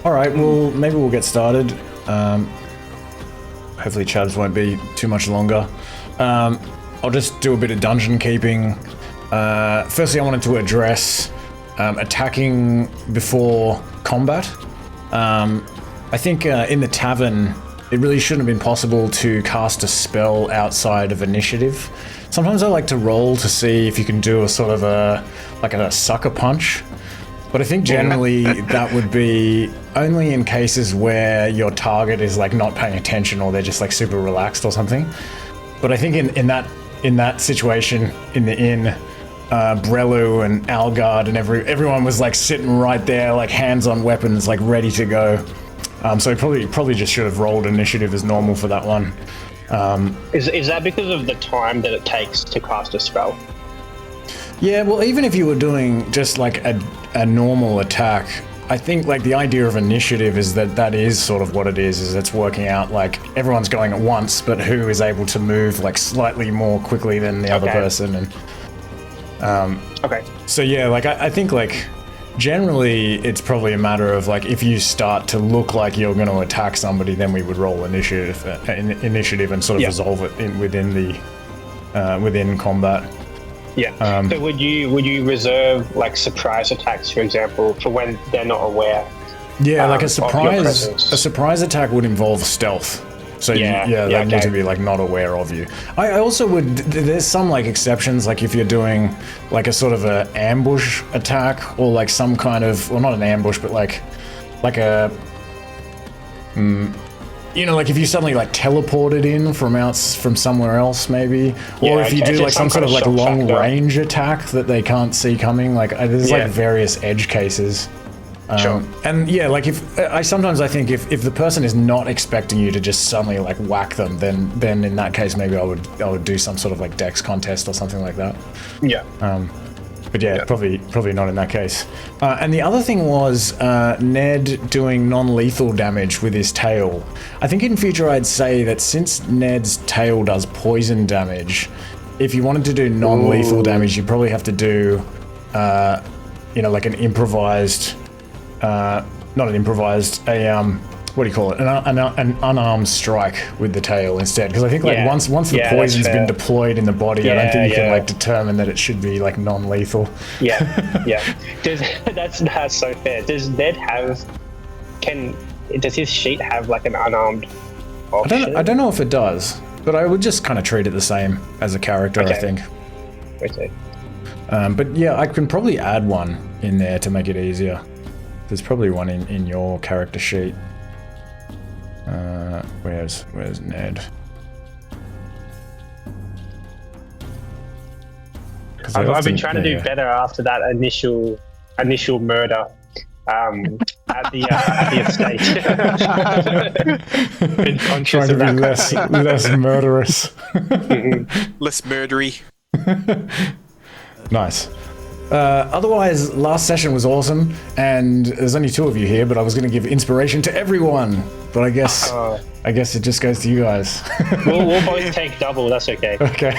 All right, well, maybe we'll get started. Hopefully Chabbs won't be too much longer. I'll just do a bit of dungeon keeping. Firstly, I wanted to address attacking before combat. I think in the tavern, it really shouldn't have been possible to cast a spell outside of initiative. Sometimes I like to roll to see if you can do a sort of a sucker punch. But I think generally that would be only in cases where your target is like not paying attention or they're just like super relaxed or something. But I think in that situation in the inn, Brelu and Algard and everyone was like sitting right there, like hands on weapons, like ready to go. So probably just should have rolled initiative as normal for that one. Is that because of the time that it takes to cast a spell? Yeah, well, even if you were doing just like a normal attack, I think like the idea of initiative is that is sort of what it is it's working out like everyone's going at once, but who is able to move like slightly more quickly than the other person. And okay. So yeah, like I think like generally it's probably a matter of like if you start to look like you're going to attack somebody, then we would roll initiative and sort of resolve it within combat. Yeah. So would you reserve like surprise attacks, for example, for when they're not aware? Yeah, like a surprise attack would involve stealth. So they need to be like not aware of you. I also would. There's some like exceptions, like if you're doing like a sort of a ambush attack or like some kind of, well, not an ambush, but like a. Like if you suddenly like teleported in from somewhere else, maybe, or if you do like some sort of like long range attack that they can't see coming, like there's like various edge cases. Sure. And yeah, like sometimes I think if the person is not expecting you to just suddenly like whack them, then in that case maybe I would do some sort of like dex contest or something like that. Yeah. But yeah, probably not in that case. And the other thing was Ned doing non-lethal damage with his tail. I think in future I'd say that since Ned's tail does poison damage, if you wanted to do non-lethal damage, you probably have to do, like an improvised, what do you call it? An unarmed strike with the tail instead. Because I think like once the poison's been deployed in the body, I don't think you can like determine that it should be like non-lethal. Yeah. That's so fair. Does Ned does his sheet have like an unarmed option? I don't know if it does, but I would just kind of treat it the same as a character, I think. Okay. But yeah, I can probably add one in there to make it easier. There's probably one in your character sheet. Where's Ned? I've been trying to do better after that initial murder at the estate. Been conscious trying to be less murderous. Less murdery. Nice. Otherwise, last session was awesome, and there's only 2 of you here, but I was going to give inspiration to everyone. But I guess it just goes to you guys. We'll both take double. That's okay. Okay.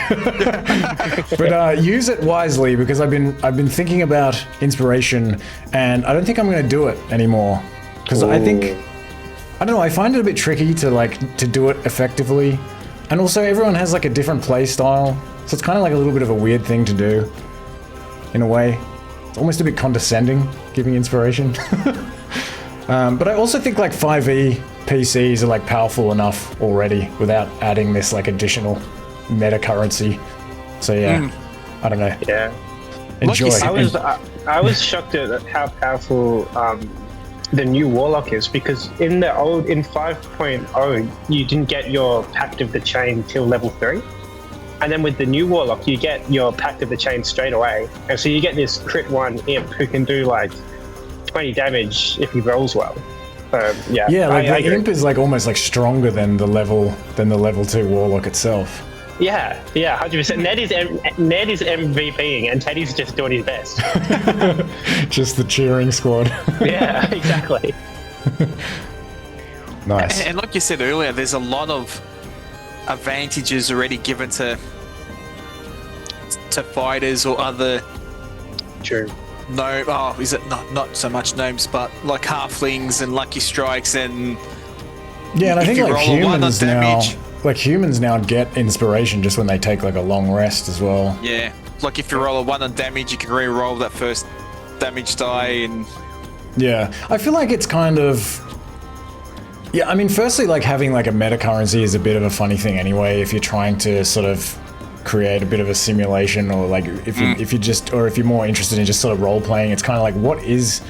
But use it wisely, because I've been thinking about inspiration, and I don't think I'm going to do it anymore. Because I don't know. I find it a bit tricky to do it effectively, and also everyone has like a different play style, so it's kind of like a little bit of a weird thing to do. In a way, it's almost a bit condescending, giving inspiration. But I also think like 5e PCs are like powerful enough already without adding this like additional meta currency. So yeah, I don't know. Yeah, enjoy. I was shocked at how powerful the new warlock is, because in 5.0 you didn't get your Pact of the Chain till level 3. And then with the new warlock, you get your Pact of the Chain straight away. And so you get this crit 1 imp who can do like 20 damage if he rolls well. Yeah, like the imp is like almost like stronger than the level 2 warlock itself. Yeah, 100%. Ned is MVPing and Teddy's just doing his best. Just the cheering squad. Yeah, exactly. Nice. And like you said earlier, there's a lot of advantages already given to fighters or other no, is it not so much gnomes, but like halflings and lucky strikes and Yeah, and I if think you like roll a 1 on damage, humans now get inspiration just when they take like a long rest as well. yeah, like if you roll a 1 on damage, you can re-roll that first damage die, and Yeah, I feel like it's kind of. Yeah, I mean, firstly, like having like a meta currency is a bit of a funny thing anyway. If you're trying to sort of create a bit of a simulation, or like if you're more interested in just sort of role playing, it's kind of like, what is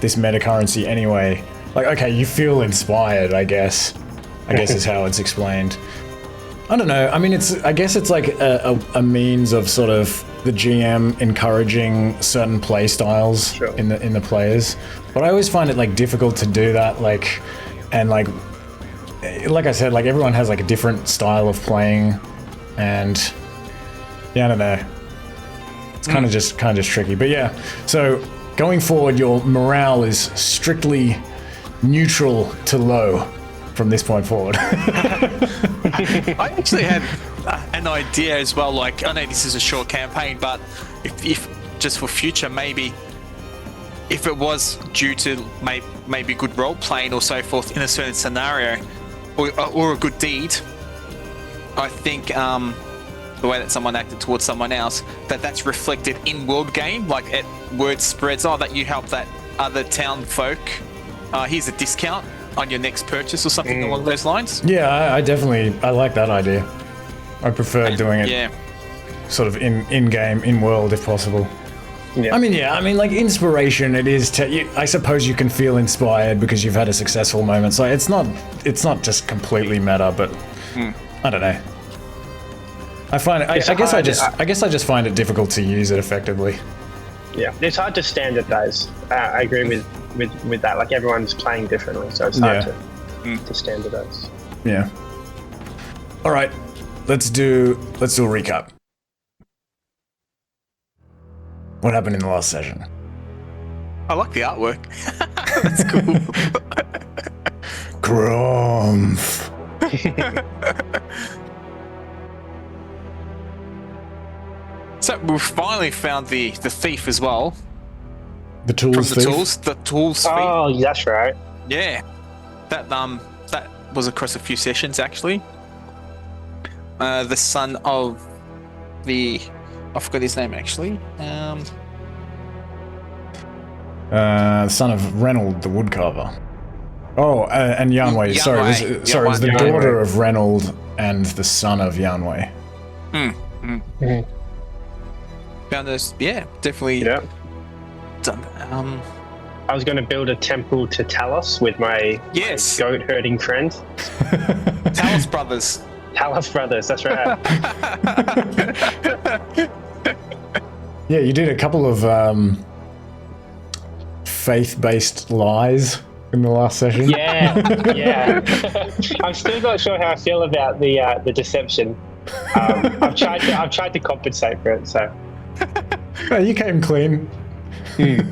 this meta currency anyway? Like, okay, you feel inspired, I guess is how it's explained. I don't know. I mean, I guess it's like a means of sort of the GM encouraging certain play styles in the players. But I always find it like difficult to do that. Like I said, like everyone has like a different style of playing, and yeah, I don't know. It's kind of just tricky. But yeah, so going forward, your morale is strictly neutral to low from this point forward. I actually had an idea as well. Like, I know this is a short campaign, but if just for future, maybe if it was due to maybe good role playing or so forth in a certain scenario, or a good deed, I think the way that someone acted towards someone else, that's reflected in world game. Like, word spreads, that you help that other town folk. Here's a discount on your next purchase or something along those lines. Yeah, I definitely like that idea. I prefer doing it sort of in game, in world, if possible. Yeah. I mean, like inspiration. It is. I suppose you can feel inspired because you've had a successful moment. So it's not just completely meta, but I don't know. I find it. I guess I just find it difficult to use it effectively. Yeah, it's hard to standardize. I agree with that. Like, everyone's playing differently, so it's hard to standardize. Yeah. All right, let's do a recap. What happened in the last session? I like the artwork. That's cool. Grumph. So we've finally found the thief as well. The tools From the thief? the tools thief. Oh, that's right. Yeah, that was across a few sessions actually. The son of I forgot his name actually. Son of Reynold the woodcarver. Oh, and Yanwei. Sorry, it was the daughter of Reynold and the son of Yanwei. Found this, definitely. Yeah. Done. I was going to build a temple to Talos with my goat herding friend. Talos brothers. Talos brothers, that's right. Yeah, you did a couple of faith-based lies in the last session. Yeah. I'm still not sure how I feel about the deception. I've tried to compensate for it. So. Oh, you came clean. In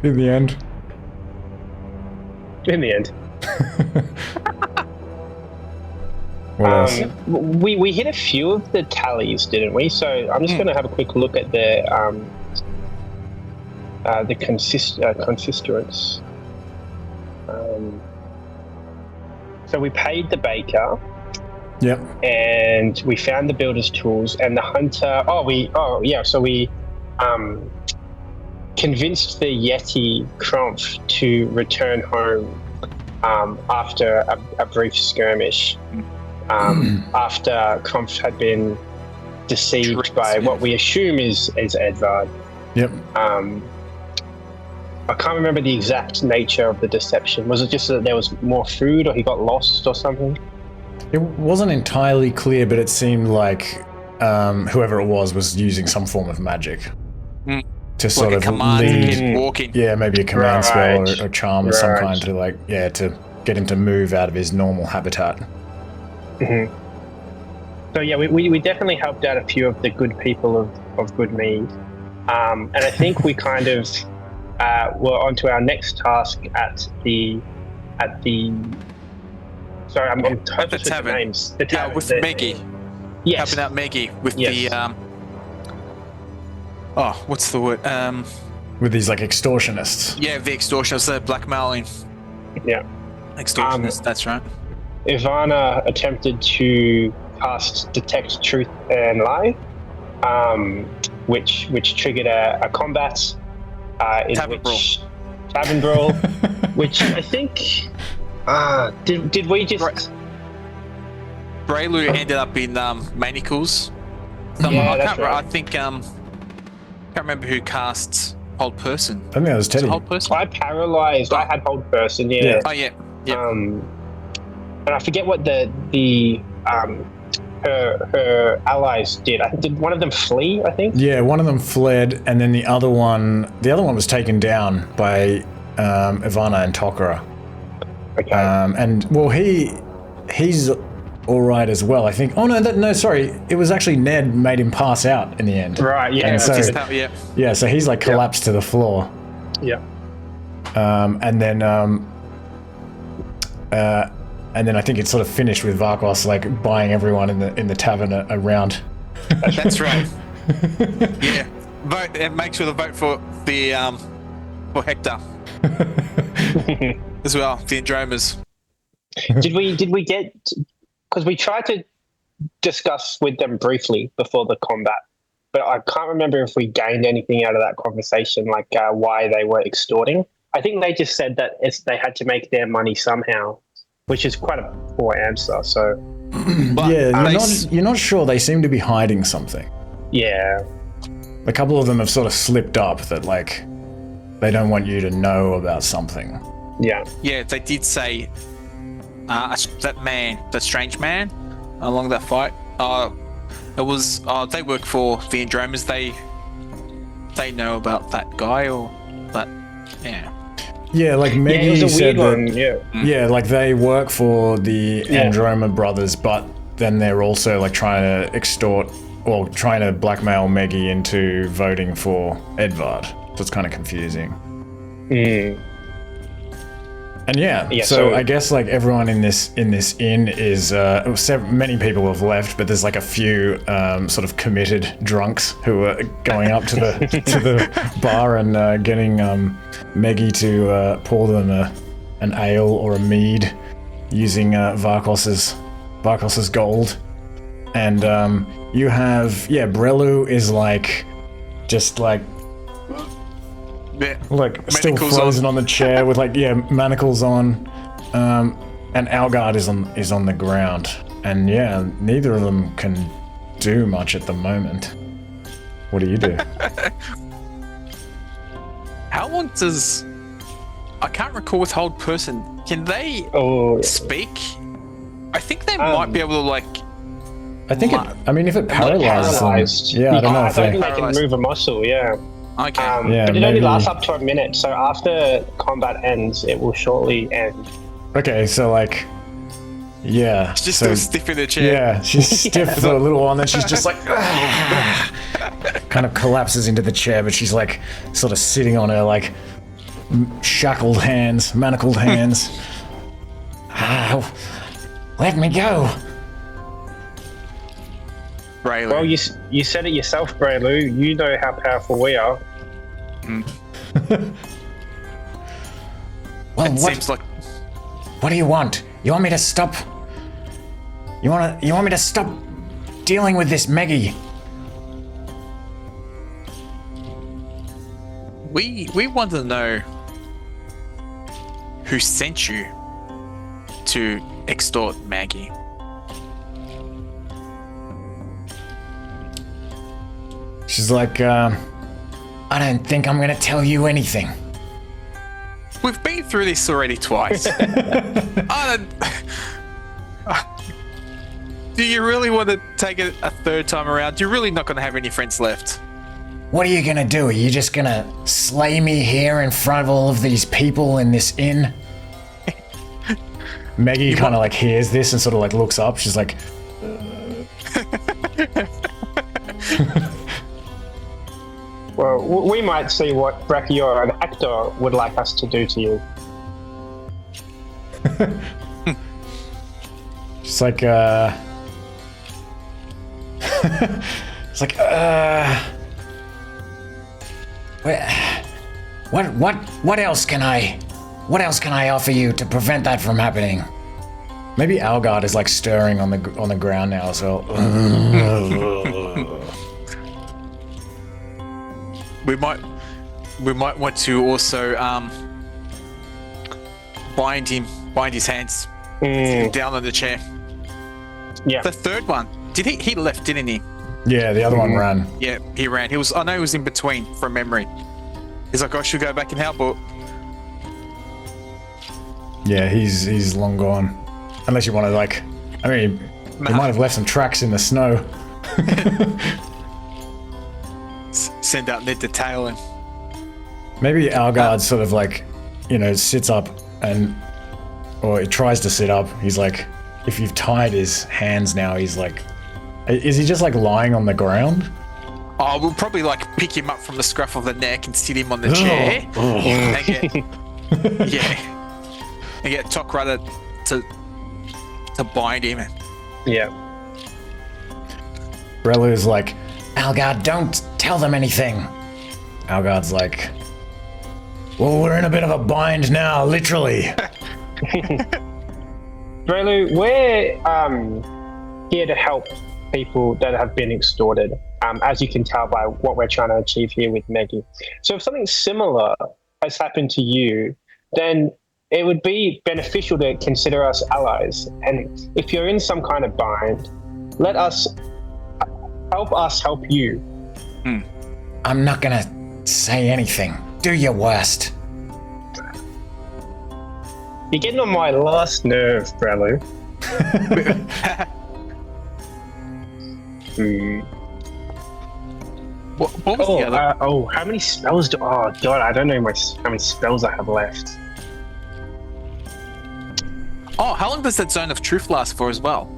the end. In the end. What else? We hit a few of the tallies, didn't we? So I'm just going to have a quick look at the constituents. So we paid the baker. Yep. And we found the builder's tools and the hunter. So we convinced the Yeti Krumpf to return home after a brief skirmish. After Krumpf had been deceived by what we assume is Edvard. Yep. I can't remember the exact nature of the deception. Was it just that there was more food, or he got lost, or something? It wasn't entirely clear, but it seemed like whoever it was using some form of magic to sort of lead. Walking. Yeah, maybe a command spell or charm of some kind to to get him to move out of his normal habitat. Mm-hmm. So yeah, we definitely helped out a few of the good people of Good Mead, and I think we kind of were onto our next task at the. Sorry, I'm at the tavern. Names. The tavern. With Meggie. Yes. Helping out Meggie with the what's the word? with these like extortionists. Yeah, the extortionists, they're blackmailing Yeah. extortionists. That's right. Ivanna attempted to cast Detect Truth and Lie, which triggered a combat. Tavern brawl. Tavern brawl, which I think. Did we just? Braylu ended up in manacles. I think can't remember who cast Hold Person. I think that was Teddy. Hold Person. I paralyzed. I had Hold Person. Yeah. Oh yeah. Yeah. And I forget what her allies did. Did one of them flee? I think. Yeah, one of them fled, and then the other one was taken down by Ivanna and Tokra. Okay. And well, he's all right as well, I think. Oh no, sorry, it was actually Ned made him pass out in the end. Right. Yeah. And so, yeah. So he's like collapsed to the floor. Yeah. And then I think it sort of finished with Vakos like buying everyone in the tavern a round. That's right. Yeah. Vote and make sure to vote for the for Hector as well. The Andromas. Did we get? Because we tried to discuss with them briefly before the combat, but I can't remember if we gained anything out of that conversation, like why they were extorting. I think they just said that they had to make their money somehow, which is quite a poor answer. So, you're not sure. They seem to be hiding something. Yeah. A couple of them have sort of slipped up that like they don't want you to know about something. Yeah. Yeah, they did say that strange man along that fight. It was they work for the Andromas. They know about that guy or that. Yeah. Yeah, like Maggie said that. Yeah. Yeah, like they work for the Androma brothers, but then they're also like trying to extort or trying to blackmail Maggie into voting for Edvard. So it's kind of confusing. And so I guess like everyone in this inn is many people have left, but there's like a few sort of committed drunks who are going up to the to the bar and getting Maggie to pour them an ale or a mead using Vakos's gold. And you have Brelu is like just like still frozen on the chair with manacles on, and Algard is on the ground, and neither of them can do much at the moment. What do you do? How long does I can't recall with Hold Person? Can they speak? I think they might be able to I think if it paralyzes them, I don't know. I don't think they can move a muscle. Yeah. Okay. But it only lasts up to a minute, so after combat ends, it will shortly end. Okay, so she's just still stiff in the chair. Yeah, she's stiff for a little while, and then she's just like, kind of collapses into the chair, but she's like sort of sitting on her shackled hands, manacled hands. Let me go. Braylu. Well, you said it yourself, Braylu. You know how powerful we are. Well, seems like. What do you want? You want me to stop? You want me to stop dealing with this Maggie? We want to know who sent you to extort Maggie. She's like, I don't think I'm gonna tell you anything. We've been through this already twice. Do you really want to take it a third time around? You're really not going to have any friends left. What are you gonna do? Are you just gonna slay me here in front of all of these people in this inn? Maggie kind of hears this and sort of looks up. She's like, Well, we might see what Brachio and Hector would like us to do to you. She's like, it's like, What else can I offer you to prevent that from happening? Maybe Algard is like stirring on the ground now as well. We might want to also bind his hands, sit him down on the chair. Yeah. The third one, he left, didn't he? Yeah, the other one ran. Yeah, he ran. I know he was in between from memory. He's like, I should go back and help, but yeah, he's long gone. Unless you want to like, I mean, he might have left some tracks in the snow. Send out Ned to tail him. Maybe Algard sort of like, sits up or he tries to sit up. He's like, if you've tied his hands now, he's like, is he just like lying on the ground? Oh, we'll probably like pick him up from the scruff of the neck and sit him on the chair. And get Tokra to bind him. Yeah. Brelu's like, Algard, don't tell them anything. Algard's like, well, we're in a bit of a bind now, literally. Brelu, we're here to help people that have been extorted, as you can tell by what we're trying to achieve here with Maggie. So if something similar has happened to you, then it would be beneficial to consider us allies. And if you're in some kind of bind, let us help you. I'm not gonna say anything. Do your worst. You're getting on my last nerve, Brelu. What was the other? How many spells do... Oh, God, I don't know how many spells I have left. Oh, how long does that zone of truth last for as well?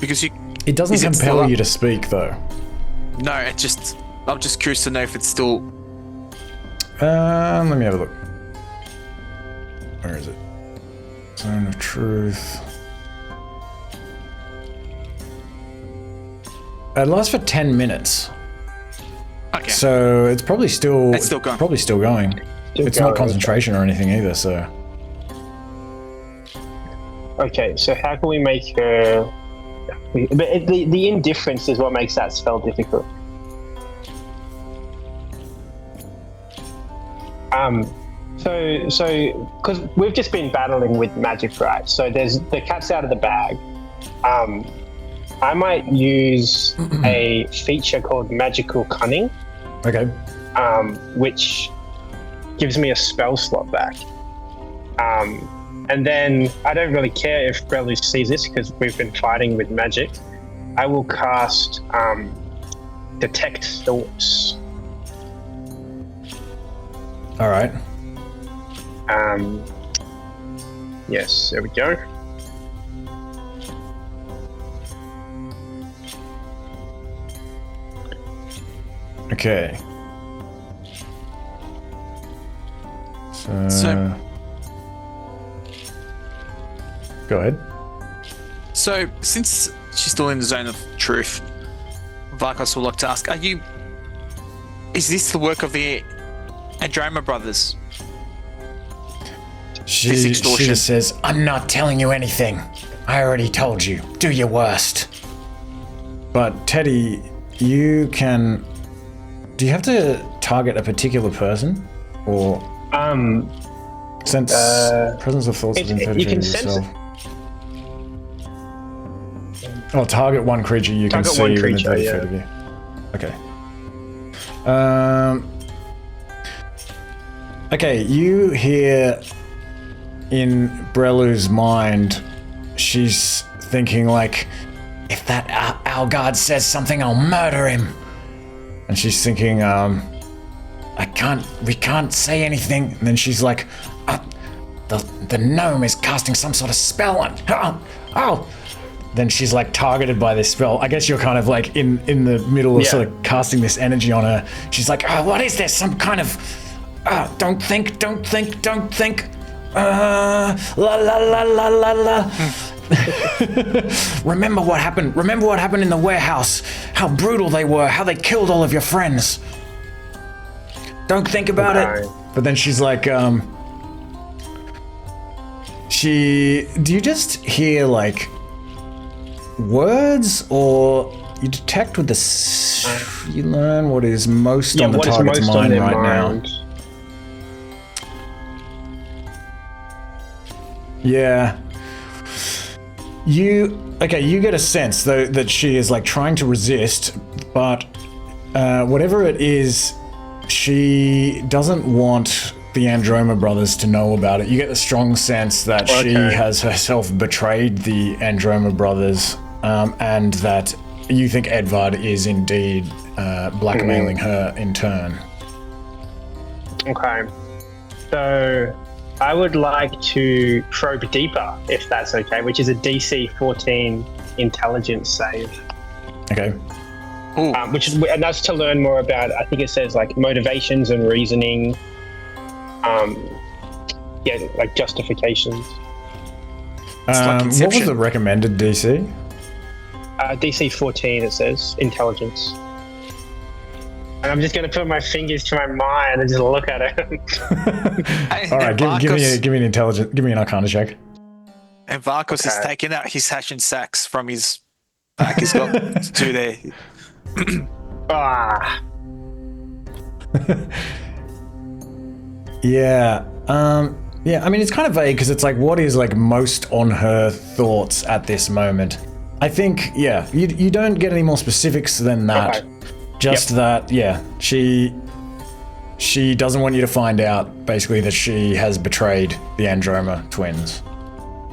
Because it doesn't compel you to speak, though. No, I'm just curious to know if it's still... Let me have a look. Where is it? Zone of truth. It lasts for 10 minutes. Okay. So it's probably still... It's still going. Probably still going. It's not concentration or anything either, so... Okay, so how can we make her... But the indifference is what makes that spell difficult. So, because we've just been battling with magic, right? So the cat's out of the bag. I might use a feature called Magical Cunning. Okay. Which gives me a spell slot back. And then I don't really care if Brelu sees this because we've been fighting with magic. I will cast Detect Thoughts. All right. Yes, there we go. Okay. So go ahead. So, since she's still in the zone of truth, Vakos would like to ask, is this the work of the Androma brothers? She just says, I'm not telling you anything. I already told you. Do your worst. But Teddy, you can... Do you have to target a particular person? Or... Sense presence of thoughts within 30 feet of yourself. Oh, target one creature you can see within 30 feet of you. Okay. Okay, you hear in Brelu's mind, she's thinking like, if that Algard says something, I'll murder him. And she's thinking, we can't say anything. And then she's like, the gnome is casting some sort of spell on. Oh. Then she's like targeted by this spell. I guess you're kind of like in the middle of sort of casting this energy on her. She's like, what is this? Some kind of, don't think. La la la la la la. Remember what happened in the warehouse. How brutal they were. How they killed all of your friends. Don't think about it. But then she's like, do you just hear like words, or you detect with you learn what is most on the target's mind right now? Yeah. You get a sense though that she is like trying to resist, but whatever it is, she doesn't want the Androma brothers to know about it. You get the strong sense that she has herself betrayed the Androma brothers, and that you think Edvard is indeed blackmailing her in turn. Okay. So I would like to probe deeper, if that's okay, which is a DC 14 intelligence save. Okay. And that's to learn more about, I think it says like motivations and reasoning, like justifications. What was the recommended DC? DC 14, it says, intelligence. And I'm just going to put my fingers to my mind and just look at it. All right, give me an Arcana check. And Vakos is taking out his hash and sacks from his back. He's got two there. Yeah. Yeah, I mean, it's kind of vague because it's like, what is like most on her thoughts at this moment? I think, yeah, you don't get any more specifics than that. Okay. Just that, yeah, she doesn't want you to find out, basically, that she has betrayed the Androma twins.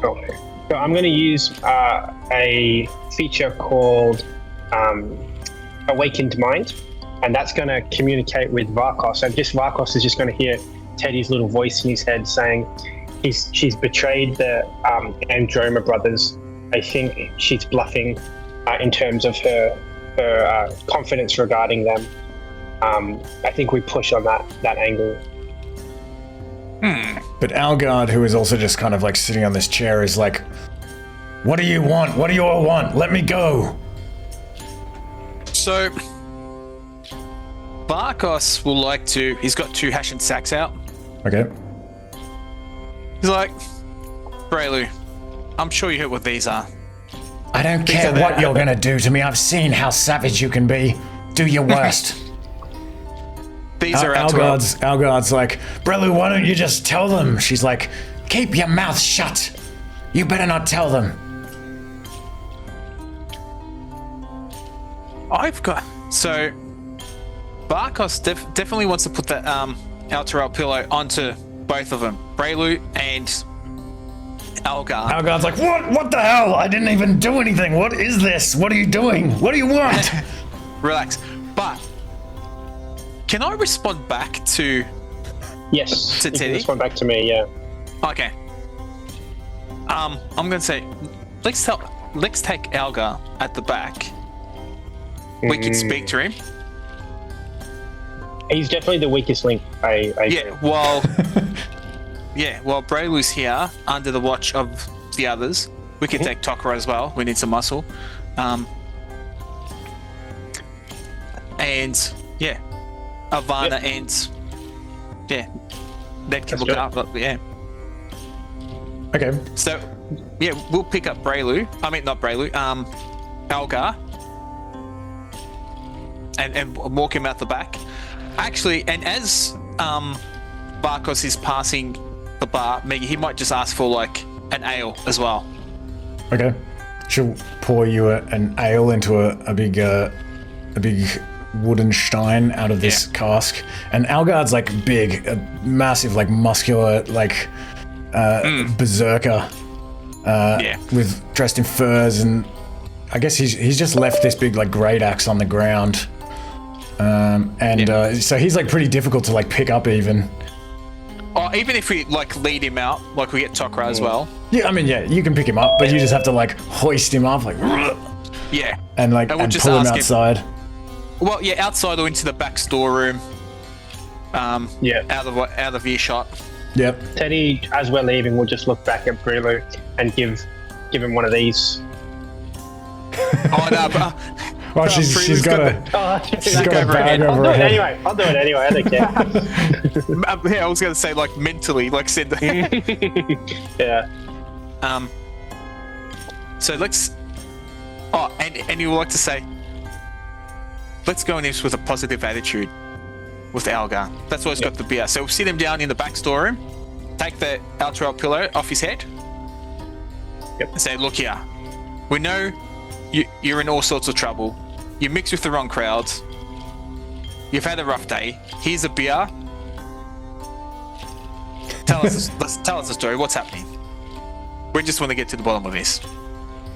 Okay. So I'm going to use a feature called Awakened Mind, and that's going to communicate with Vakos. And Vakos is just going to hear Teddy's little voice in his head saying she's betrayed the Androma brothers. I think she's bluffing in terms of her confidence regarding them. I think we push on that angle. But Algard, who is also just kind of like sitting on this chair, is like, what do you want? What do you all want? Let me go. So Vakos will like to, he's got two hash and sacks out. Okay. He's like, Braylu, I'm sure you heard what these are. I don't care what you're gonna do to me. I've seen how savage you can be. Do your worst. These are Algard's like, Brelu, why don't you just tell them? She's like, keep your mouth shut. You better not tell them. So Vakos definitely wants to put that Alteral pillow onto both of them, Braylu and Algard. Algard's like, what the hell? I didn't even do anything. What is this? What are you doing? What do you want? Relax. But can I respond back to? Yes. To you Teddy? can respond back to me. Yeah. Okay. I'm gonna say, let's take Algar at the back. We can speak to him. He's definitely the weakest link. I yeah. While Braylu's here under the watch of the others, we can take Tokra as well. We need some muscle. And yeah, Ivanna and Ned can look it up. But yeah. Okay. So yeah, we'll pick up Braylu. I mean, not Braylu. Algar. And walk him out the back. Actually, and as Vakos is passing the bar, maybe he might just ask for like an ale as well. Okay. She'll pour you an ale into a big wooden stein out of this cask. And Algard's like big, massive, like muscular, like berserker, with dressed in furs, and I guess he's just left this big like great axe on the ground. So he's like pretty difficult to like pick up even. Or even if we like lead him out, like we get Tokra as well. Yeah, I mean, yeah, you can pick him up, but you just have to like hoist him up, like and like and pull him outside. Well, yeah, outside or into the back storeroom. Out of earshot. Yep. Teddy, as we're leaving, will just look back at Brelu and give him one of these. Oh no, Well, she's got a she's got a bag over her head. I'll do it anyway. I don't care. Yeah, I was going to say like mentally, like said. Yeah. So let's. Oh, and you would like to say, let's go in this with a positive attitude with Algar. That's why he's got the beer. So we'll sit him down in the back storeroom, take the altarel pillow off his head, and say, look here, we know you're in all sorts of trouble. You mix with the wrong crowds. You've had a rough day. Here's a beer. Tell us the story. What's happening? We just want to get to the bottom of this.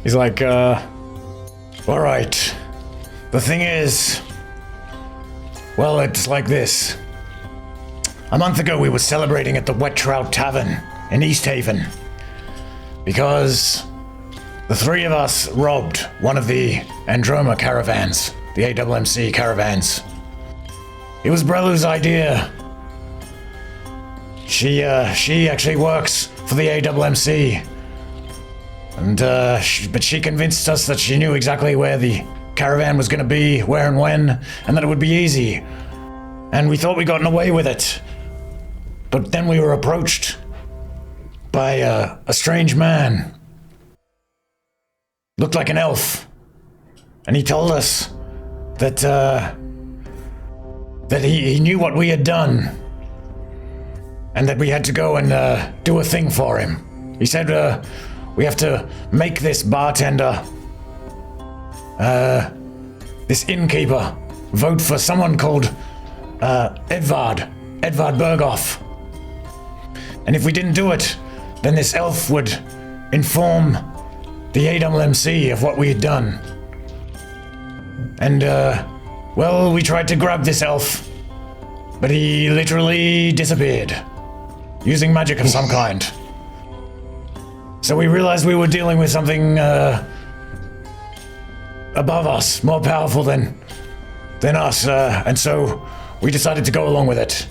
He's like, all right. The thing is, well, it's like this. A month ago, we were celebrating at the Wet Trout Tavern in East Haven because the three of us robbed one of the Androma caravans, the AWMC caravans. It was Brelu's idea. She actually works for the AWMC. And, but she convinced us that she knew exactly where the caravan was going to be, where and when, and that it would be easy. And we thought we'd gotten away with it. But then we were approached by a strange man. Looked like an elf. And he told us that, that he knew what we had done. And that we had to go and do a thing for him. He said, we have to make this bartender, this innkeeper, vote for someone called Edvard Berghoff. And if we didn't do it, then this elf would inform the AWMC of what we had done. And, well, we tried to grab this elf, but he literally disappeared, using magic of some kind. So we realized we were dealing with something above us, more powerful than us, and so we decided to go along with it.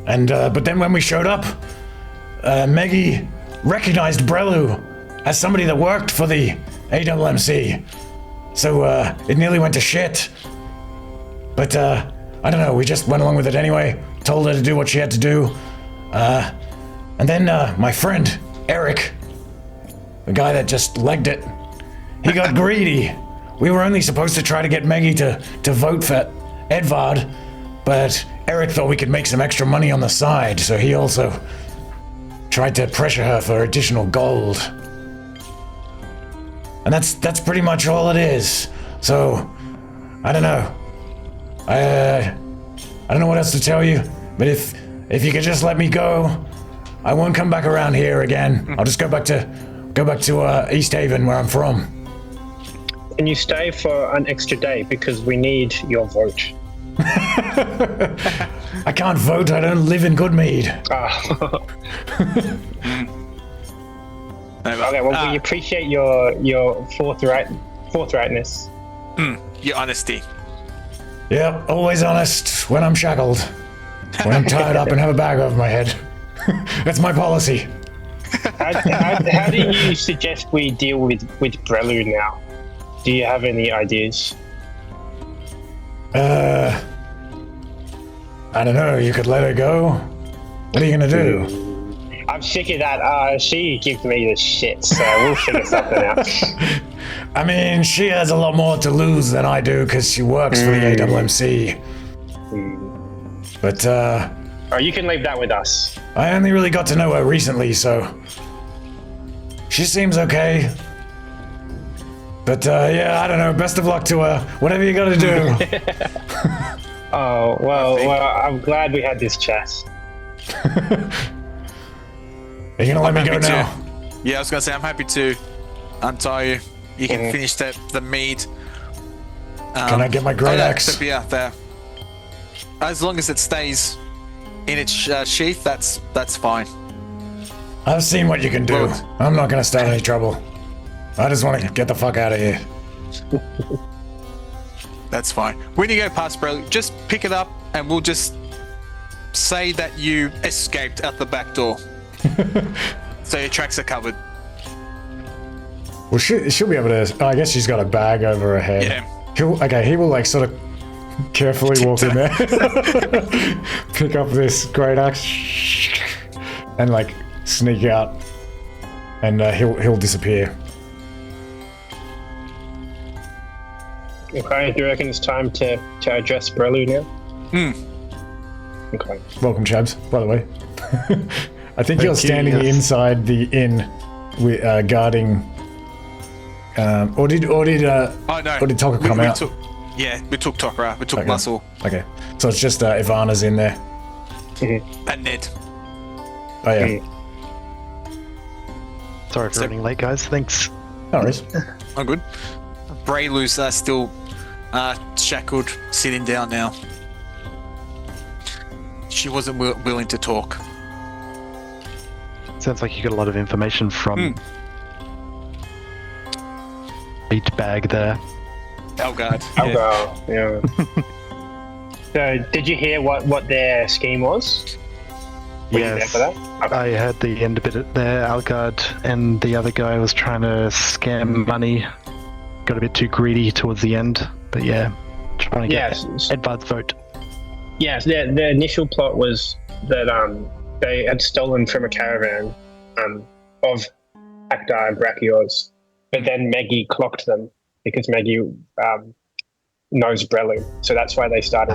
And but then when we showed up, Meggie recognized Brelu as somebody that worked for the AWMC. So it nearly went to shit. But I don't know, we just went along with it anyway, told her to do what she had to do. And then my friend, Eric, the guy that just legged it, he got greedy. We were only supposed to try to get Meggie to vote for Edvard, but Eric thought we could make some extra money on the side, so he also tried to pressure her for additional gold. And that's pretty much all it is. So, I don't know. I don't know what else to tell you, but if you could just let me go, I won't come back around here again. I'll just go back to East Haven, where I'm from. Can you stay for an extra day because we need your vote? I can't vote. I don't live in Good Mead. Okay, well, we appreciate your forthrightness. Your honesty. Yep, always honest when I'm shackled. When I'm tied up and have a bag over my head. That's my policy. How do you suggest we deal with Brelu now? Do you have any ideas? I don't know. You could let her go. What are you gonna do? I'm sick of that. She gives me the shit, so we'll figure something out. I mean, she has a lot more to lose than I do because she works for the AWMC. But, Oh, you can leave that with us. I only really got to know her recently, so she seems okay. But, yeah, I don't know. Best of luck to her. Whatever you gotta do. Oh, well, I'm glad we had this chat. Are you gonna let me go now? Yeah, I was gonna say, I'm happy to untie you. You can finish the mead. Can I get my great axe? Yeah, there. As long as it stays in its sheath, that's fine. I've seen what you can do. Good. I'm not gonna start any trouble. I just want to get the fuck out of here. That's fine. When you go past Brelu, just pick it up and we'll just say that you escaped out the back door. So your tracks are covered. Well, she'll be able to... I guess she's got a bag over her head. Yeah. He will like sort of carefully walk in there, pick up this great axe, and like sneak out, and he'll disappear. Okay, do you reckon it's time to address Brelu now? Okay. Welcome, Chabbs, by the way. I think you're standing inside the inn with guarding. Or did Tokra come out? We took Tokra. We took Muscle. Okay, so it's just Ivanna's in there. And Ned. Oh yeah. Sorry for running late, guys. Thanks. No worries. I'm good. Braylu's still shackled, sitting down now. She wasn't willing to talk. Sounds like you got a lot of information from each bag there. Elgard. Yeah. So, did you hear what their scheme was? Were you there for that? Okay. I heard the end of it there. Algard and the other guy was trying to scam money. Got a bit too greedy towards the end, but yeah, trying to get Edvard's vote. Yes, the initial plot was that they had stolen from a caravan of Actar and Brachios, but then Maggie clocked them because Maggie knows Brelu, so that's why they started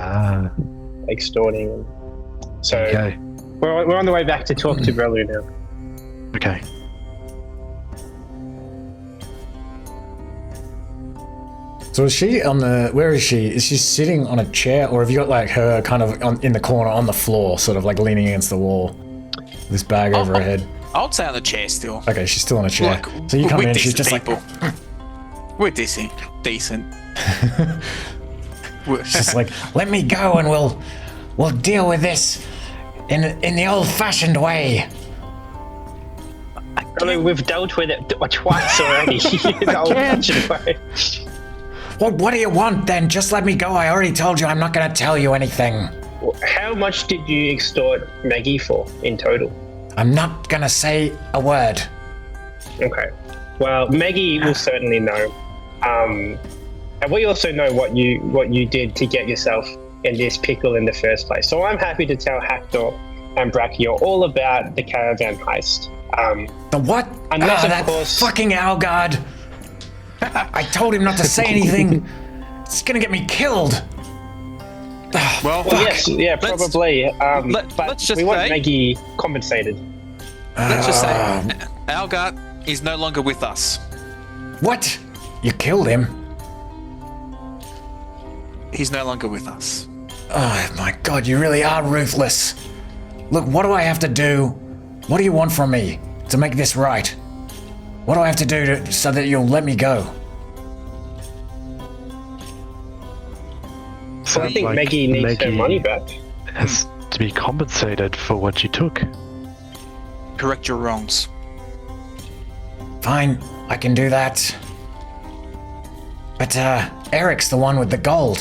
extorting. So we're on the way back to talk to Brelu now. Okay. So is she on the? Where is she? Is she sitting on a chair, or have you got like her kind of in the corner on the floor, sort of like leaning against the wall, this bag over her head? I would say on the chair still. Okay, she's still on a chair. So you come in, she's just people. We're decent. She's just like, let me go, and we'll deal with this in the old-fashioned way. We've dealt with it twice already. The old-fashioned way. Well, what do you want then? Just let me go. I already told you I'm not going to tell you anything. How much did you extort Maggie for in total? I'm not going to say a word. Okay. Well, Maggie will certainly know. And we also know what you did to get yourself in this pickle in the first place. So I'm happy to tell Hector and Brachio all about the caravan heist. The what? Unless, of that course, fucking Algard. I told him not to say anything. It's gonna get me killed. Well, yes, yeah, probably. Let's just we want say, Maggie compensated. Let's just say, Algard is no longer with us. What? You killed him? He's no longer with us. Oh my god, you really are ruthless. Look, what do I have to do? What do you want from me to make this right? What do I have to do so that you'll let me go? So I think Maggie needs her money back. Has to be compensated for what you took. Correct your wrongs. Fine, I can do that. But Eric's the one with the gold,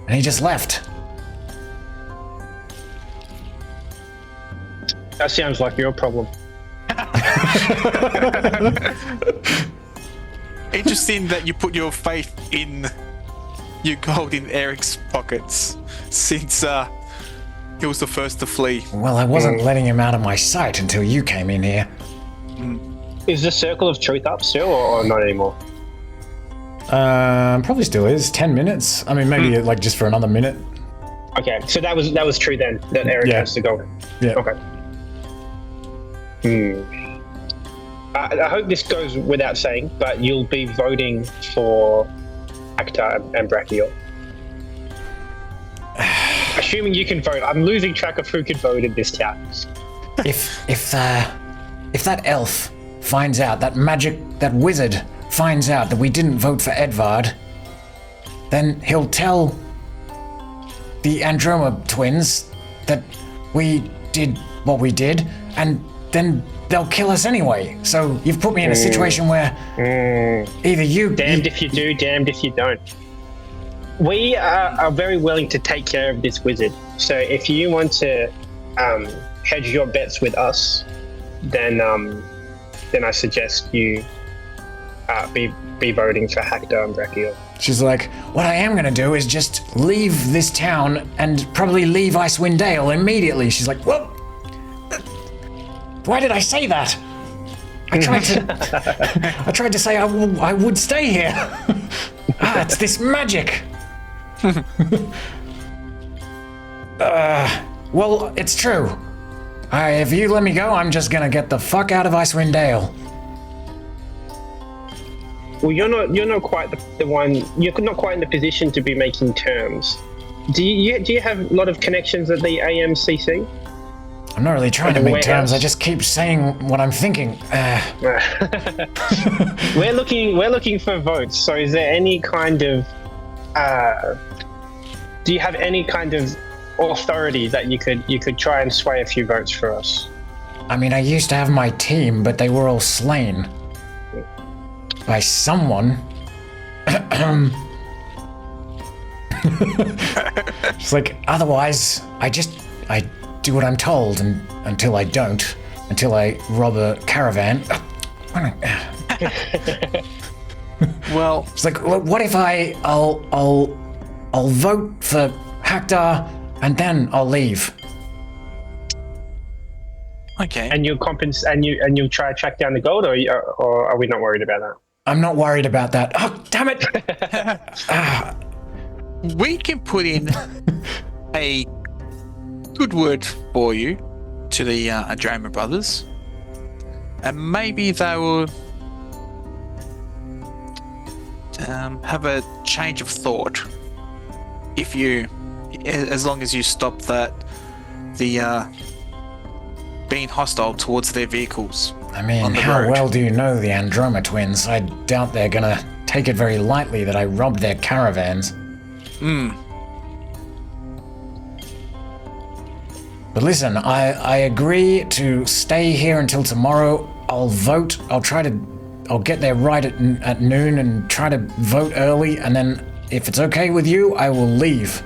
and he just left. That sounds like your problem. Interesting that you put your faith in your gold in Eric's pockets, since he was the first to flee. Well, I wasn't letting him out of my sight until you came in here. Is the Circle of Truth up still, or not anymore? Probably still is. 10 minutes. I mean, maybe like just for another minute. Okay, so that was true then, that Eric has to go. Yeah. Okay. I hope this goes without saying, but you'll be voting for Actar and Brachio. Assuming you can vote. I'm losing track of who can vote in this town. If that elf finds out, that wizard finds out that we didn't vote for Edvard, then he'll tell the Androma twins that we did what we did, and then they'll kill us anyway. So you've put me in a situation where either you... Damned if you do, damned if you don't. We are very willing to take care of this wizard. So if you want to hedge your bets with us, then I suggest you be voting for Hector and Brachio. She's like, what I am gonna do is just leave this town and probably leave Icewind Dale immediately. She's like, well, why did I say that? I tried to say I would stay here. It's this magic. Well, it's true. If you let me go, I'm just gonna get the fuck out of Icewind Dale. Well, you're not quite the one. You're not quite in the position to be making terms. Do you have a lot of connections at the AMCC? I'm not really trying to make terms. I just keep saying what I'm thinking. We're looking for votes. So, is there any kind of? Do you have any kind of authority that you could try and sway a few votes for us? I mean, I used to have my team, but they were all slain by someone. It's like, otherwise, I do what I'm told, and until I don't, until I rob a caravan. Well, it's like, what if I'll vote for Haktar, and then I'll leave. Okay. And you'll you'll try to track down the gold, or are we not worried about that? I'm not worried about that. Oh, damn it! We can put in a good word for you to the Androma brothers, and maybe they will have a change of thought as long as you stop the being hostile towards their vehicles. I mean, how well do you know the Androma twins? I doubt they're gonna take it very lightly that I robbed their caravans. But listen, I agree to stay here until tomorrow. I'll vote. I'll get there right at noon and try to vote early, and then if it's okay with you, I will leave.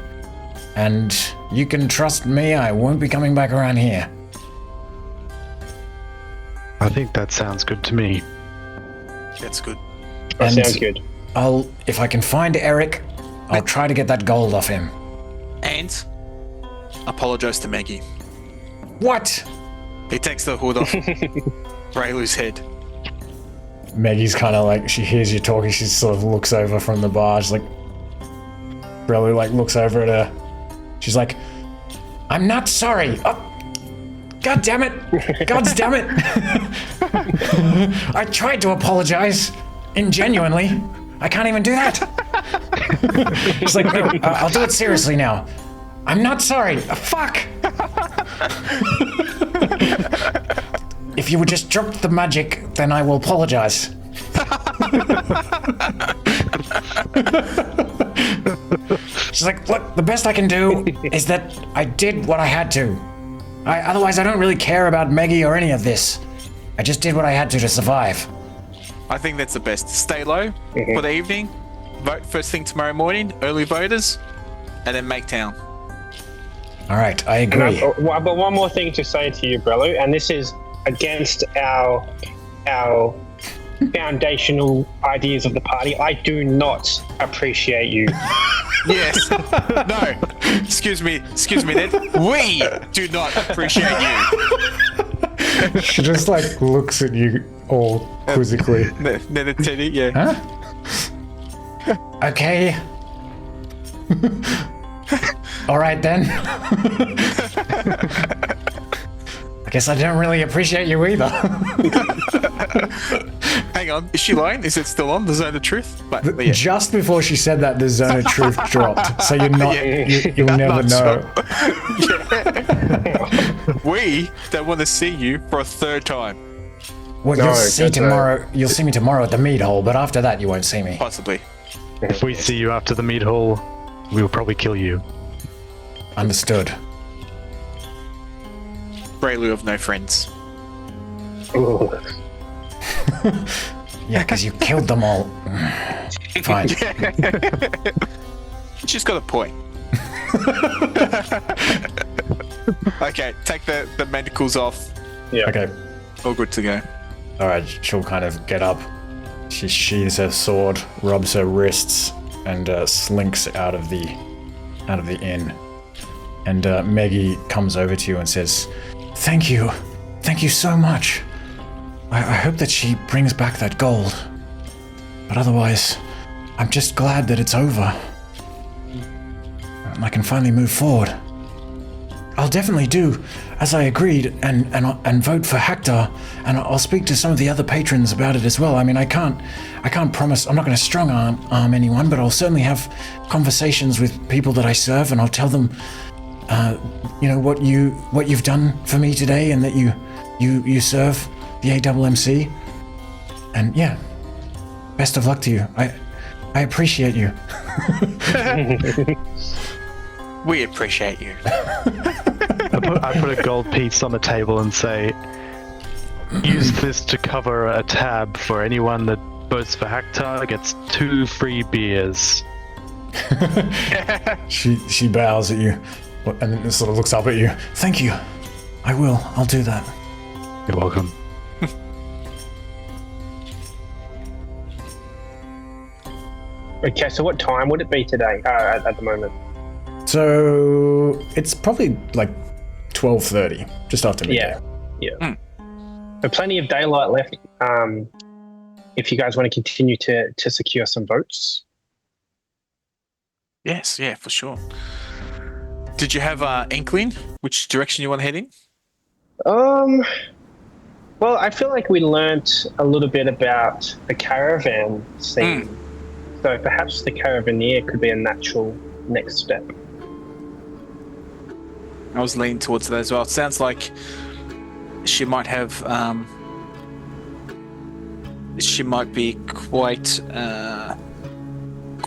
And you can trust me, I won't be coming back around here. I think that sounds good to me. That's good. That sounds good. If I can find Eric, I'll try to get that gold off him. And apologize to Maggie. What? He takes the hood off Raylu's head. Maggie's kind of like, she hears you talking, she sort of looks over from the bar. She's like, Raylu like looks over at her. She's like, I'm not sorry. Oh, God damn it. God damn it. I tried to apologize. Ingenuinely. I can't even do that. She's like, no, I'll do it seriously now. I'm not sorry. Fuck. If you would just drop the magic, then I will apologize. She's like, look, the best I can do is that I did what I had to. Otherwise, I don't really care about Maggie or any of this. I just did what I had to survive. I think that's the best. Stay low for the evening. Vote first thing tomorrow morning. Early voters, and then make town. All right, I agree. But one more thing to say to you, Brello, and this is against our foundational ideas of the party. I do not appreciate you. Yes. No. Excuse me, Ned. We do not appreciate you. She just like looks at you all quizzically. Ned and Teddy, yeah. Huh? Okay. All right then. I guess I don't really appreciate you either. Hang on, is she lying? Is it still on, the Zone of Truth? But yeah. Just before she said that, the Zone of Truth dropped, so you're not. You'll never know. We don't want to see you for a third time. Well, you'll see tomorrow. You'll see me tomorrow at the mead hall, but after that, you won't see me. Possibly. If we see you after the mead hall, we will probably kill you. Understood. Raylu have no friends. Yeah, because you killed them all. Fine. She's got a point. Okay, take the manacles off. Yeah. Okay. All good to go. All right. She'll kind of get up. She sheathes her sword, rubs her wrists, and slinks out of the inn. And Maggie comes over to you and says, "Thank you so much. I hope that she brings back that gold. But otherwise, I'm just glad that it's over. And I can finally move forward. I'll definitely do as I agreed and vote for Hector, and I'll speak to some of the other patrons about it as well. I mean, I can't promise, I'm not going to strong arm anyone, but I'll certainly have conversations with people that I serve, and I'll tell them, what you've done for me today, and that you serve the AWMC. And yeah, best of luck to you. I appreciate you." We appreciate you. I put a gold piece on the table and say, "Use this to cover a tab for anyone that votes for Hector gets 2 free beers." She bows at you and then sort of looks up at you. "Thank you. I will. I'll do that." You're welcome. Okay, so what time would it be today at the moment? So it's probably like 12:30, just after midday. Yeah. So plenty of daylight left. If you guys want to continue to secure some votes. Yes, yeah, for sure. Did you have inkling which direction you want to head in? Well, I feel like we learnt a little bit about the caravan scene. So perhaps the caravaneer could be a natural next step. I was leaning towards that as well. It sounds like she might have, she might be quite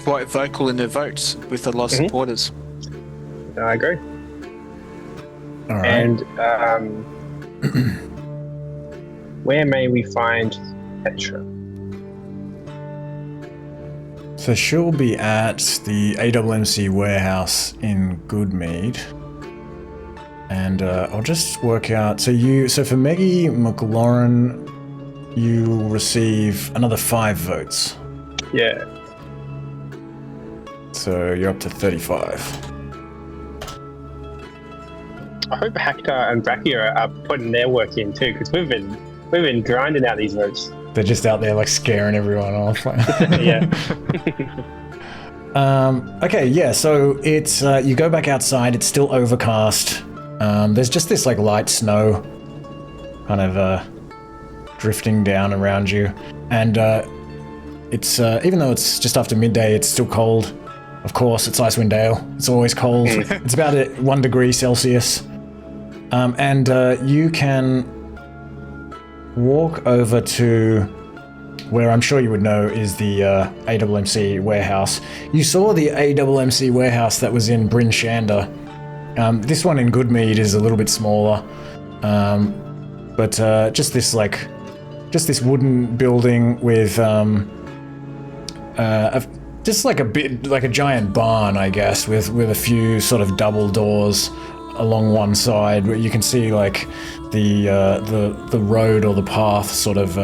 vocal in her votes with a lot of supporters. I agree. All right. And where may we find Petra? So she'll be at the AWMC warehouse in Good Mead. And I'll just work out. So for Maggie McLaurin, you receive another 5 votes. Yeah. So you're up to 35. I hope Hector and Brachia are putting their work in too, because we've been grinding out these votes. They're just out there like scaring everyone off. Yeah. Okay, yeah. So it's you go back outside. It's still overcast. There's just this like light snow, kind of drifting down around you, and it's even though it's just after midday, it's still cold. Of course, it's Icewind Dale. It's always cold. It's about 1 degree Celsius, and you can walk over to where I'm sure you would know is the AWMC warehouse. You saw the AWMC warehouse that was in Bryn Shandar. This one in Good Mead is a little bit smaller, but just this wooden building with just like a giant barn, I guess, with a few sort of double doors along one side where you can see like the road or the path sort of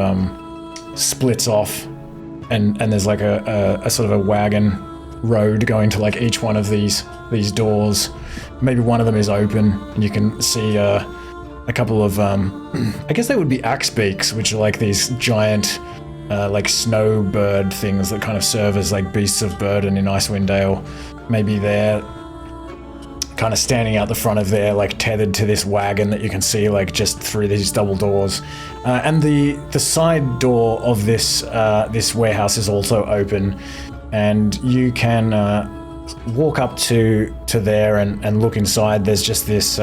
splits off, and there's like a sort of a wagon road going to like each one of these doors. Maybe one of them is open, and you can see a couple of I guess they would be axe beaks, which are like these giant like snowbird things that kind of serve as like beasts of burden in Icewind Dale. Maybe they're kind of standing out the front of there, like tethered to this wagon that you can see like just through these double doors. And the side door of this warehouse is also open, and you can walk up to there and look inside. There's just this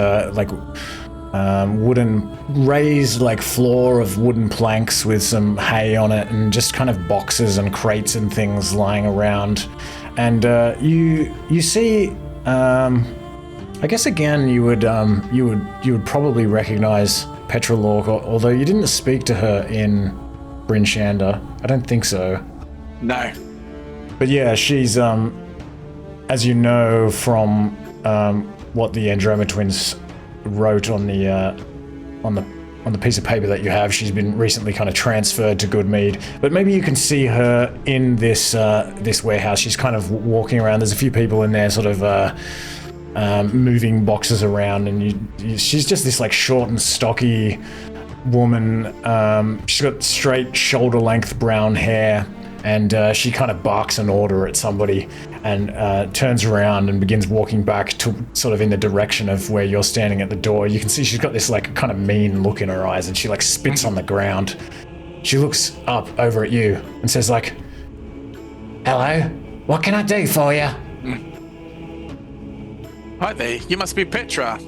wooden raised like floor of wooden planks with some hay on it, and just kind of boxes and crates and things lying around. And you see, I guess again you would probably recognize Petra Lork, although you didn't speak to her in Bryn Shandar. I don't think so. No. But yeah, she's as you know from what the Androma twins wrote on the on the piece of paper that you have, she's been recently kind of transferred to Good Mead. But maybe you can see her in this this warehouse. She's kind of walking around. There's a few people in there, sort of moving boxes around, and she's just this like short and stocky woman. She's got straight shoulder-length brown hair, and she kind of barks an order at somebody and turns around and begins walking back to sort of in the direction of where you're standing at the door. You can see she's got this like kind of mean look in her eyes, and she like spits on the ground. She looks up over at you and says like, "Hello, what can I do for you?" Hi there, you must be Petra.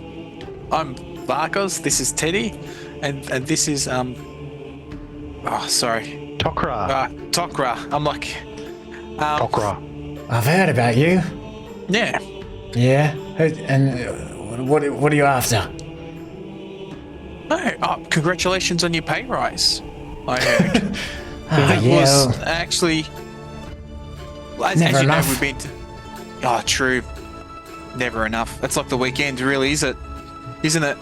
I'm Vakos, this is Teddy, and this is sorry. Tokra. Tokra. I'm like Tokra. I've heard about you. Yeah. Yeah? And what are you after? No, congratulations on your pay rise, I heard. That yeah. was actually as Never you know, enough. we've been true. Never enough. That's like the weekend, really, isn't it?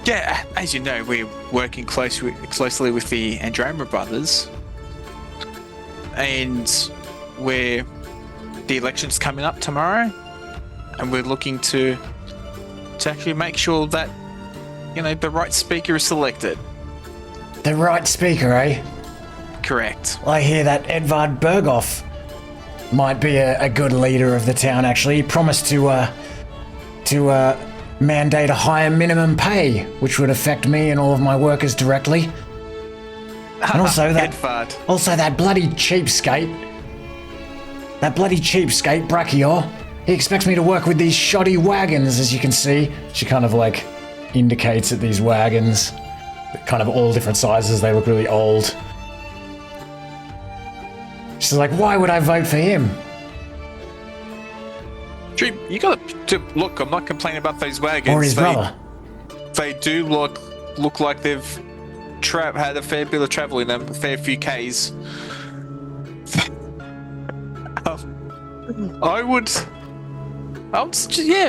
Yeah, as you know, we're working closely with the Androma brothers, and the election's coming up tomorrow, and we're looking to actually make sure that the right speaker is selected. The right speaker, eh? Correct. I hear that Edvard Berghoff might be a good leader of the town, actually. He promised to mandate a higher minimum pay, which would affect me and all of my workers directly. And also that bloody cheapskate. That bloody cheapskate, Brachior. He expects me to work with these shoddy wagons, as you can see. She kind of like indicates at these wagons. Kind of all different sizes, they look really old. She's like, why would I vote for him? Dream, you got to look. I'm not complaining about those wagons. Or his brother. They do look like they've had a fair bit of travel in them, a fair few Ks.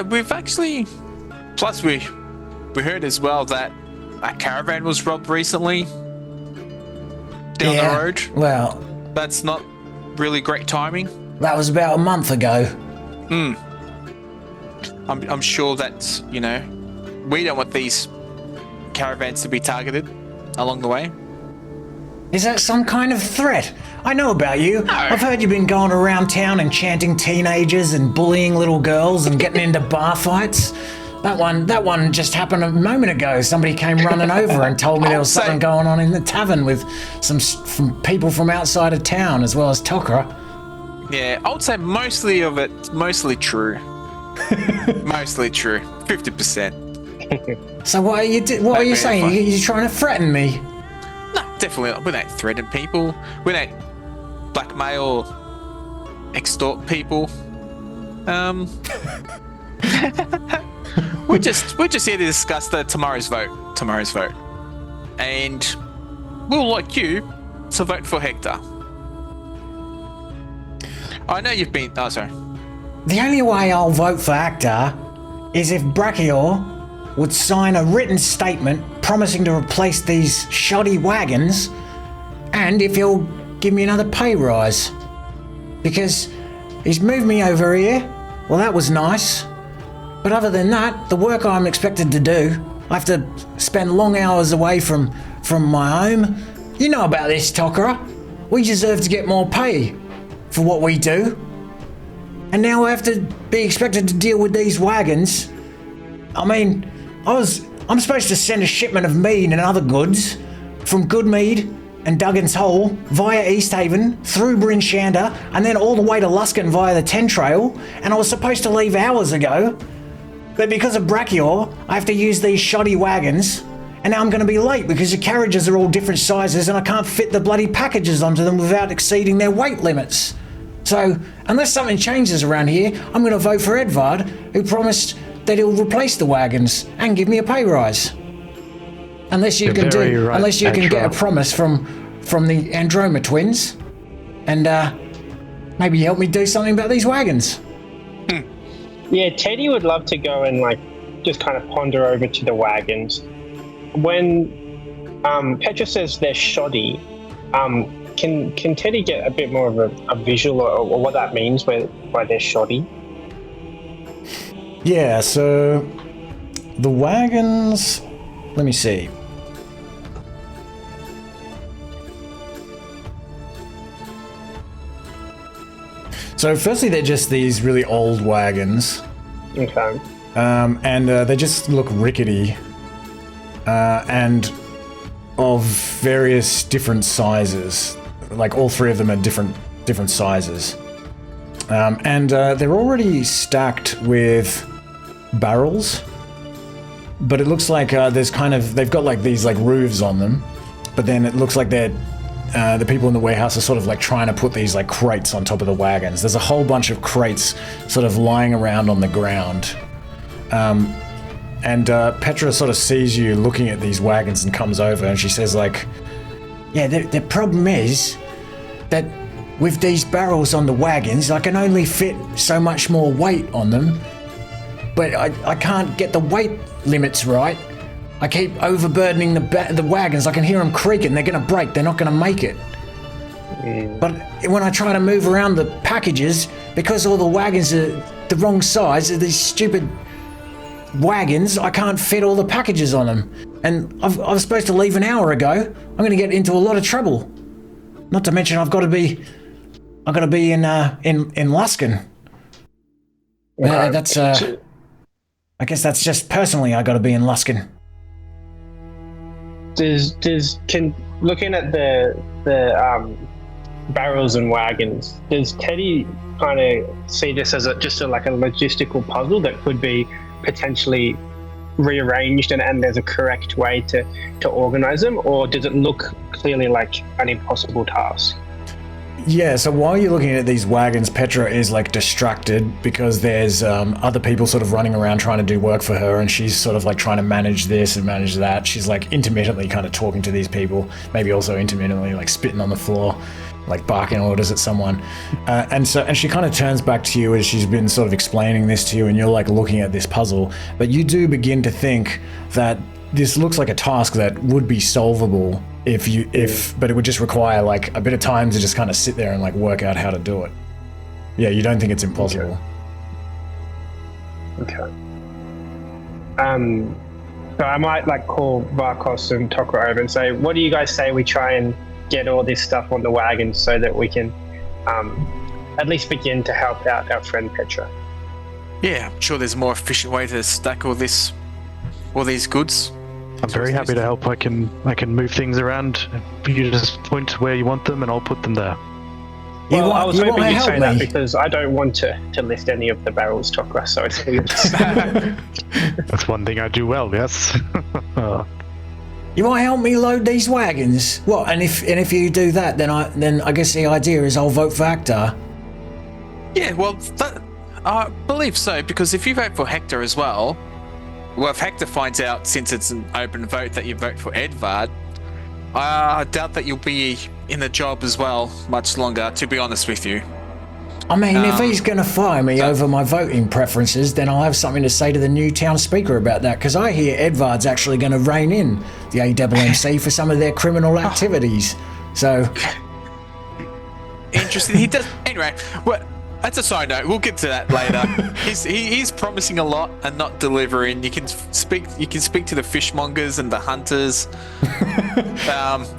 We've actually. Plus, we heard as well that a caravan was robbed recently down the road. Well, that's not really great timing. That was about a month ago. I'm sure that we don't want these caravans to be targeted along the way. Is that some kind of threat? I know about you. No. I've heard you've been going around town enchanting teenagers and bullying little girls and getting into bar fights. That one just happened a moment ago. Somebody came running over and told me there was something going on in the tavern with some people from outside of town, as well as Tokra. Yeah, I would say mostly true. Mostly true. 50%. So what are you saying? You're trying to threaten me? No, definitely not. We don't threaten people. We don't blackmail or extort people. We're just here to discuss tomorrow's vote, and we'll like you to vote for Hector. I know you've been. Oh, sorry. The only way I'll vote for Hector is if Brachior would sign a written statement promising to replace these shoddy wagons, and if he'll give me another pay rise. Because he's moved me over here. Well, that was nice. But other than that, the work I'm expected to do, I have to spend long hours away from my home. You know about this, Tokra. We deserve to get more pay for what we do. And now I have to be expected to deal with these wagons. I mean, I'm supposed to send a shipment of mead and other goods from Good Mead and Duggan's Hole via East Haven through Bryn Shandar and then all the way to Luskin via the 10 Trail, and I was supposed to leave hours ago. But because of Brachior, I have to use these shoddy wagons, and now I'm going to be late because the carriages are all different sizes and I can't fit the bloody packages onto them without exceeding their weight limits. So, unless something changes around here, I'm going to vote for Edvard, who promised that he'll replace the wagons and give me a pay rise. Unless you can get a promise from the Androma twins, and maybe help me do something about these wagons. Yeah, Teddy would love to go and just kind of ponder over to the wagons. When Petra says they're shoddy, can Teddy get a bit more of a visual or what that means why they're shoddy? Yeah, so the wagons, let me see. So firstly, they're just these really old wagons. Okay. And they just look rickety. And of various different sizes. Like all three of them are different sizes. And they're already stacked with barrels. But it looks like they've got like these like roofs on them. But then it looks like they're the people in the warehouse are sort of like trying to put these like crates on top of the wagons. There's a whole bunch of crates sort of lying around on the ground. And Petra sort of sees you looking at these wagons and comes over and she says like, yeah, the problem is that with these barrels on the wagons, I can only fit so much more weight on them, but I can't get the weight limits right. I keep overburdening the wagons. I can hear them creaking. They're going to break. They're not going to make it. But when I try to move around the packages, because all the wagons are the wrong size, these stupid wagons, I can't fit all the packages on them. And I was supposed to leave an hour ago. I'm going to get into a lot of trouble. Not to mention I've got to be in Luskin. That's I guess that's just personally I got to be in Luskin. Looking at the barrels and wagons, does Teddy kind of see this as just a logistical puzzle that could be potentially rearranged and there's a correct way to organize them, or does it look clearly like an impossible task? Yeah, so while you're looking at these wagons, Petra is like distracted because there's other people sort of running around trying to do work for her, and she's sort of like trying to manage this and manage that. She's like intermittently kind of talking to these people, maybe also intermittently like spitting on the floor, like barking orders at someone. And she kind of turns back to you as she's been sort of explaining this to you, and you're like looking at this puzzle, but you do begin to think that this looks like a task that would be solvable but it would just require like a bit of time to just kind of sit there and like work out how to do it. Yeah, you don't think it's impossible. Okay. So I might like call Vakos and Tokra over and say, what do you guys say we try and get all this stuff on the wagon so that we can at least begin to help out our friend Petra? Yeah, I'm sure there's a more efficient way to stack all these goods. I'm very happy to help. I can move things around. You just point where you want them and I'll put them there. Well, I was hoping you'd say that because I don't want to lift any of the barrels, Tokra, so it's That's one thing I do well, yes. You might help me load these wagons. What? And if you do that, then I guess the idea is I'll vote for Hector. Yeah, well, I believe so, because if you vote for Hector as well, if Hector finds out, since it's an open vote, that you vote for Edvard, I doubt that you'll be in the job as well much longer, to be honest with you. I mean, if he's going to fire me over my voting preferences, then I'll have something to say to the new town speaker about that, because I hear Edvard's actually going to rein in the AWMC for some of their criminal activities. So... Interesting. He does... Anyway, that's a side note. We'll get to that later. He's promising a lot and not delivering. You can speak to the fishmongers and the hunters.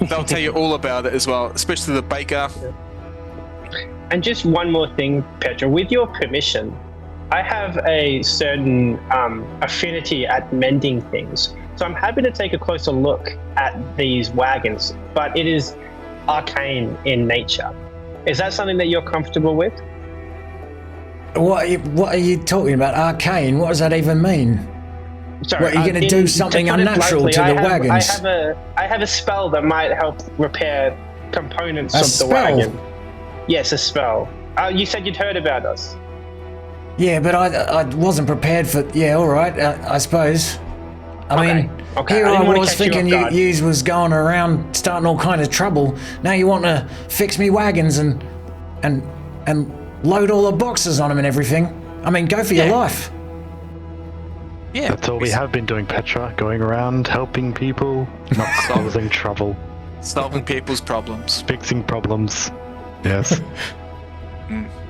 They'll tell you all about it as well, especially the baker. And just one more thing, Petra, with your permission, I have a certain affinity at mending things. So I'm happy to take a closer look at these wagons, but it is arcane in nature. Is that something that you're comfortable with? What are you talking about? Arcane? What does that even mean? Sorry, what, are you going to do something unnatural to the wagons? I have a spell that might help repair components of the wagon. Yes, a spell. You said you'd heard about us. Yeah, but I wasn't prepared for... Yeah, all right, I suppose. I mean, here I was thinking you was going around starting all kind of trouble. Now you want to fix me wagons and load all the boxes on them and everything. I mean, go for your life. Yeah. That's all we have been doing, Petra. Going around helping people, not causing trouble, Solving people's problems. fixing problems. Yes.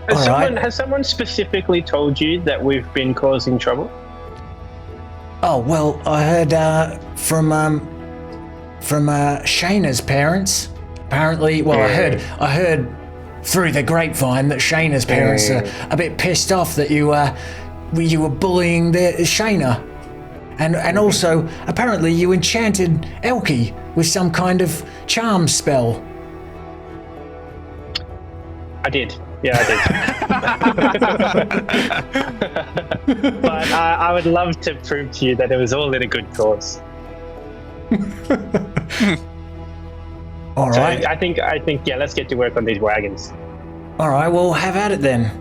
Has someone specifically told you that we've been causing trouble? Oh well, I heard from Shayna's parents. Apparently, well, I heard through the grapevine that Shayna's parents are a bit pissed off that you were bullying Shayna, and also apparently you enchanted Elkie with some kind of charm spell. I did. Yeah, I did. But I would love to prove to you that it was all in a good cause. All right. So I think, yeah, let's get to work on these wagons. All right. Well, have at it then.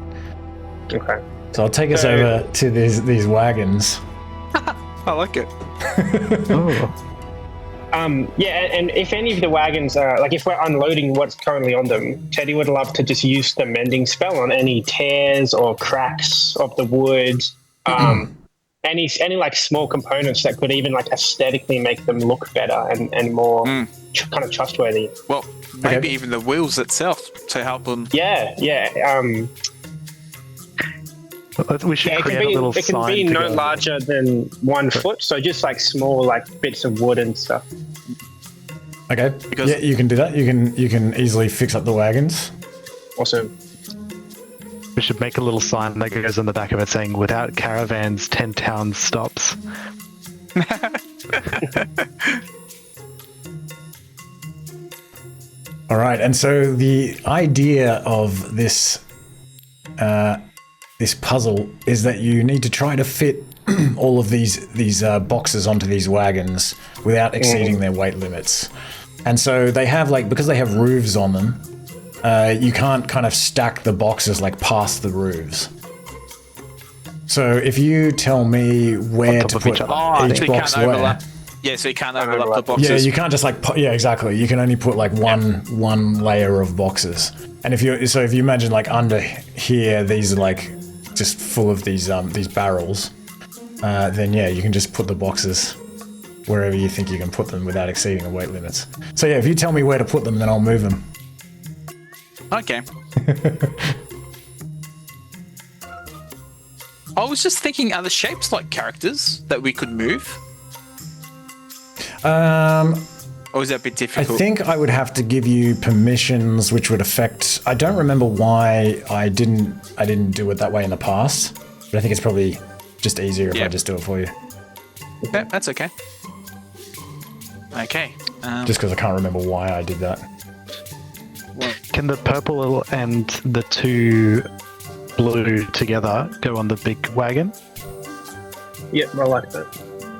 Okay. So I'll take us over to these wagons. I like it. Oh. Yeah, and if any of the wagons are, like if we're unloading what's currently on them, Teddy would love to just use the mending spell on any tears or cracks of the wood, any like small components that could even like aesthetically make them look better and more kind of trustworthy. Well, maybe even the wheels itself to help them. Yeah. We should create a little it can sign be to no go. larger than 1 foot, so just like small like bits of wood and stuff. Okay. Because- yeah, you can do that. You can easily fix up the wagons. Awesome. We should make a little sign that goes on the back of it saying, "Without caravans, 10 towns stops." All right. And so the idea of this this puzzle is that you need to try to fit all of these boxes onto these wagons without exceeding their weight limits. And so they have because they have roofs on them, you can't kind of stack the boxes like past the roofs. So if you tell me where to put each box where. Yeah, so you can't overlap the boxes. Yeah, you can't just exactly. You can only put like one layer of boxes. And if you imagine like under here, these are like just full of these barrels, then yeah, you can just put the boxes wherever you think you can put them without exceeding the weight limits. So yeah, if you tell me where to put them, then I'll move them. Okay. I was just thinking, are the shapes like characters that we could move? Or is that a bit I difficult? think I would have to give you permissions, which would affect. I don't remember why I didn't do it that way in the past, but I think it's probably just easier if I just do it for you. Yeah, that's okay. Okay. Just because I can't remember why I did that. Can the purple and the 2 blue together go on the big wagon? Yep, I like that.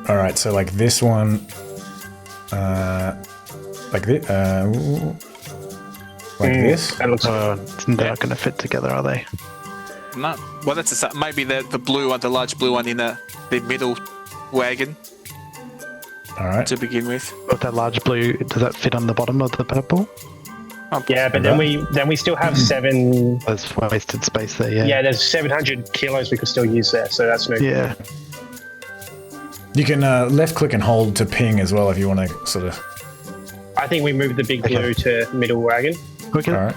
All right, so like this one, like this, like this. That looks They're not going to fit together, are they? No. Well, that's maybe the blue one, the large blue one in the middle wagon All right. to begin with. But that large blue, does that fit on the bottom of the purple? yeah, but then we still have 7. There's wasted space there, yeah. Yeah, there's 700 kilos we could still use there, so that's no. Yeah. You can left click and hold to ping as well if you want to sort of. I think we moved the big blue to middle wagon. Okay. All right.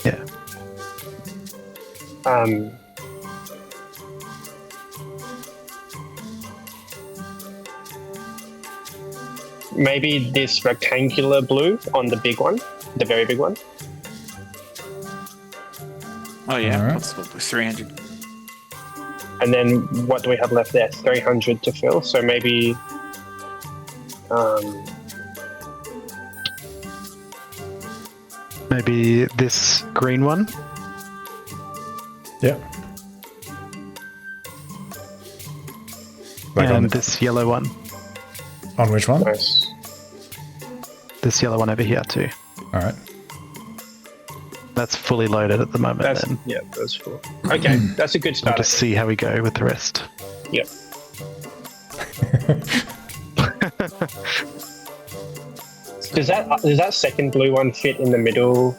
Yeah. Maybe this rectangular blue on the big one, the very big one. Oh yeah, All right. what's 300? And then what do we have left there? 300 to fill. So maybe Maybe this green one. Yep. Like and on this yellow one. which one? nice. This yellow one over here too. All right. That's fully loaded at the moment. That's Then that's full. Okay, that's a good we'll start. just see how we go with the rest. Yep. Does that second blue one fit in the middle?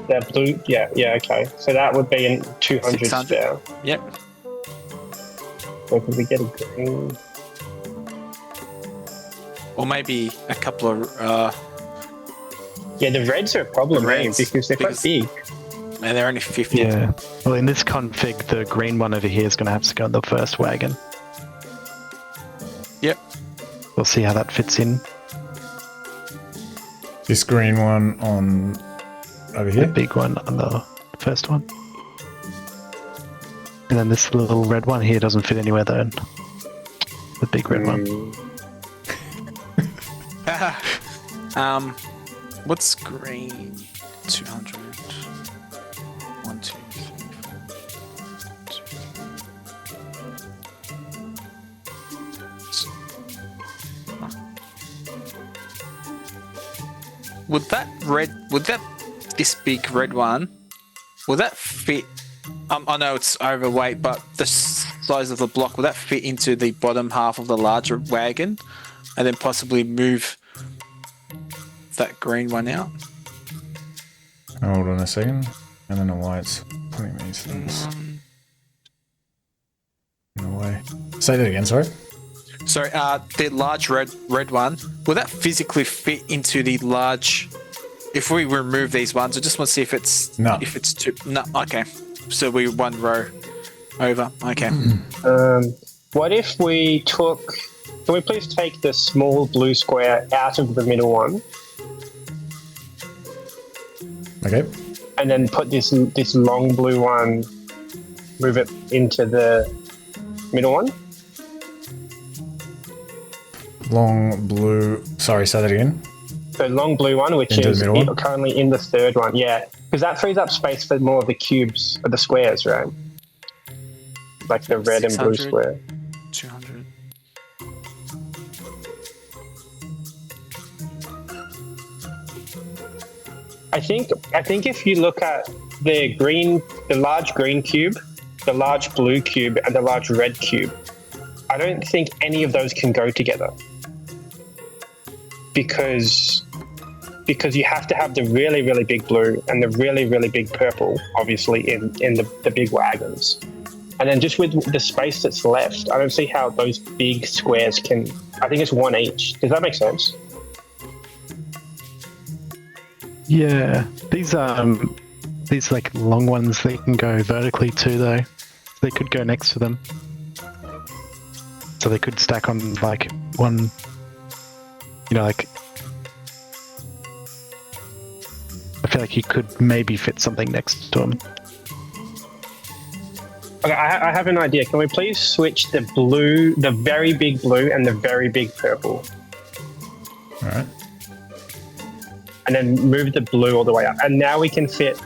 That blue, yeah, okay. So that would be in 200 600. spare. Yep. Or can we get a green? Or maybe a couple of Yeah, the reds are a problem, Reds, because they're quite big. and they're only 50. Yeah. Well, in this config, the green one over here is going to have to go on the first wagon. Yep. We'll see how that fits in. This green one on over The here. big one on the first one. And then this little red one here doesn't fit anywhere though. The big red one. What's green? 200. 1, 2, 3, 4, 2. Would this big red one, would that fit? I know it's overweight, but the size of the block, would that fit into the bottom half of the larger wagon, and then possibly move that green one out? Hold on a second. I don't know why it's putting these things in the way. Say that again, sorry. Sorry, the large red one, will that physically fit into the large? If we remove these ones, I just want to see if it's No. if it's too. No, okay. So we one row over. Okay. What if we took... Can we please take the small blue square out of the middle one, Okay. and then put this long blue one, move it into the middle one? Long blue. Sorry, say that again. The long blue one, which Into the is middle one? currently in the third one. Yeah, because that frees up space for more of the cubes, or the squares, right? Like the red and blue 600. square. 200. I think if you look at the large green cube, the large blue cube, and the large red cube, I don't think any of those can go together. Because you have to have the really, really big blue and the really, really big purple, obviously, in the big wagons. And then just with the space that's left, I don't see how those big squares can... I think it's one each. Does that make sense? Yeah. These like long ones, they can go vertically too though. They could go next to them. So they could stack on like one, like I feel like you could maybe fit something next to them. Okay, I have an idea. Can we please switch the blue, the very big blue and the very big purple? All right. And then move the blue all the way up. And now we can fit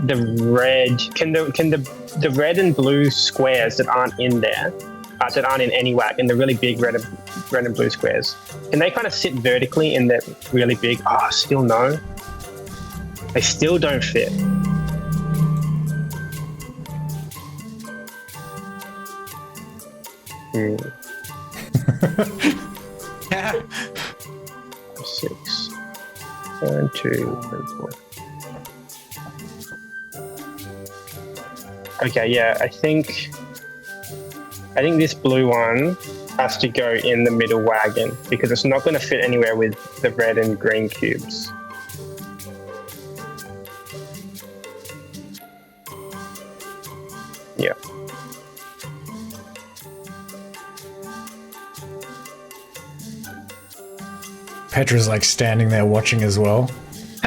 the red. Can the red and blue squares that aren't in there, that aren't in any wagon, the really big red and blue squares, can they kind of sit vertically in the really big? Still no. They still don't fit. Yeah. 6, 1, 2, 3, 4. Okay, yeah, I think this blue one has to go in the middle wagon because it's not going to fit anywhere with the red and green cubes. Yeah. Petra's like standing there watching as well.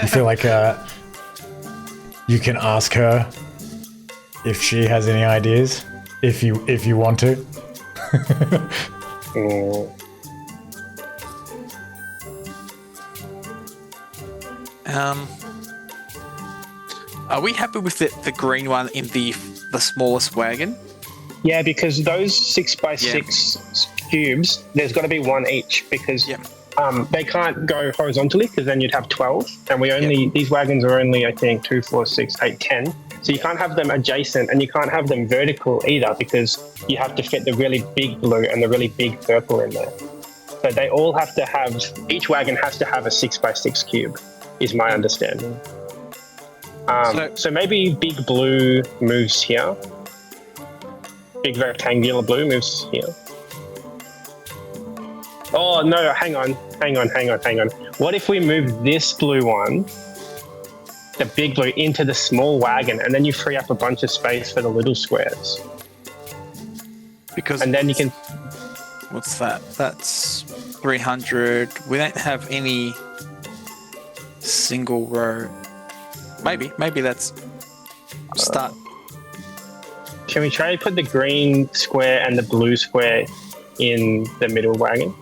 You feel like you can ask her if she has any ideas, if you want to. Are we happy with the green one in the smallest wagon? Yeah, because those 6x6 cubes, there's got to be one each because they can't go horizontally because then you'd have 12, and these wagons are only, I think, 2, 4, 6, 8, 10. So you can't have them adjacent, and you can't have them vertical either because you have to fit the really big blue and the really big purple in there. So they all have to have, each wagon has to have a 6x6 cube, is my understanding. So maybe big blue moves here. big rectangular blue moves here. Oh no, hang on. What if we move this blue one, the big blue, into the small wagon, and then you free up a bunch of space for the little squares? Because and then you can... What's that? That's 300. We don't have any single row. Maybe that's start. Can we try to put the green square and the blue square in the middle wagon?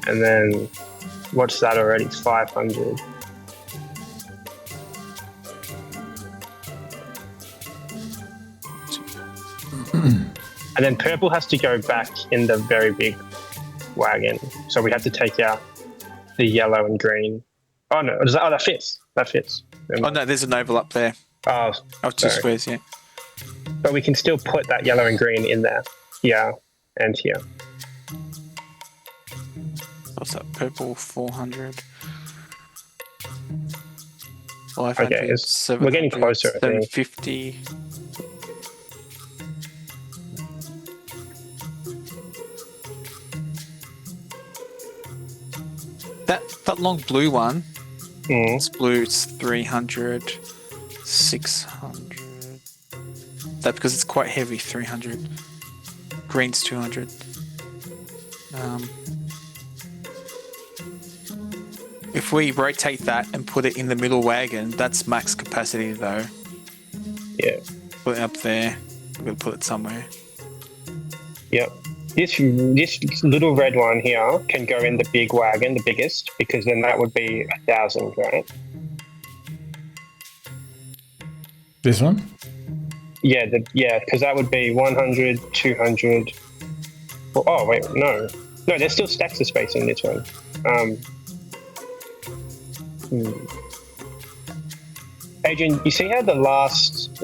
And then, what's that already? It's 500. And then purple has to go back in the very big wagon. So we have to take out the yellow and green. Oh no, that fits. That fits. Oh no, there's an overlap there. Oh, two squares, yeah. But we can still put that yellow and green in there. Here and here. What's that? Purple 400. 500, okay, we're getting closer. 750. That long blue one. It's blue. It's 300, 600. That because it's quite heavy. 300. Green's 200. If we rotate that and put it in the middle wagon, that's max capacity though. Yeah. Put it up there. We're gonna put it somewhere. Yep. This little red one here can go in the big wagon, the biggest, because then that would be 1,000, right? This one? Yeah, because that would be 100, 200. Oh wait, no, there's still stacks of space in this one. Adrian, you see how the last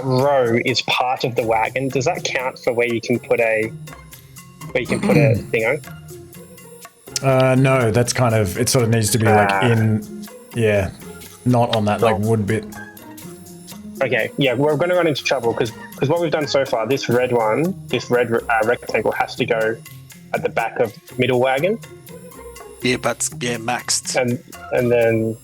row is part of the wagon? Does that count for where you can put a thing on? No, that's kind of, it sort of needs to be not on that wood bit. Okay, yeah, we're going to run into trouble because what we've done so far, this red rectangle has to go at the back of middle wagon. Yeah, but maxed. And then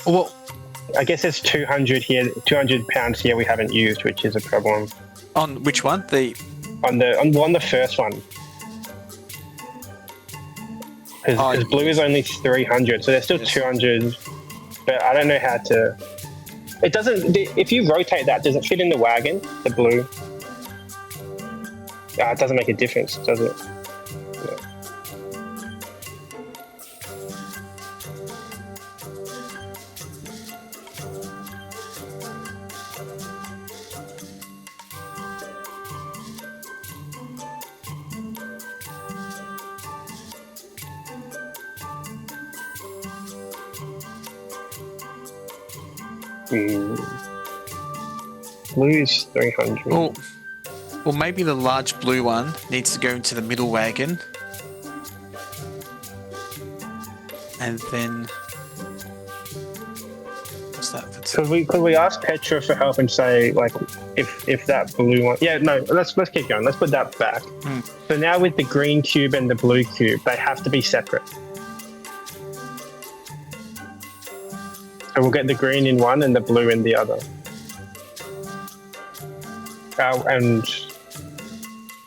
Well, I guess there's 200 here, 200 pounds here we haven't used, which is a problem. On which one? On the first one. Because blue is only 300, so there's still 200. But I don't know how to. It doesn't. If you rotate that, does it fit in the wagon? The blue. It doesn't make a difference, does it? No. Blue is 300. Well, maybe the large blue one needs to go into the middle wagon. And then... What's that? Could we ask Petra for help and say, if that blue one... Yeah, no, let's keep going. Let's put that back. So now with the green cube and the blue cube, they have to be separate. So we'll get the green in one and the blue in the other. And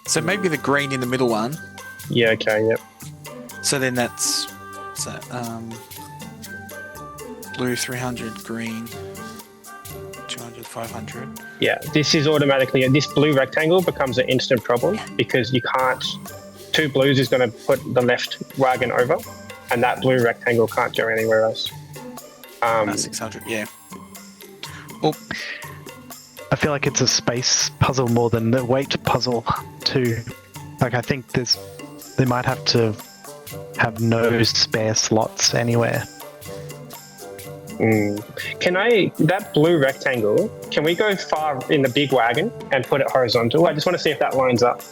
so maybe the green in the middle one. Yeah. Okay. Yep. So then that's blue 300, green 200, 500. Yeah. This is automatically this blue rectangle becomes an instant problem because you can't. Two blues is going to put the left wagon over, and that blue rectangle can't go anywhere else. 600. Yeah. Well. I feel like it's a space puzzle more than the weight puzzle too. I think they might have to have no spare slots anywhere. That blue rectangle, can we go far in the big wagon and put it horizontal? I just want to see if that lines up.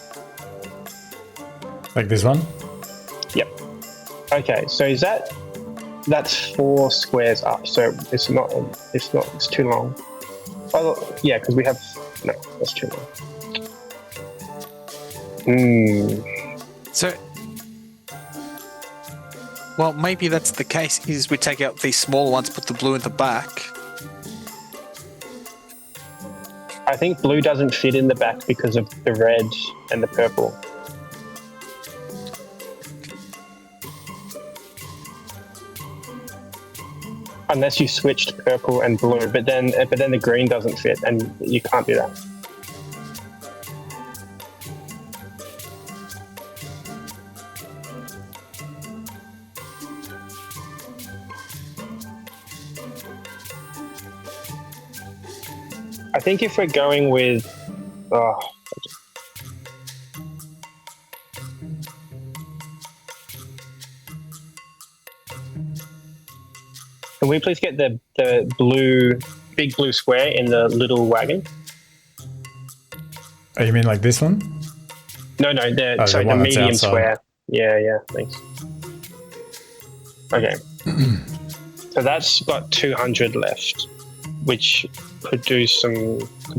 Like this one? Yep. Okay, so that's 4 squares up, so it's too long. Oh, yeah, because we have, no, that's too long. So, well, maybe that's the case, is we take out these smaller ones, put the blue in the back. I think blue doesn't fit in the back because of the red and the purple. Unless you switched purple and blue, but then the green doesn't fit, and you can't do that. I think if we're going with, can we please get the big blue square in the little wagon? Oh, you mean like this one? No, the one that's medium outside. square. Yeah, thanks. Okay. So that's got 200 left, which could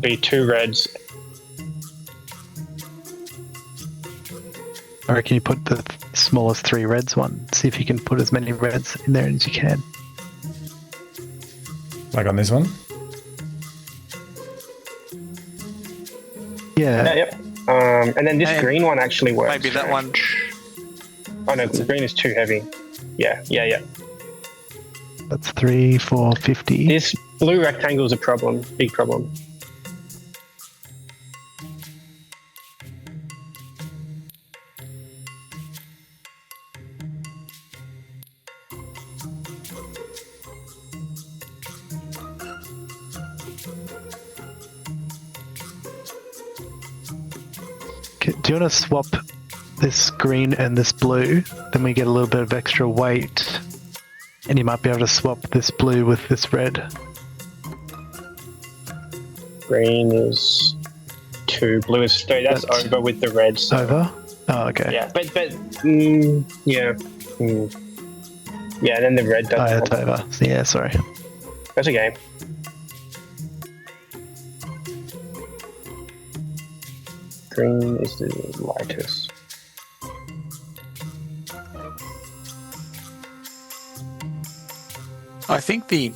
be 2 reds. I reckon you put the smallest 3 reds one. See if you can put as many reds in there as you can. Like on this one? Yeah. Yep. And then this green one actually works. Maybe that one. Oh no, the green is too heavy. Yeah. That's 3, 4, 50. This blue rectangle is a problem, big problem. Do you want to swap this green and this blue? Then we get a little bit of extra weight. And you might be able to swap this blue with this red. Green is 2, blue is 3. That's over with the red. So. Over? Oh, okay. Yeah, but yeah. Yeah, and then the red doesn't. Oh, it's over. Yeah, sorry. That's okay. Green is the lightest. I think the...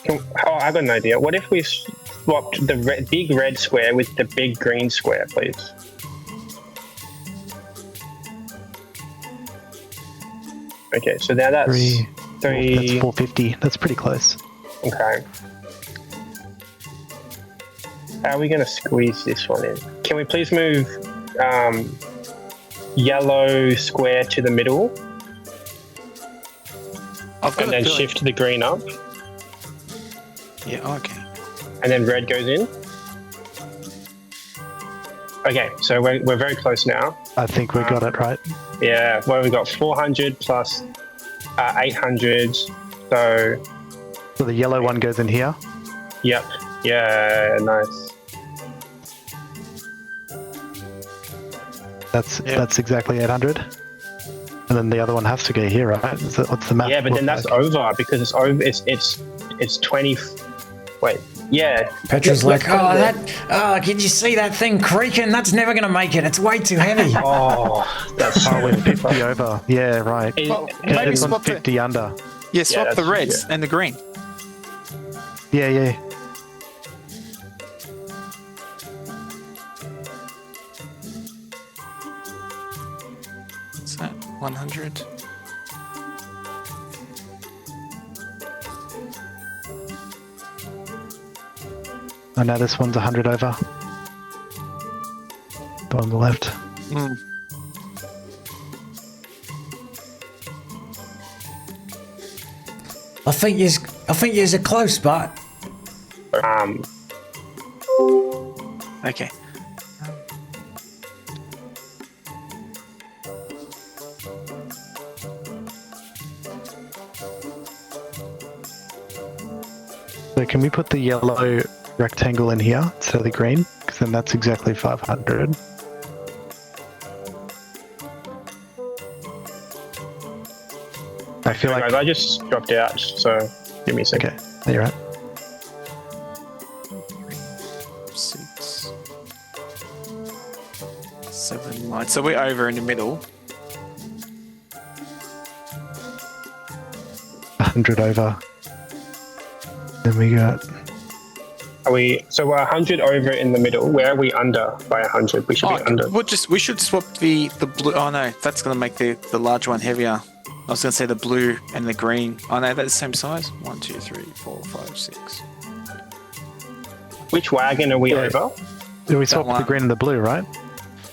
Oh, I got an idea. What if we swapped the big red square with the big green square, please? Okay, so now that's 3. That's 450. That's pretty close. Okay. How are we going to squeeze this one in? Can we please move yellow square to the middle? And then shift the green up? Yeah, okay. And then red goes in? Okay, so we're very close now. I think we got it right. Yeah, well, we got 400 plus 800, so... So the yellow one goes in here? Yep, yeah, nice. That's exactly 800. And then the other one has to go here, right? What's the math? Yeah, but then that's over because it's over. It's 20. Wait, yeah. Petra's like, can you see that thing creaking? That's never gonna make it. It's way too heavy. That's Oh, we're 50 over. Yeah, right. Well, Yeah, maybe this swap one's 50 under. Yeah, swap that's the reds true, and the green. Yeah. What's that? 100. Oh, now this one's 100 over. The one on the left. I think you're close, but Okay. So can we put the yellow rectangle in here instead of the green? Because then that's exactly 500. I feel Hey, like. guys, I just dropped out, so give me a second. Okay, you're right. 6, 7, 9. So we're over in the middle. 100 over. Then we got. So we're 100 over in the middle. Where are we under by 100? We should be under. We should swap the blue. Oh no, that's gonna make the large one heavier. I was gonna say the blue and the green. Oh no, that's the same size. 1, 2, 3, 4, 5, 6. Which wagon are we Yeah. over? We swapped one. the green and the blue, right?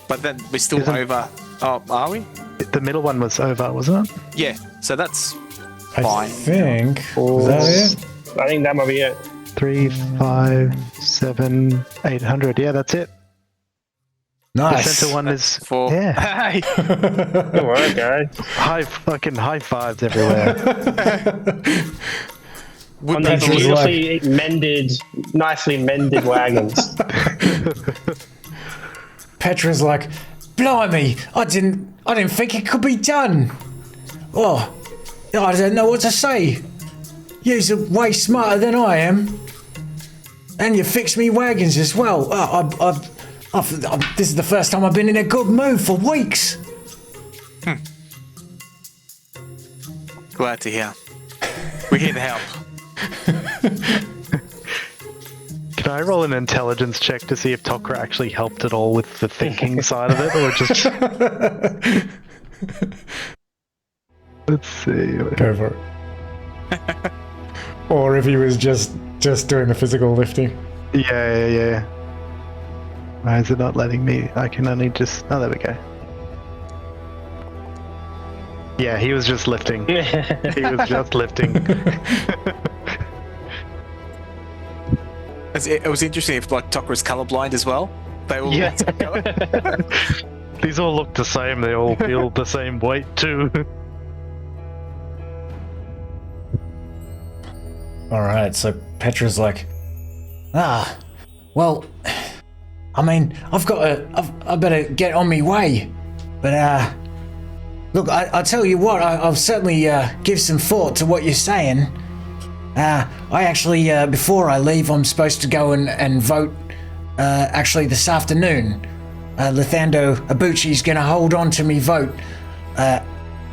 But then we're still Isn't- over. Oh, are we? The middle one was over, wasn't it? Yeah. So that's I fine. think. Is that it? I think that might be it. 3, 5, 7, 800. Yeah, that's it. The Nice. center one is 4. Yeah. Hey. Good work, guys. High fives everywhere. Would On be these Petra's beautifully nicely mended wagons. Petra's like, blimey, I didn't think it could be done. Oh, I don't know what to say. You're way smarter than I am. And you fix me wagons as well. This is the first time I've been in a good mood for weeks. Glad to hear. We're here to help. Can I roll an intelligence check to see if Tokra actually helped at all with the thinking side of it, or just? Let's see. Go for it. Or if he was just doing the physical lifting. Yeah. Why is it not letting me? I can only just. Oh, there we go. Yeah, he was just lifting. He was just lifting. It was interesting if like Tokra's colorblind as well. They all Yeah. look the same color. These all look the same. They all feel the same weight too. All right, so Petra's like, well, I mean, I better get on my way. But, look, I'll tell you what, I'll certainly give some thought to what you're saying. I actually, before I leave, I'm supposed to go and vote, actually this afternoon. Luthando Abuchi's gonna hold on to me vote,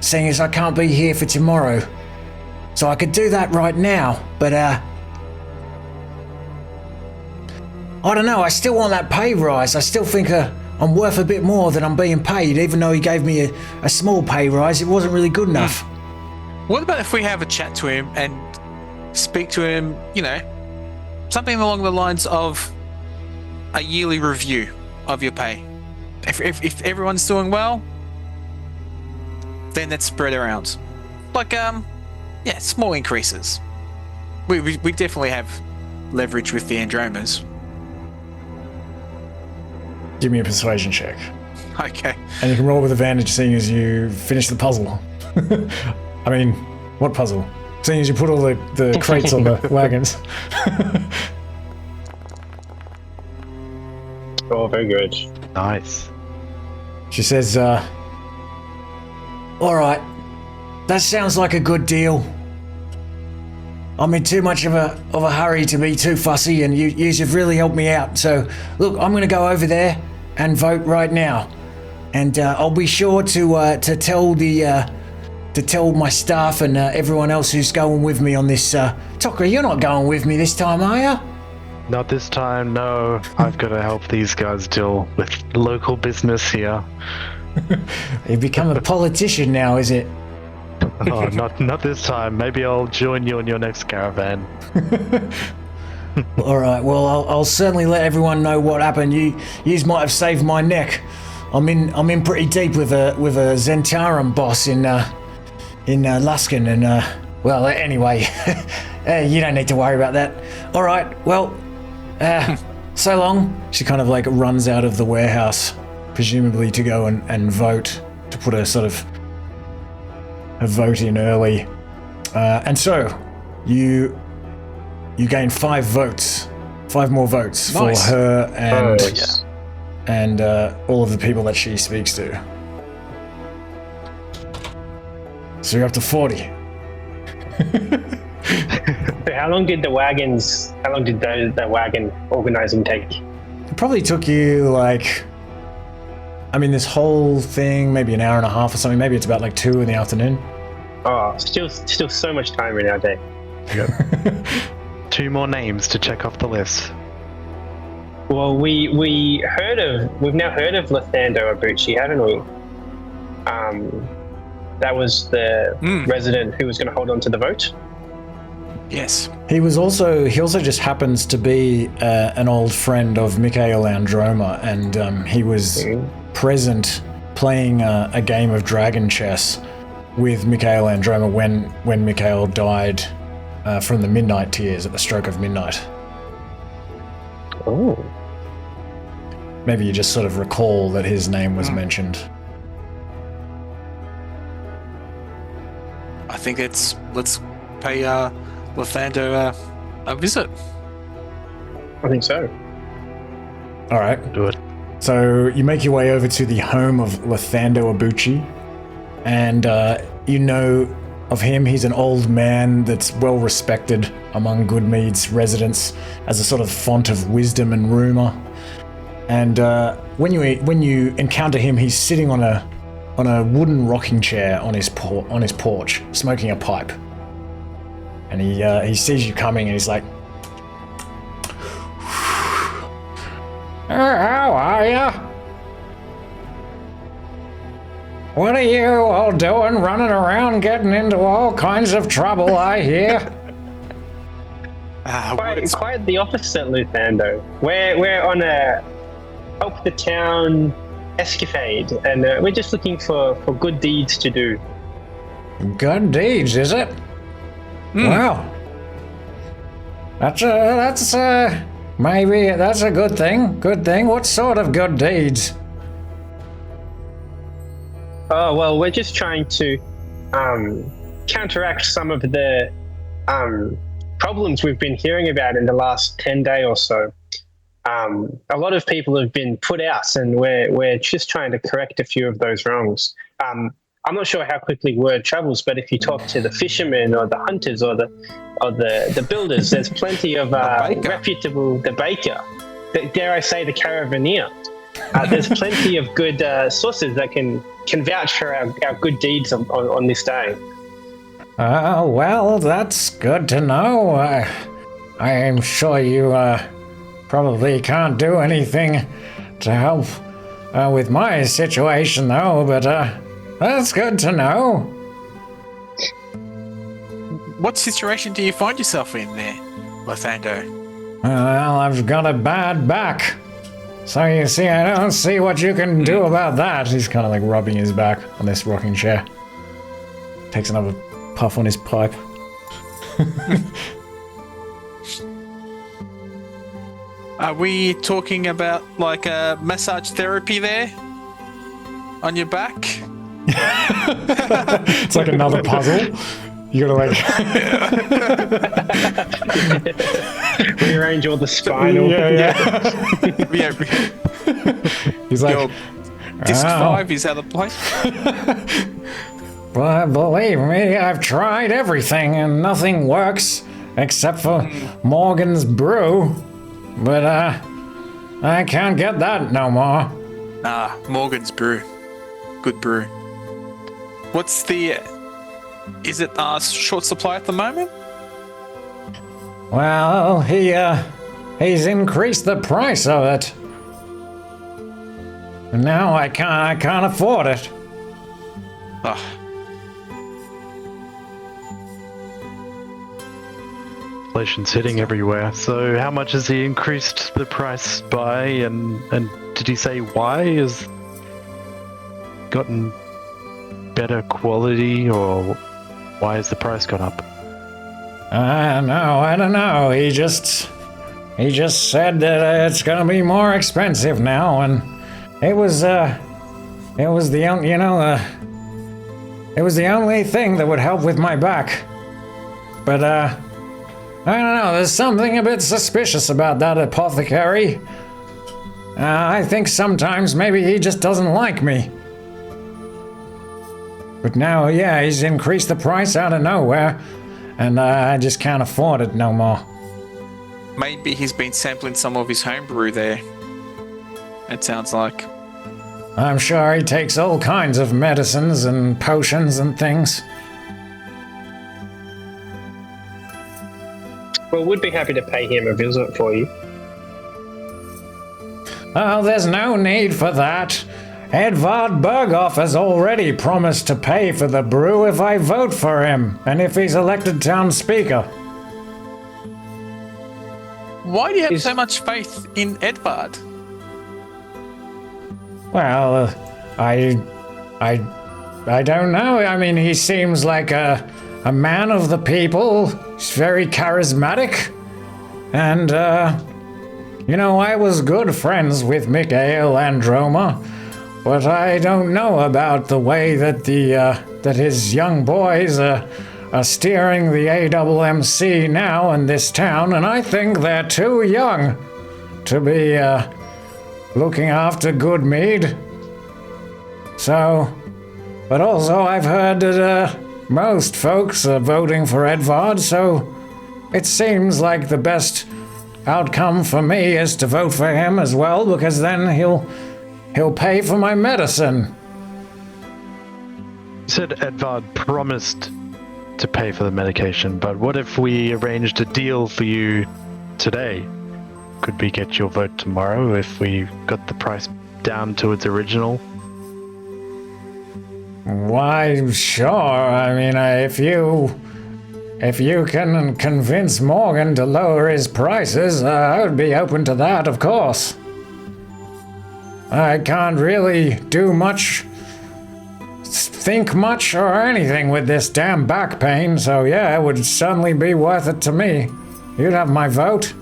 seeing as I can't be here for tomorrow. So I could do that right now, but I don't know, I still want that pay rise. I still think I'm worth a bit more than I'm being paid, even though he gave me a small pay rise. It wasn't really good enough. What about if we have a chat to him and speak to him, something along the lines of a yearly review of your pay? If everyone's doing well, then that's spread around. Like, small increases. We definitely have leverage with the Andromas. Give me a persuasion check. Okay. And you can roll with advantage seeing as you finish the puzzle. I mean, what puzzle? Seeing as you put all the crates on the wagons. Oh, very good. Nice. She says, all right, that sounds like a good deal. I'm in too much of a hurry to be too fussy, and you've really helped me out. So, look, I'm going to go over there and vote right now, and I'll be sure to tell my staff and everyone else who's going with me on this. Tokra, you're not going with me this time, are you? Not this time, no. I've got to help these guys deal with local business here. You've become a politician now, is it? Oh, not this time. Maybe I'll join you on your next caravan. All right. Well, I'll certainly let everyone know what happened. Yous might have saved my neck. I'm in pretty deep with a Zentarum boss in Luskin, and well, anyway, you don't need to worry about that. All right. Well, so long. She kind of like runs out of the warehouse, presumably to go and vote, to put a vote in early. And so you gain 5 votes, 5 more votes Nice. for her and Nice. and all of the people that she speaks to. So you're up to 40. So how long did the wagon organizing take? It probably took you like, I mean, this whole thing, maybe an hour and a half or something. Maybe it's about like 2 in the afternoon. Oh, still so much time in our day. Yep. 2 more names to check off the list. Well, we've now heard of Luthando Abuchi, haven't we? That was the resident who was going to hold on to the vote. Yes. He also just happens to be an old friend of Mikhail Androma, and he was present playing a game of dragon chess with Mikhail Androma when Mikhail died from the midnight tears at the stroke of midnight. Oh. Maybe you just sort of recall that his name was mentioned. I think let's pay Luthando a visit. I think so. All right. Do it. So you make your way over to the home of Luthando Abuchi, and you know of him. He's an old man that's well respected among Good Mead's residents as a sort of font of wisdom and rumor. And when you encounter him, he's sitting on a wooden rocking chair on his porch, smoking a pipe. And he sees you coming, and he's like, "How are ya? What are you all doing, running around, getting into all kinds of trouble, I hear?" Quite the opposite, Luthando. We're on a help the town escapade, and we're just looking for good deeds to do. Good deeds, is it? Wow. That's maybe that's a good thing. Good thing. What sort of good deeds? Oh, well, we're just trying to counteract some of the problems we've been hearing about in the last 10 days or so. A lot of people have been put out, and we're just trying to correct a few of those wrongs. I'm not sure how quickly word travels, but if you talk to the fishermen or the hunters or the builders, there's plenty of reputable, the baker, dare I say the caravaneer. There's plenty of good sources that can vouch for our good deeds on this day. Well, that's good to know. I'm sure you probably can't do anything to help with my situation, though, but that's good to know. What situation do you find yourself in there, Luthando? Well, I've got a bad back. So you see, I don't see what you can do about that. He's kind of like rubbing his back on this rocking chair. Takes another puff on his pipe. Are we talking about like a massage therapy there on your back? It's like another puzzle. You gotta like rearrange all the spinal. Yeah. He's like, your disc 5 is out of place. But believe me, I've tried everything and nothing works except for Morgan's brew. But I can't get that no more. Morgan's brew. Good brew. What's the... Is it short supply at the moment? Well, he's increased the price of it. And now I can't afford it. Inflation's hitting everywhere. So how much has he increased the price by, and did he say why? Has gotten better quality, or why has the price gone up? I don't know. He just said that it's gonna be more expensive now, and it was the only thing that would help with my back. But I don't know. There's something a bit suspicious about that apothecary. I think sometimes maybe he just doesn't like me. But now, yeah, he's increased the price out of nowhere. and I just can't afford it no more. Maybe he's been sampling some of his homebrew there. It sounds like. I'm sure he takes all kinds of medicines and potions and things. Well, we'd be happy to pay him a visit for you. Oh, there's no need for that. Edvard Berghoff has already promised to pay for the brew if I vote for him, and if he's elected town speaker. Why do you have so much faith in Edvard? Well, I don't know. I mean, he seems like a man of the people. He's very charismatic. And, I was good friends with Mikael Androma, but I don't know about the way that that his young boys are steering the AWMC now in this town, and I think they're too young to be, looking after Good Mead. So, but also I've heard that most folks are voting for Edvard, so it seems like the best outcome for me is to vote for him as well, because then he'll pay for my medicine. You said Edvard promised to pay for the medication, but what if we arranged a deal for you today? Could we get your vote tomorrow if we got the price down to its original? Why, sure. I mean, if you can convince Morgan to lower his prices, I would be open to that, of course. I can't really do much, think much or anything with this damn back pain, so yeah, it would certainly be worth it to me. You'd have my vote.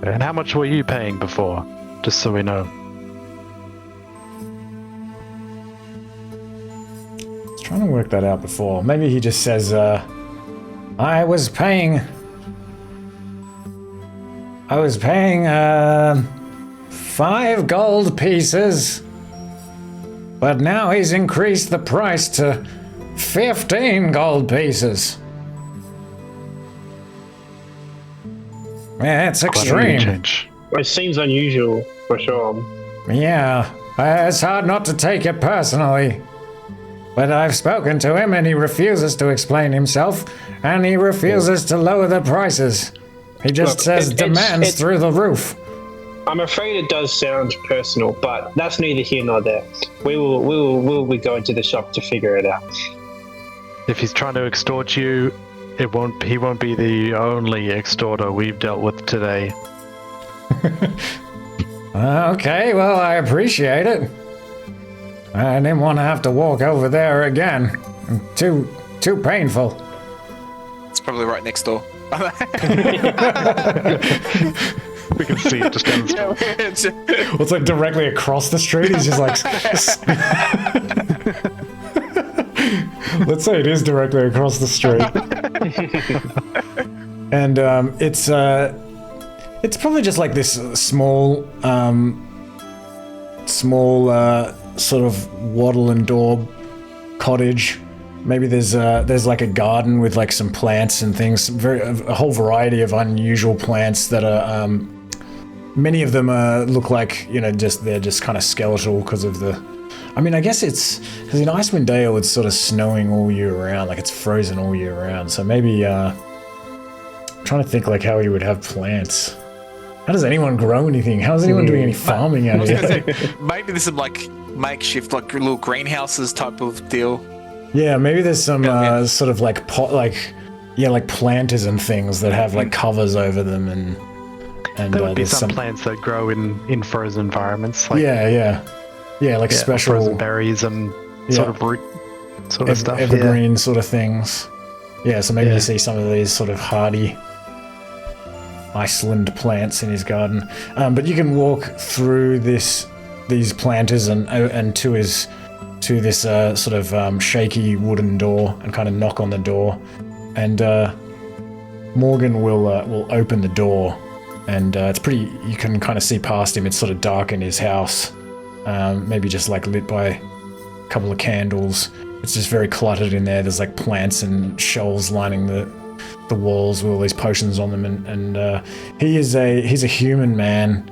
And how much were you paying before? Just so we know. I was trying to work that out before. Maybe he just says, I was paying 5 gold pieces, but now he's increased the price to 15 gold pieces. Yeah, it's extreme. It seems unusual, for sure. Yeah, it's hard not to take it personally. But I've spoken to him and he refuses to explain himself, and he refuses to lower the prices. He just says demands through the roof. I'm afraid it does sound personal, but that's neither here nor there. We'll be going to the shop to figure it out. If he's trying to extort you, he won't be the only extorter we've dealt with today. Okay, well, I appreciate it. I didn't want to have to walk over there again. Too painful. It's probably right next door. We can see it just down the street. Well, it's like directly across the street. He's just like... Let's say it is directly across the street. And it's probably just like this small sort of wattle and daub cottage. Maybe there's like a garden with like some plants and things, a whole variety of unusual plants that are many of them look like, they're just kind of skeletal because of the... I mean, I guess it's because in Icewind Dale it's sort of snowing all year round, like it's frozen all year round. So maybe I'm trying to think like how you would have plants. How does anyone grow anything? How is anyone doing any farming out here? Maybe there's some like makeshift, like little greenhouses type of deal. Yeah, maybe there's some sort of like like planters and things that have like covers over them, and there would be some plants that grow in frozen environments. Like, like special frozen berries and sort of root sort of stuff. Evergreen sort of things. Yeah, so maybe you see some of these sort of hardy Iceland plants in his garden. But you can walk through these planters and to this sort of shaky wooden door and kind of knock on the door, and Morgan will open the door, and it's pretty. You can kind of see past him. It's sort of dark in his house, maybe just like lit by a couple of candles, It's just very cluttered in there. There's like plants and shelves lining the walls with all these potions on them, and he's a human man.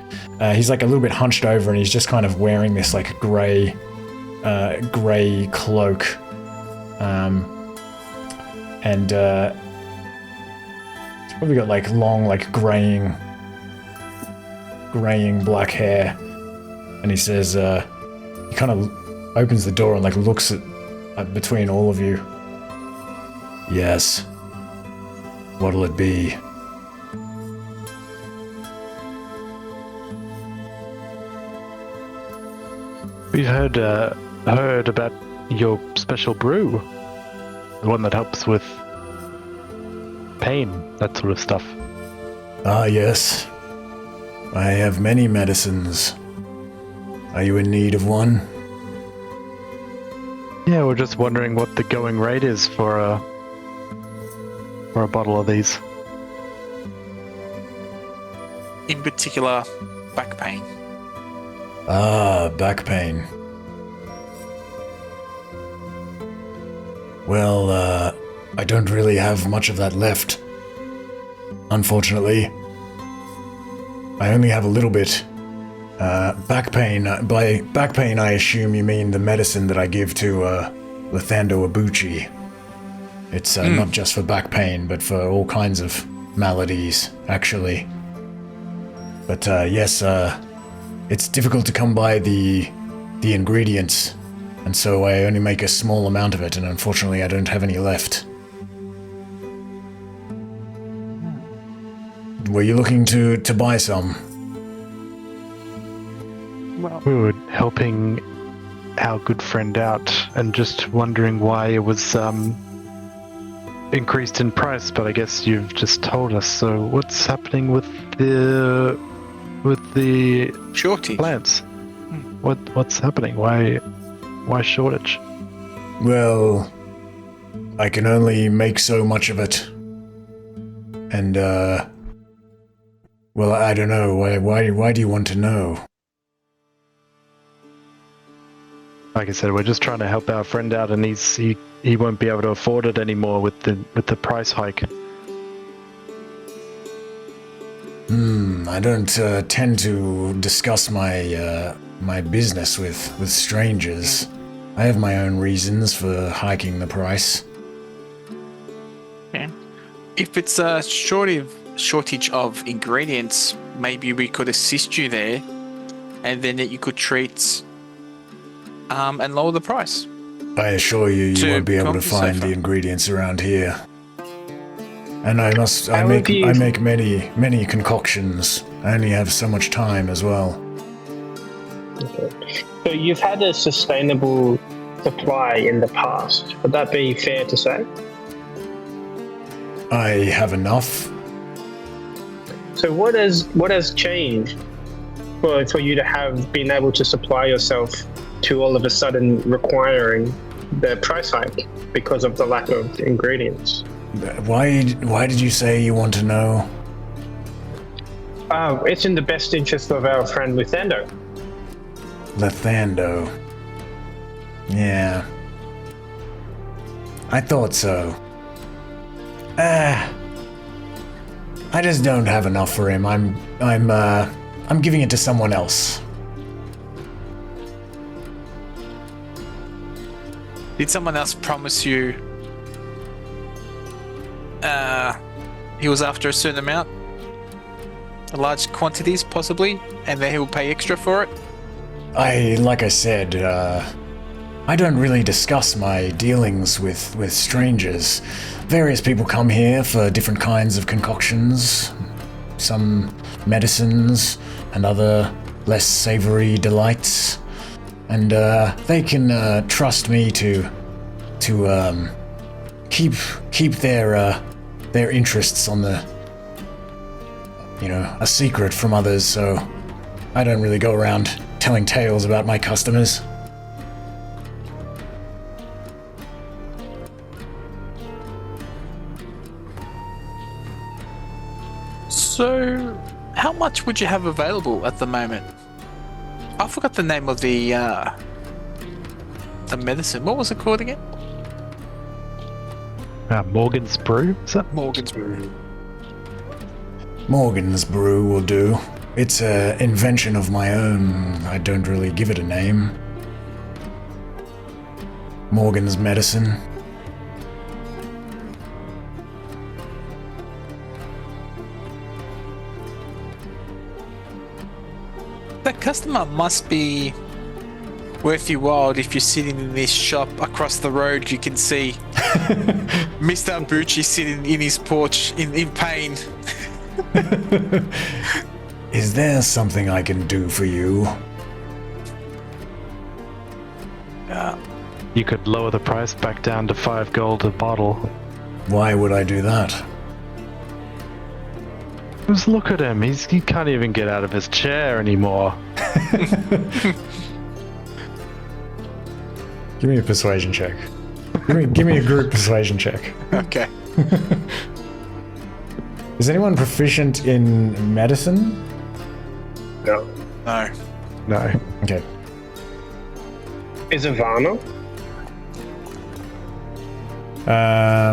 He's like a little bit hunched over, and he's just kind of wearing this like grey cloak, and he's probably got like long like graying black hair, and he says he kind of opens the door and like looks at between all of you. Yes. What'll it be? We've heard about your special brew, the one that helps with pain, that sort of stuff. Ah, yes. I have many medicines. Are you in need of one? Yeah, we're just wondering what the going rate is for a bottle of these. In particular, back pain. Ah, back pain. Well, I don't really have much of that left. Unfortunately. I only have a little bit. Back pain. By back pain, I assume you mean the medicine that I give to Luthando Abuchi. It's not just for back pain, but for all kinds of maladies, actually. But yes, it's difficult to come by the ingredients, and so I only make a small amount of it, and unfortunately I don't have any left. Were you looking to buy some? We were helping our good friend out and just wondering why it was increased in price, but I guess you've just told us. So what's happening with the Shortage. plants? What's happening? Why shortage? Well, I can only make so much of it. And well, I don't know. Why do you want to know? Like I said, we're just trying to help our friend out, and he won't be able to afford it anymore with the price hike. I don't tend to discuss my business with strangers. I have my own reasons for hiking the price. Yeah. If it's a shortage of ingredients, maybe we could assist you there, and then you could treat and lower the price. I assure you, you To won't be able to compensate find for- the ingredients around here. And I How make have you- I make many concoctions. I only have so much time as well. Okay. So you've had a sustainable supply in the past. Would that be fair to say? I have enough. So what has changed for you to have been able to supply yourself to all of a sudden requiring the price hike because of the lack of ingredients? Why did you say you want to know? It's in the best interest of our friend Luthando. Luthando. Yeah. I thought so. I just don't have enough for him. I'm giving it to someone else. Did someone else promise you he was after a certain amount? Large quantities, possibly? And then he'll pay extra for it? Like I said, I don't really discuss my dealings with strangers. Various people come here for different kinds of concoctions, some medicines, and other less savory delights. And they can trust me to keep their interests on the, a secret from others. So I don't really go around telling tales about my customers. So, how much would you have available at the moment? I forgot the name of the medicine. What was it called again? Morgan's Brew, is that? Morgan's. Morgan's Brew will do. It's an invention of my own. I don't really give it a name. Morgan's Medicine. That customer must be worth your while. If you're sitting in this shop across the road, you can see Mr. Bucci sitting in his porch in pain. Is there something I can do for you? You could lower the price back down to 5 gold a bottle. Why would I do that? Just look at him. He can't even get out of his chair anymore. Give me a persuasion check. Give me a group persuasion check. Okay. Is anyone proficient in medicine? No. No. No. Okay. Is Ivanna?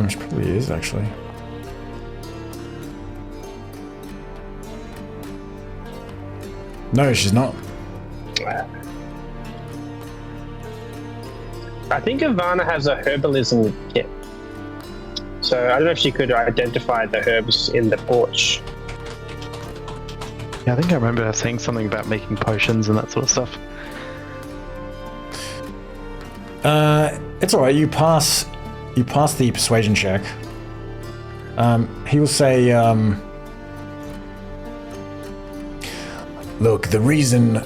She probably is, actually. No, she's not. I think Ivanna has a herbalism kit. So I don't know if she could identify the herbs in the porch. Yeah, I think I remember her saying something about making potions and that sort of stuff. It's alright, you pass the persuasion check. He will say, look, the reason...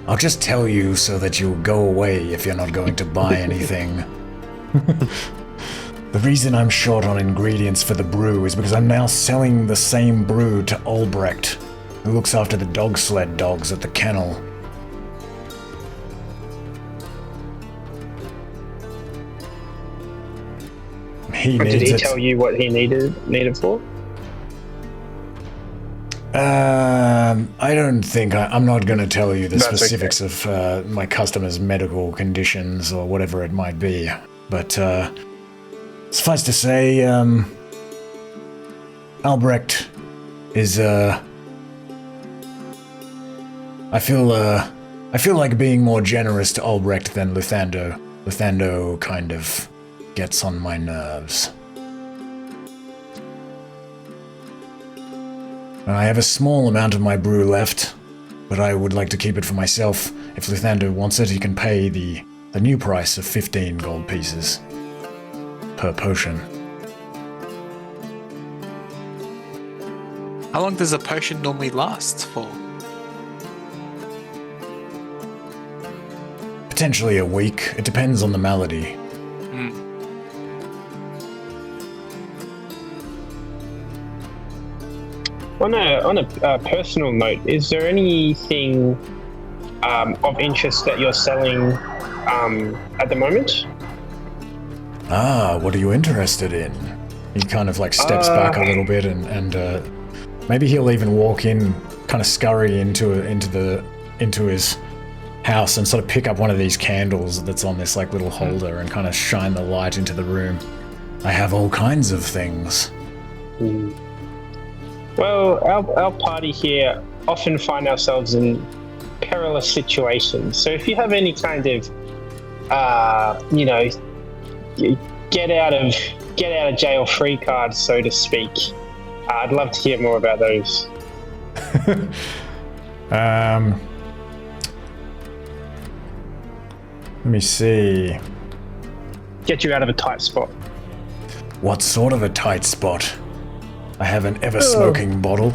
I'll just tell you so that you'll go away if you're not going to buy anything. The reason I'm short on ingredients for the brew is because I'm now selling the same brew to Albrecht, who looks after the dog sled dogs at the kennel. Did he tell you what he needed for? I don't think I'm not going to tell you the That's specifics of my customers' medical conditions or whatever it might be, but suffice to say, Albrecht is I feel like being more generous to Albrecht than Luthando. Luthando kind of gets on my nerves. I have a small amount of my brew left, but I would like to keep it for myself. If Luthando wants it, he can pay the new price of 15 gold pieces per potion. How long does a potion normally last for? Potentially a week. It depends on the malady. On a personal note, is there anything of interest that you're selling at the moment? What are you interested in? He kind of like steps back a little bit and maybe he'll even walk in, kind of scurry into his house and sort of pick up one of these candles that's on this like little holder and kind of shine the light into the room. I have all kinds of things. Well, our party here often find ourselves in perilous situations. So if you have any kind of, get out of jail free cards, so to speak, I'd love to hear more about those. Let me see. Get you out of a tight spot. What sort of a tight spot? I have an ever-smoking bottle.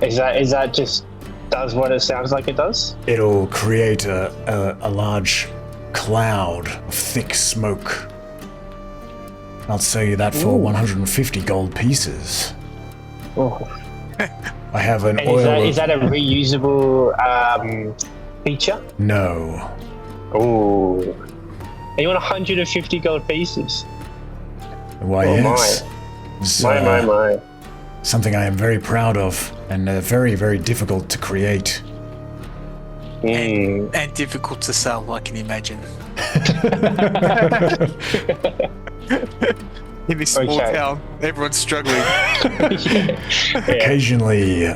Is that just does what it sounds like it does? It'll create a large cloud of thick smoke. I'll sell you that for 150 gold pieces. Oh. I have an And oil... is that a reusable feature? No. Oh. And you want 150 gold pieces? Why, Oh, yes. It's, My. something I am very proud of and very, very difficult to create. And difficult to sell, I can imagine. In this small Okay. town, everyone's struggling. Occasionally,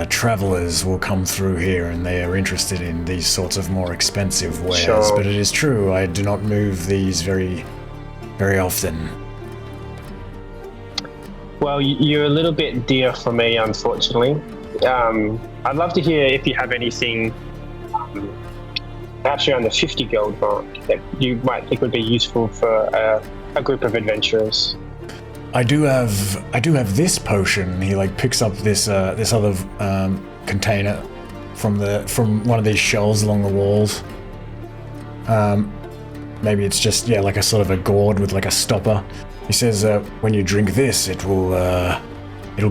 travelers will come through here and they are interested in these sorts of more expensive wares, Sure. but it is true, I do not move these very, very often. Well, you're a little bit dear for me, unfortunately. I'd love to hear if you have anything, perhaps around the 50 gold mark, that you might think would be useful for a group of adventurers. I do have this potion. He like picks up this other container from one of these shelves along the walls. Maybe it's just like a sort of a gourd with like a stopper. He says when you drink this, it'll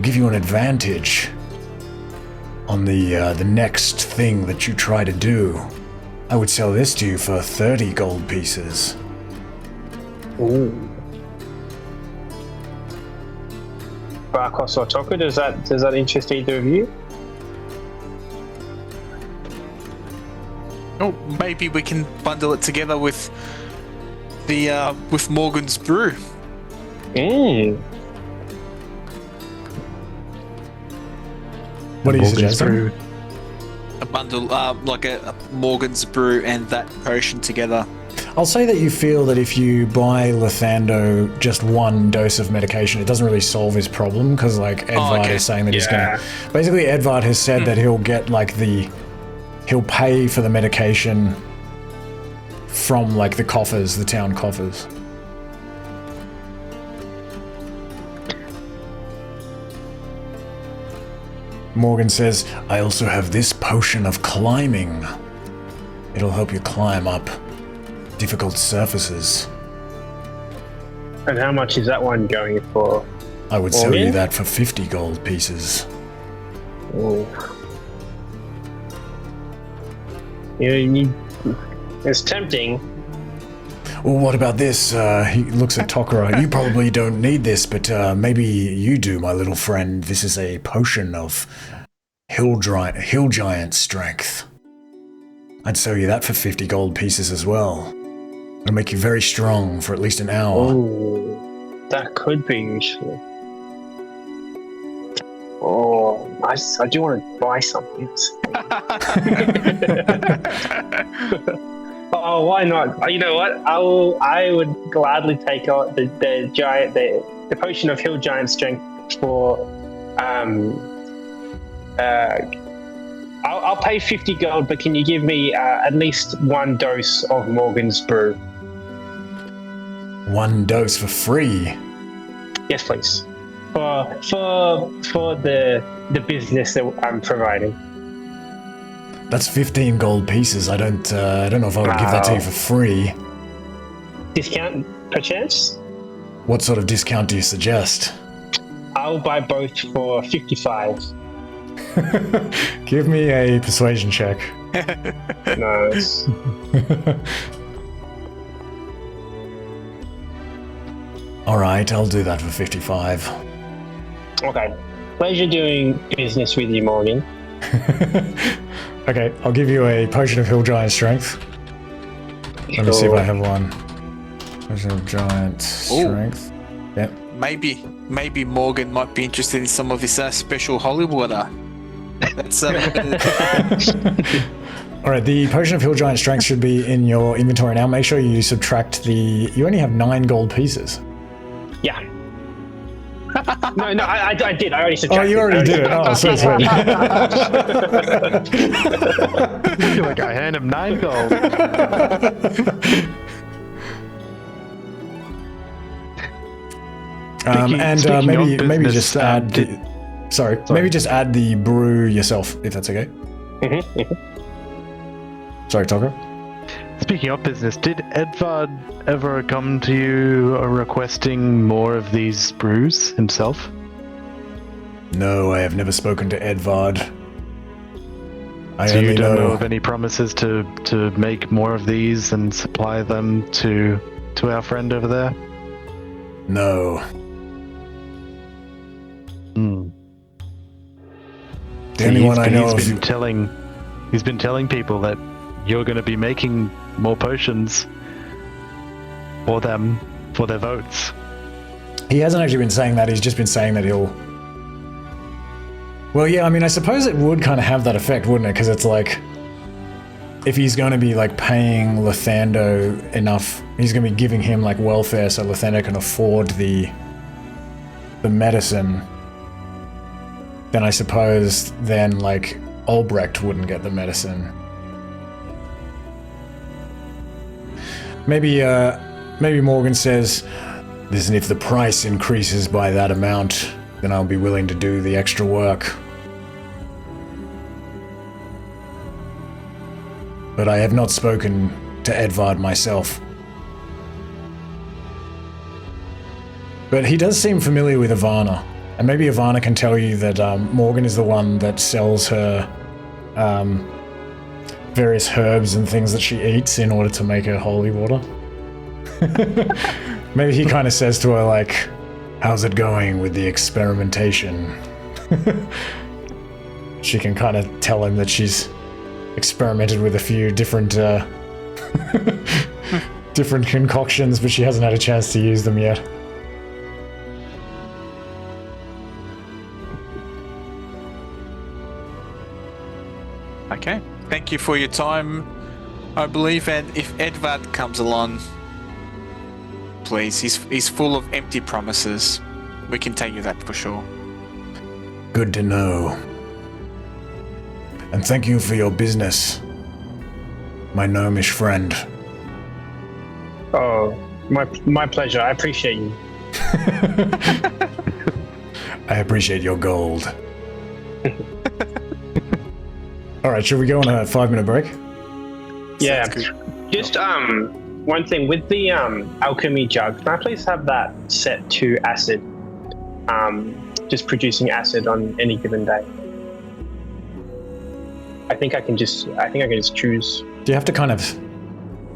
give you an advantage on the next thing that you try to do. I would sell this to you for 30 gold pieces. Ooh. Vakos or Tokra, does that interest either of you? Oh, maybe we can bundle it together with the with Morgan's brew. What do you Morgan's suggest? brew. A bundle, like a Morgan's brew and that potion together. I'll say that you feel that if you buy Luthando just one dose of medication, it doesn't really solve his problem, because like Edvard is saying that he's gonna... Basically, Edvard has said that he'll get like he'll pay for the medication from like the coffers, the town coffers. Morgan says, I also have this potion of climbing. It'll help you climb up difficult surfaces. And how much is that one going for? I would sell you that for 50 gold pieces. Ooh. It's tempting. Well, what about this? He looks at Tokra. You probably don't need this, but maybe you do, my little friend. This is a potion of hill giant strength. I'd sell you that for 50 gold pieces as well. It'll make you very strong for at least an hour. Oh, that could be useful. Oh, I do want to buy something. Oh, why not? You know what? I would gladly take out the potion of hill giant strength for I'll pay 50 gold, but can you give me at least one dose of Morgan's brew? One dose for free? Yes, please. For the business that I'm providing. That's 15 gold pieces. I don't know if I would give that to you for free. Discount, perchance? What sort of discount do you suggest? I'll buy both for 55. Give me a persuasion check. Nice. Alright, I'll do that for 55. Okay. Pleasure doing business with you, Morgan. Okay, I'll give you a potion of hill giant strength. Let me see if I have one. Potion of giant strength. Yep. Maybe Morgan might be interested in some of this special holy water. That's Alright, the potion of hill giant strength should be in your inventory now. Make sure you subtract the... You only have 9 gold pieces. Yeah. No, I did. I already subtracted. Oh, you already did it. Oh, sweet. Like I hand him 9 gold. And maybe just add maybe just add the brew yourself, if that's okay. Sorry, Tokra. Speaking of business, did Edvard ever come to you requesting more of these brews himself? No, I have never spoken to Edvard. So you don't know of any promises to make more of these and supply them to our friend over there? No. The only one I know of... He's been telling people that you're going to be making more potions for them, for their votes. He hasn't actually been saying that. He's just been saying that he'll. Well, yeah. I mean, I suppose it would kind of have that effect, wouldn't it? Because it's like, if he's going to be like paying Luthando enough, he's going to be giving him like welfare, so Luthando can afford the medicine. Then I suppose then like Albrecht wouldn't get the medicine. Maybe Morgan says, "Listen, if the price increases by that amount, then I'll be willing to do the extra work. But I have not spoken to Edvard myself." But he does seem familiar with Ivanna. And maybe Ivanna can tell you that Morgan is the one that sells her various herbs and things that she eats in order to make her holy water. Maybe he kind of says to her like, "How's it going with the experimentation?" She can kind of tell him that she's experimented with a few different different concoctions, but she hasn't had a chance to use them yet. Okay. Thank you for your time, I believe, and if Edvard comes along, please, he's full of empty promises. We can tell you that for sure. Good to know. And thank you for your business, my gnomish friend. Oh, my pleasure. I appreciate you. I appreciate your gold. Alright, should we go on a 5-minute break? Yeah. Just one thing with the alchemy jug, can I please have that set to acid? Just producing acid on any given day. I think I can just choose. Do you have to kind of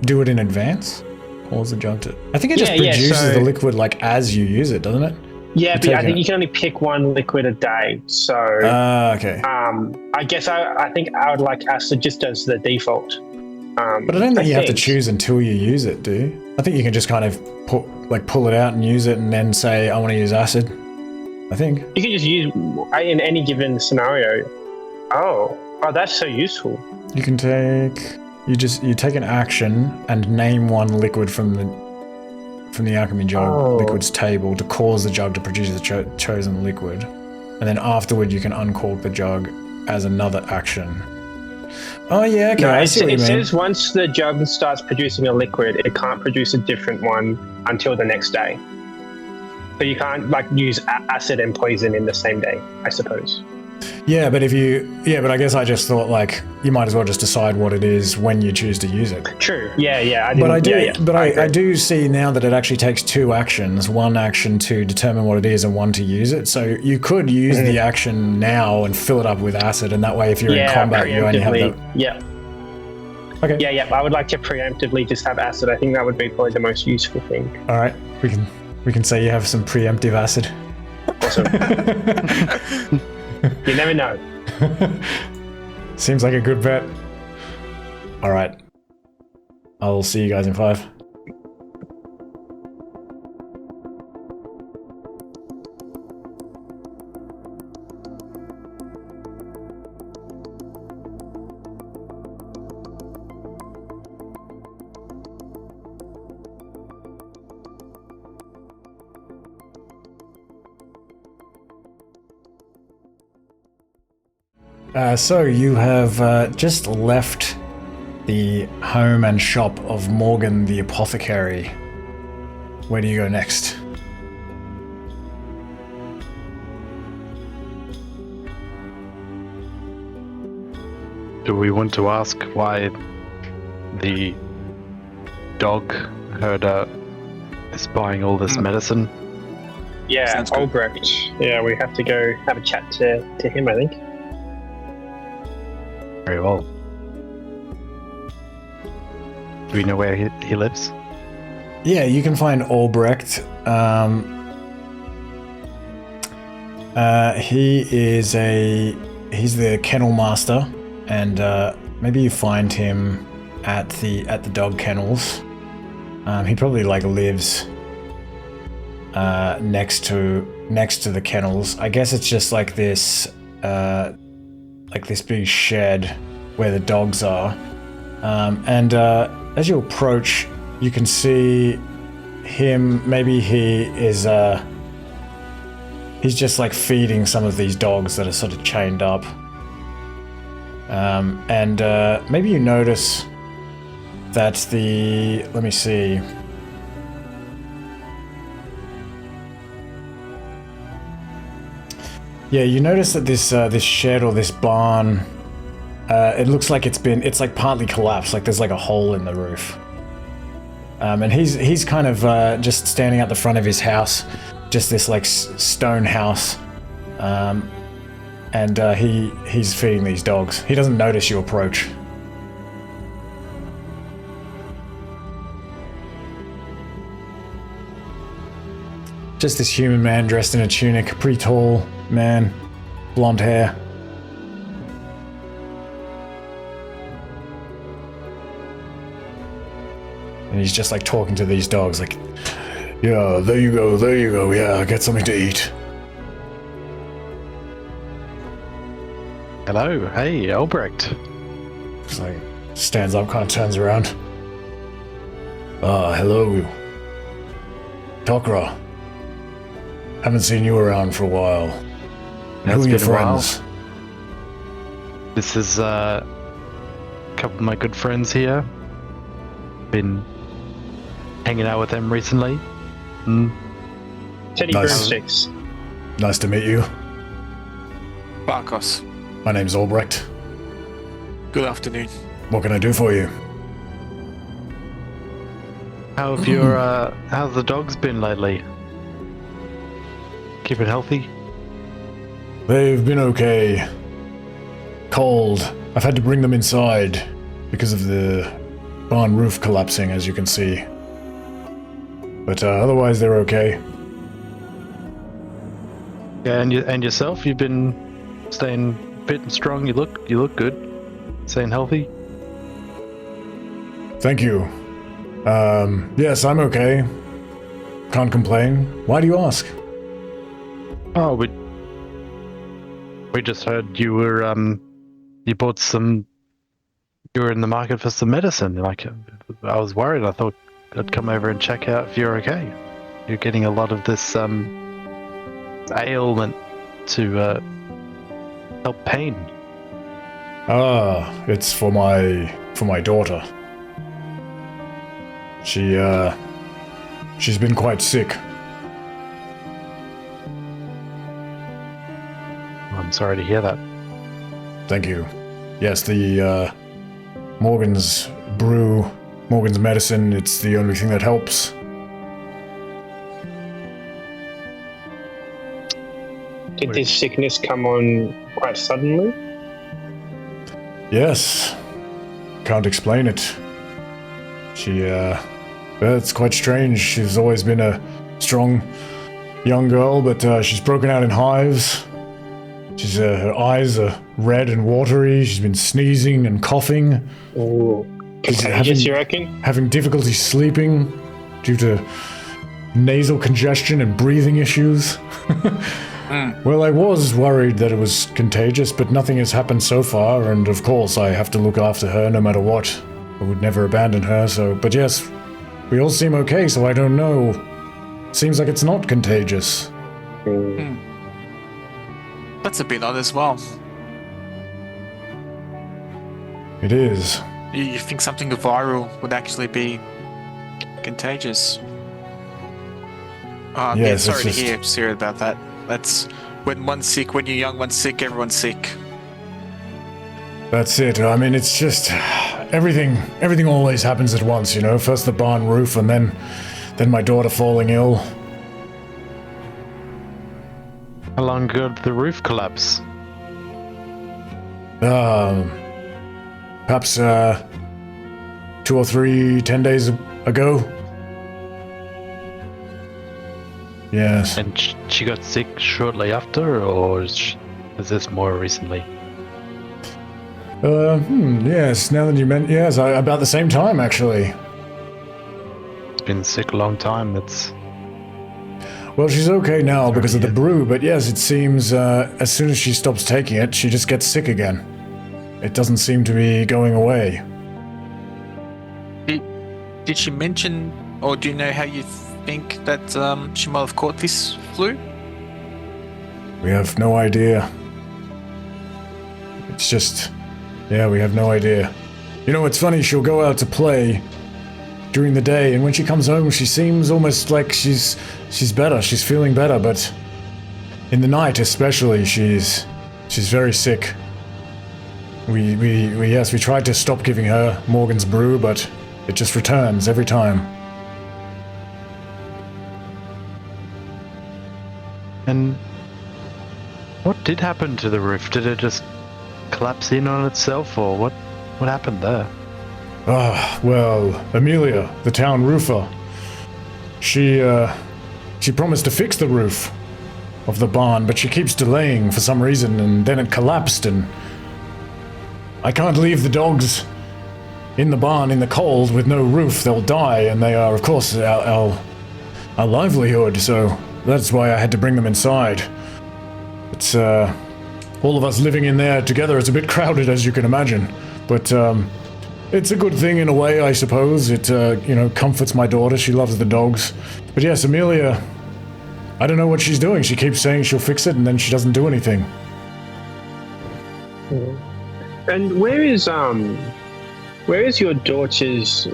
do it in advance? Pause the jug to. I think it just produces the liquid like as you use it, doesn't it? Yeah, but I think you can only pick one liquid a day. So okay. I guess I think I would like acid just as the default. But I don't think you have to choose until you use it, do you? I think you can just kind of pull it out and use it, and then say I want to use acid. I think you can just use in any given scenario. Oh, that's so useful. You can you take an action and name one liquid from the alchemy jug liquids table to cause the jug to produce the chosen liquid, and then afterward you can uncork the jug as another action. Oh yeah, okay. No, I see what you mean. It says once the jug starts producing a liquid, it can't produce a different one until the next day. So you can't use acid and poison in the same day, I suppose. Yeah, but I guess I just thought you might as well just decide what it is when you choose to use it. True. Yeah. I do see now that it actually takes 2 actions, one action to determine what it is and one to use it. So you could use the action now and fill it up with acid, and that way if you're in combat you only have the... Yeah. Okay. Yeah. I would like to preemptively just have acid. I think that would be probably the most useful thing. All right. We can say you have some preemptive acid. Awesome. You never know. Seems like a good bet. All right. I'll see you guys in 5. So you have just left the home and shop of Morgan the apothecary. Where do you go next? Do we want to ask why the dog herder is buying all this medicine? Yeah, Albrecht. Yeah, we have to go have a chat to him, I think. Very well. Do we know where he lives? Yeah, you can find Albrecht. He's the kennel master, and maybe you find him at the dog kennels. He probably like lives next to the kennels. I guess it's just like this big shed where the dogs are. And as you approach, you can see him. Maybe he is he's just like feeding some of these dogs that are sort of chained up. And maybe you notice that let me see. Yeah, you notice that this shed or this barn, it looks like it's like partly collapsed, like there's like a hole in the roof. And he's kind of just standing at the front of his house, just this like stone house. And he's feeding these dogs. He doesn't notice you approach. Just this human man dressed in a tunic, pretty tall man, blonde hair. And he's just like talking to these dogs like, yeah, there you go, yeah, get something to eat. Hello, hey, Albrecht. Just like stands up, kind of turns around. Hello. Tokra. Haven't seen you around for a while. Who are your friends? This is a couple of my good friends here. Been hanging out with them recently. Teddy Broomsticks. Nice to meet you. Vakos. My name's Albrecht. Good afternoon. What can I do for you? How have how's the dogs been lately? Keep it healthy? They've been okay. Cold. I've had to bring them inside because of the barn roof collapsing, as you can see. But otherwise, they're okay. Yeah, and yourself? You've been staying fit and strong. You look good. Staying healthy. Thank you. Yes, I'm okay. Can't complain. Why do you ask? Oh, we just heard you were you bought some. You were in the market for some medicine. Like, I was worried. I thought I'd come over and check out if you're okay. You're getting a lot of this ailment to help pain. It's for my daughter. She's been quite sick. I'm sorry to hear that. Thank you. Yes, the Morgan's medicine, it's the only thing that helps. Did this sickness come on quite suddenly? Yes. Can't explain it. It's quite strange. She's always been a strong young girl, but she's broken out in hives. Her eyes are red and watery. She's been sneezing and coughing. Oh, contagious, you reckon? Having difficulty sleeping due to nasal congestion and breathing issues. Well, I was worried that it was contagious, but nothing has happened so far, and of course I have to look after her no matter what. I would never abandon her, but yes, we all seem okay, so I don't know. Seems like it's not contagious. That's a bit odd as well. It is. You think something viral would actually be contagious? Yes, sorry to hear about that. That's when one's sick, when you're young, one's sick, everyone's sick. That's it. I mean, it's just everything always happens at once, you know. First the barn roof, and then my daughter falling ill. How long ago did the roof collapse? Perhaps 2 or 3, 10 days ago. Yes. And she got sick shortly after, or is this more recently? Yes, now that you mention, yes, about the same time, actually. It's been sick a long time. Well, she's okay now because of the brew, but yes, it seems as soon as she stops taking it, she just gets sick again. It doesn't seem to be going away. Did she mention, or do you know how you think that she might have caught this flu? We have no idea. It's just, yeah, we have no idea. You know, it's funny, she'll go out to play during the day, and when she comes home, she seems almost like she's better, she's feeling better, but in the night especially, she's very sick. We tried to stop giving her Morgan's brew, but it just returns every time. And what did happen to the roof? Did it just collapse in on itself, or what happened there? Well, Emiliya, the town roofer, she promised to fix the roof of the barn, but she keeps delaying for some reason, and then it collapsed, and I can't leave the dogs in the barn in the cold with no roof. They'll die, and they are, of course, our livelihood, so that's why I had to bring them inside. It's, all of us living in there together, it's a bit crowded, as you can imagine, but, it's a good thing in a way, I suppose. It, comforts my daughter. She loves the dogs. But yes, Emiliya, I don't know what she's doing. She keeps saying she'll fix it, and then she doesn't do anything. And where is your daughter's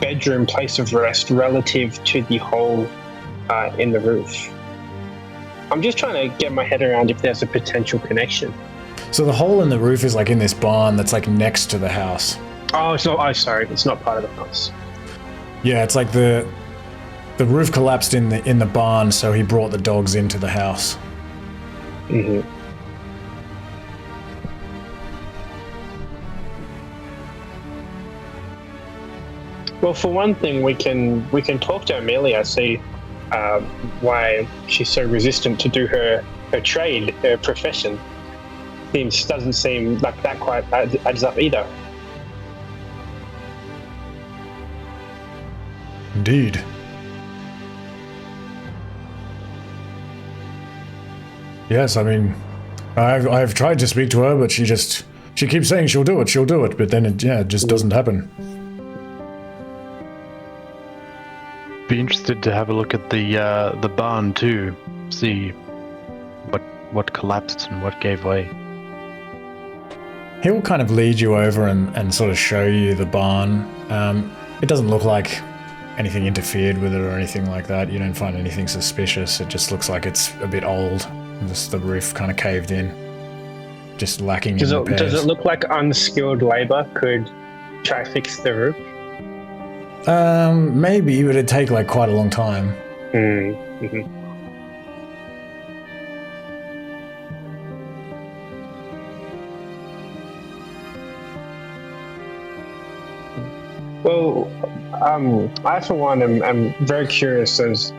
bedroom, place of rest relative to the hole in the roof? I'm just trying to get my head around if there's a potential connection. So the hole in the roof is like in this barn that's like next to the house. Oh, it's not. Oh, sorry, it's not part of the house. Yeah, it's like the roof collapsed in the barn, so he brought the dogs into the house. Mm-hmm. Well, for one thing, we can talk to Emiliya, see why she's so resistant to do her trade, her profession. Doesn't seem like that quite adds up either. Indeed. Yes, I mean, I've tried to speak to her, but she keeps saying she'll do it, but then it just doesn't happen. Be interested to have a look at the barn too, see what collapsed and what gave way. He'll kind of lead you over and sort of show you the barn. It doesn't look like anything interfered with it or anything like that. You don't find anything suspicious. It just looks like it's a bit old. Just the roof kind of caved in, just lacking in repairs. Does it look like unskilled labor could try to fix the roof? Maybe, but it'd take like quite a long time. Mm-hmm. Well, I for one am very curious as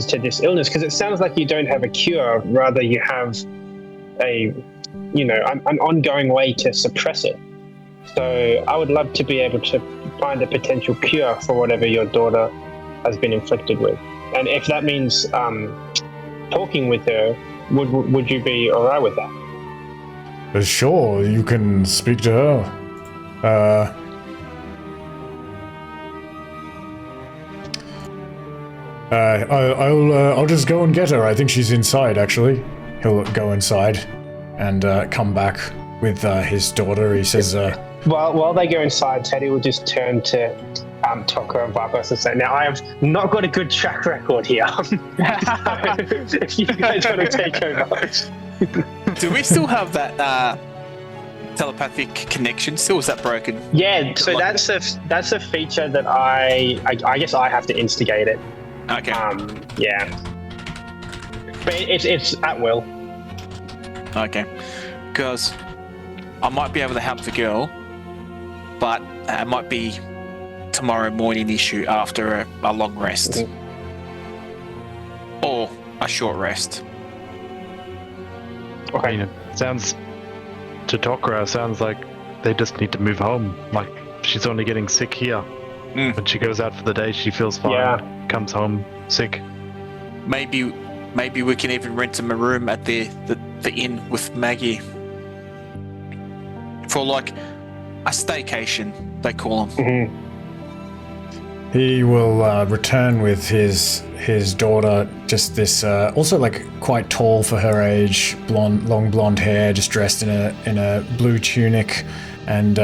to this illness, because it sounds like you don't have a cure, rather you have an ongoing way to suppress it. So I would love to be able to find a potential cure for whatever your daughter has been inflicted with. And if that means talking with her, would you be alright with that? Sure, you can speak to her. I'll just go and get her. I think she's inside, actually. He'll go inside and come back with his daughter. He says, While they go inside, Teddy will just turn to Tokra and Vakos and say, now I have not got a good track record here. So, if you guys want to take over. Do we still have that telepathic connection still? Is that broken? Yeah, so that's a feature that I guess I have to instigate it. Okay. Yeah. But it's at will. Okay. Because I might be able to help the girl, but it might be tomorrow morning issue after a long rest. Mm-hmm. Or a short rest. Okay. I mean, it sounds to Tokra, sounds like they just need to move home. Like she's only getting sick here. When she goes out for the day, she feels fine. Yeah. Comes home sick. Maybe we can even rent him a room at the inn with Maggie for like a staycation, they call them. He will return with his daughter, just this also like quite tall for her age, long blonde hair, just dressed in a blue tunic, and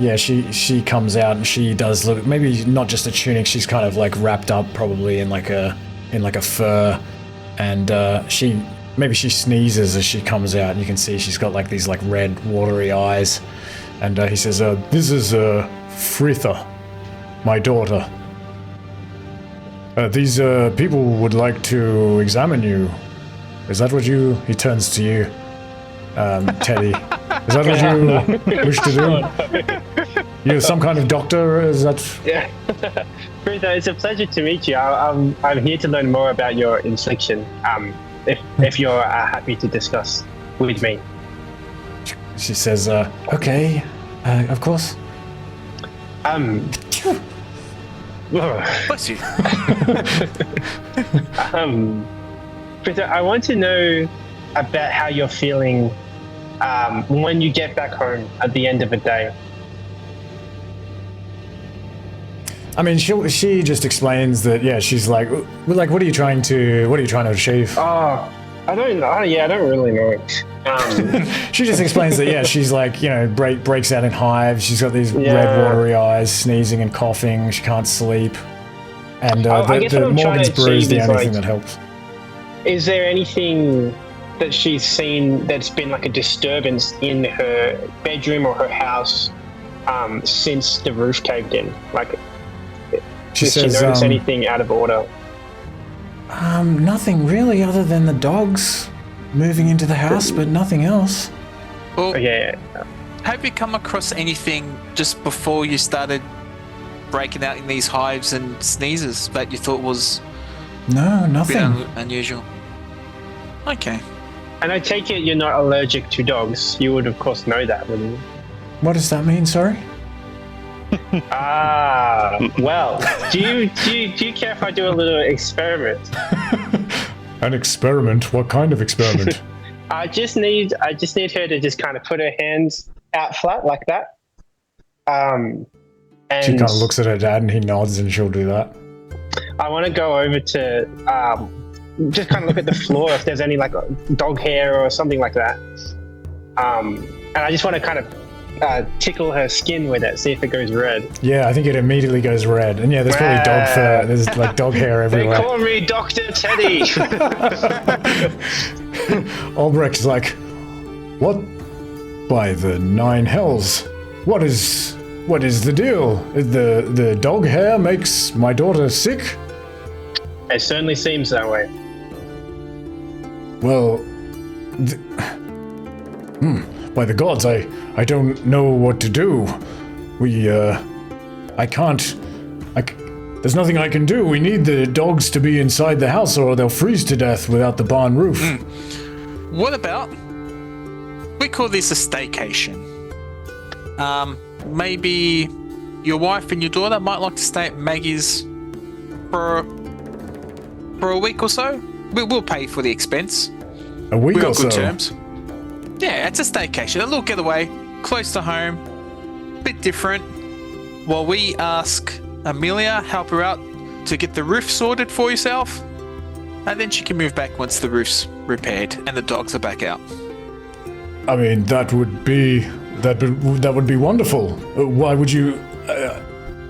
yeah, she comes out and she does look, maybe not just a tunic, she's kind of like wrapped up probably in like a fur, and she sneezes as she comes out, and you can see she's got like these like red watery eyes, and he says, "This is Fritha, my daughter. These people would like to examine you. Is that what you..." He turns to you, Teddy. Is that what you wish to do? You're some kind of doctor, is that... Yeah. Fritha, it's a pleasure to meet you. I'm here to learn more about your infliction, if you're happy to discuss with me. She says, okay, of course. Bless you. Petra, I want to know about how you're feeling when you get back home at the end of a day. I mean, she just explains that, yeah, she's like, what are you trying to achieve? Oh, I don't know. Yeah, I don't really know. She just explains that, yeah, she's like, breaks out in hives. She's got these red watery eyes, sneezing and coughing. She can't sleep. And the Morgan's brew is the only thing that helps. Is there anything that she's seen that's been like a disturbance in her bedroom or her house since the roof caved in? Like, did she notice anything out of order? Nothing really, other than the dogs moving into the house, but nothing else. Well, yeah. Have you come across anything just before you started breaking out in these hives and sneezes that you thought was no, nothing a bit unusual? Okay. And I take it you're not allergic to dogs. You would, of course, know that, wouldn't you? What does that mean? Sorry. Well, do you care if I do a little experiment? An experiment? What kind of experiment? I just need her to just kind of put her hands out flat like that. And she kind of looks at her dad and he nods, and she'll do that. I want to go over to just kind of look at the floor if there's any like dog hair or something like that. And I just want to kind of tickle her skin with it, see if it goes red. Yeah, I think it immediately goes red. And yeah, there's probably dog fur. There's like dog hair everywhere. They call me Dr. Teddy. Albrecht's like, what? By the nine hells. What is the deal? The dog hair makes my daughter sick? It certainly seems that way. Well, by the gods, I don't know what to do. There's nothing I can do. We need the dogs to be inside the house or they'll freeze to death without the barn roof. What about, we call this a staycation. Maybe your wife and your daughter might like to stay at Maggie's for a week or so. We'll pay for the expense. A week we or got so? good terms. Yeah, it's a staycation. A little getaway, close to home, bit different. While we ask Emiliya help her out to get the roof sorted for yourself, and then she can move back once the roof's repaired and the dogs are back out. I mean, that would be wonderful. Why would you?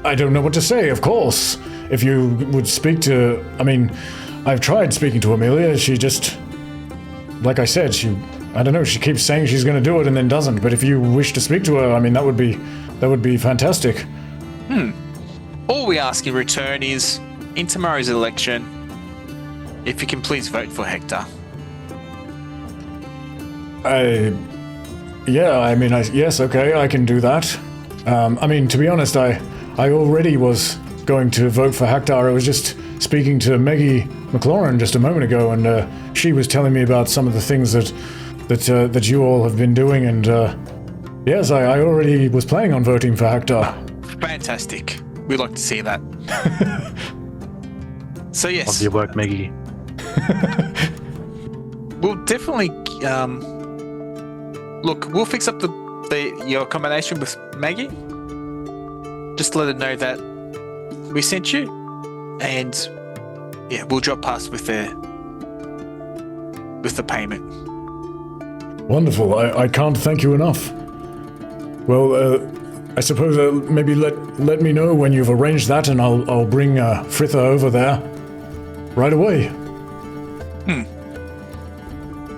I don't know what to say. Of course, if you would speak to. I mean, I've tried speaking to Emiliya. She just, like I said, I don't know. She keeps saying she's going to do it and then doesn't. But if you wish to speak to her, I mean, that would be fantastic. All we ask in return is, in tomorrow's election, if you can please vote for Hector. Yes, okay, I can do that. I mean, to be honest, I already was going to vote for Hector. I was just speaking to Maggie McLaurin just a moment ago, and she was telling me about some of the things that you all have been doing, and yes, I already was planning on voting for Hector. Fantastic. We like to see that. So yes. Love your work, Maggie. We'll definitely look. We'll fix up your accommodation with Maggie. Just let her know that we sent you, and yeah, we'll drop past with the payment. Wonderful. I can't thank you enough. Well, I suppose maybe let me know when you've arranged that, and I'll bring Fritha over there right away.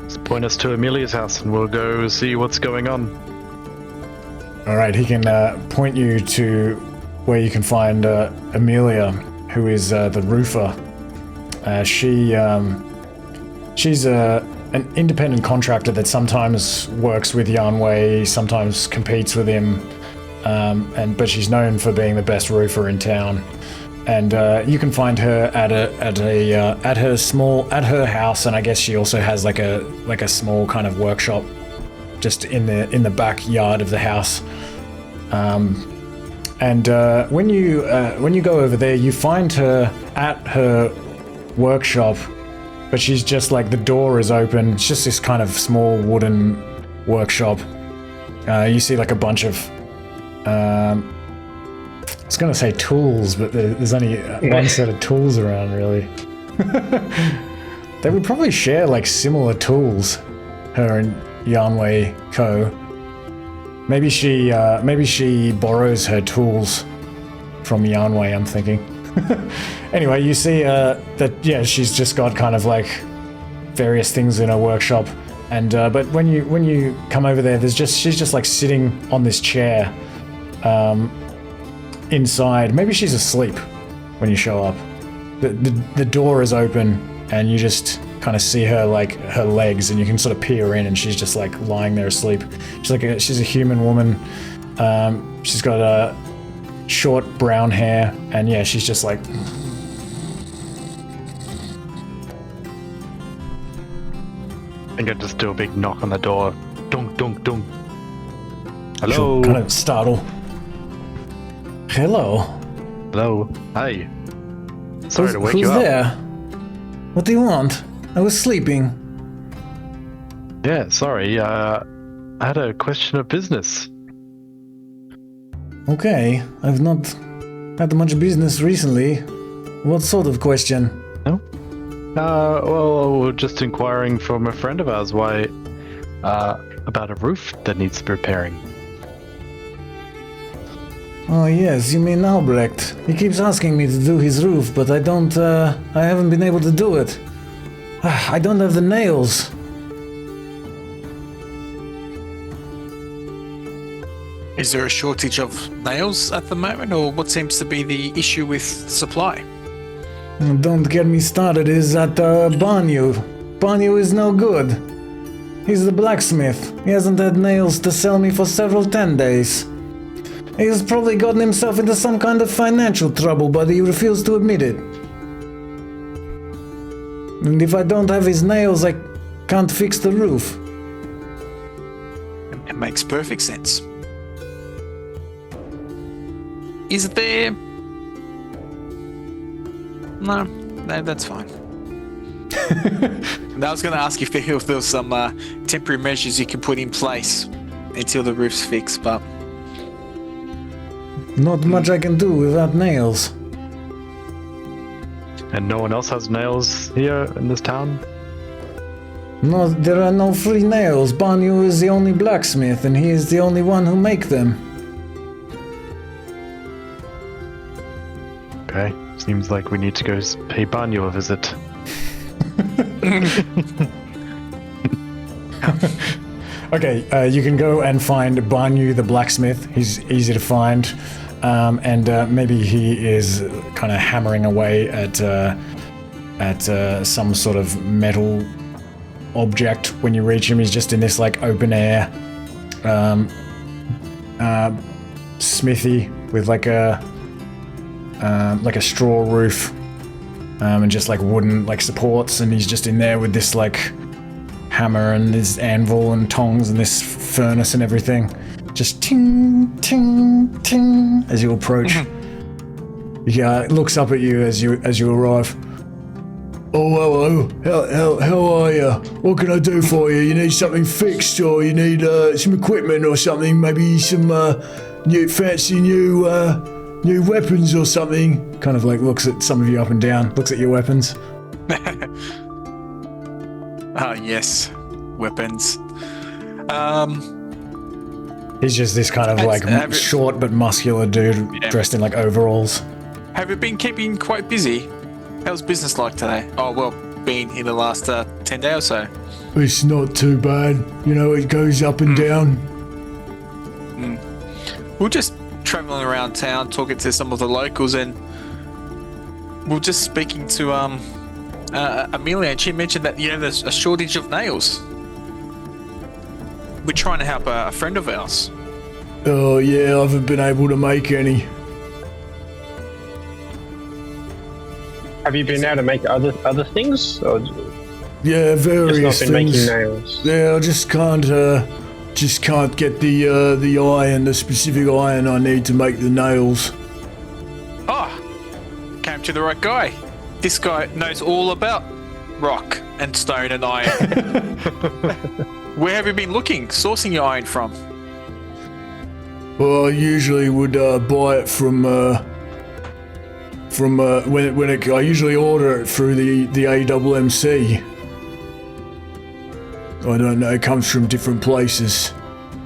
Just point us to Emiliya's house, and we'll go see what's going on. All right, he can point you to where you can find Emiliya, who is the roofer. She's an independent contractor that sometimes works with Yanwei, sometimes competes with him, but she's known for being the best roofer in town. And you can find her at her house, and I guess she also has like a small kind of workshop just in the backyard of the house. When you go over there, you find her at her workshop, but she's just like, the door is open. It's just this kind of small wooden workshop. You see like a bunch of I was gonna say tools, but there's only one set of tools around, really. They would probably share like similar tools, her and Yanwei Co. Maybe she borrows her tools from Yanwei, I'm thinking. Anyway, you see that, yeah, she's just got kind of like various things in her workshop, and but when you come over there, she's just like sitting on this chair inside. Maybe she's asleep when you show up. The door is open, and you just kind of see her, like, her legs, and you can sort of peer in, and she's just like lying there asleep. She's a human woman. She's got short brown hair, and yeah, she's just like. I think I just do a big knock on the door. Dunk, dunk, dunk. Hello. She'll kind of startle. Hello. Hello. Hi. Sorry to wake you up. Who's there? What do you want? I was sleeping. Yeah, sorry. I had a question of business. Okay, I've not had much business recently. What sort of question? No? Well, we're just inquiring from a friend of ours why, about a roof that needs repairing. Oh yes, you mean Albrecht. He keeps asking me to do his roof, but I haven't been able to do it. I don't have the nails. Is there a shortage of nails at the moment, or what seems to be the issue with supply? Don't get me started, is at Banyu. Banyu is no good. He's the blacksmith. He hasn't had nails to sell me for several 10 days. He's probably gotten himself into some kind of financial trouble, but he refused to admit it. And if I don't have his nails, I can't fix the roof. It makes perfect sense. Is there... No, that's fine. And I was going to ask if there was some temporary measures you can put in place until the roof's fixed, but... Not much I can do without nails. And no one else has nails here in this town? No, there are no free nails. Banyu is the only blacksmith, and he is the only one who make them. Okay, seems like we need to go pay Banyu a visit. Okay, you can go and find Banyu the blacksmith. He's easy to find, and maybe he is kind of hammering away at some sort of metal object. When you reach him, he's just in this like open air smithy with like a straw roof and just like wooden like supports, and he's just in there with this like hammer and this anvil and tongs and this furnace and everything, just ting ting ting as you approach. He looks up at you as you arrive. Oh, hello. How are you? What can I do for you? You need something fixed, or you need some equipment or something? Maybe some new weapons or something? Kind of like looks at some of you up and down. Looks at your weapons. Yes, weapons. He's just this kind of like short but muscular dude dressed in like overalls. Have you been keeping quite busy? How's business like today? Oh, well, been in the last 10 days or so. It's not too bad. You know, it goes up and down. We're just traveling around town, talking to some of the locals, and we're just speaking to Emiliya, and she mentioned that, there's a shortage of nails. We're trying to help a friend of ours. Oh, yeah, I haven't been able to make any. Have you been able to make other things? Or yeah, various just not been things. making nails? Yeah, I just can't get the iron, the specific iron I need to make the nails. Came to the right guy. This guy knows all about rock and stone and iron. Where have you been sourcing your iron from? Well, I usually would buy it from I usually order it through the AWMC. I don't know, it comes from different places.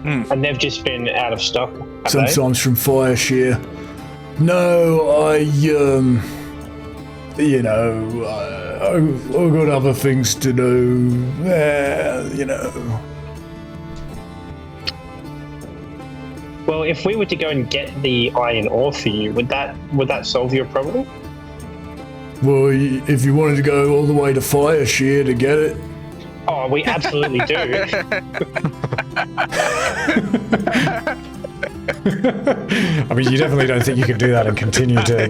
And they've just been out of stock. Sometimes from Fireshare. No, I've got other things to do. Well, if we were to go and get the iron ore for you, would that solve your problem? Well, if you wanted to go all the way to Fireshare to get it. Oh, we absolutely do. I mean, you definitely don't think you could do that and continue to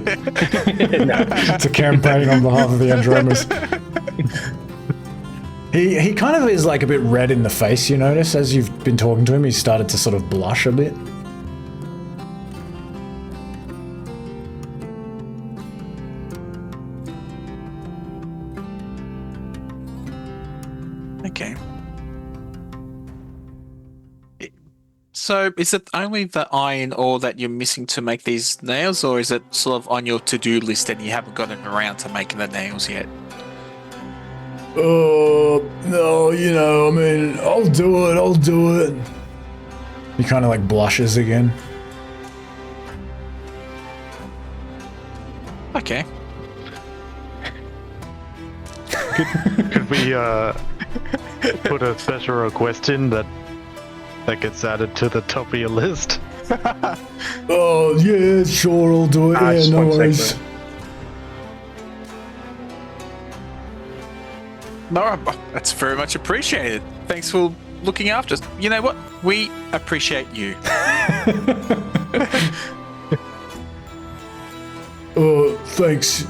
campaign on behalf of the Andromas. He kind of is like a bit red in the face, you notice, as you've been talking to him. He's started to sort of blush a bit. Okay. So, is it only the iron ore that you're missing to make these nails, or is it sort of on your to-do list and you haven't gotten around to making the nails yet? No, I mean, I'll do it. He kind of like blushes again. Okay. Could we put a special request in that gets added to the top of your list? Oh, yeah, sure, I'll do it. Yeah, no worries. No, that's very much appreciated. Thanks for looking after us. You know what? We appreciate you. Oh, thanks.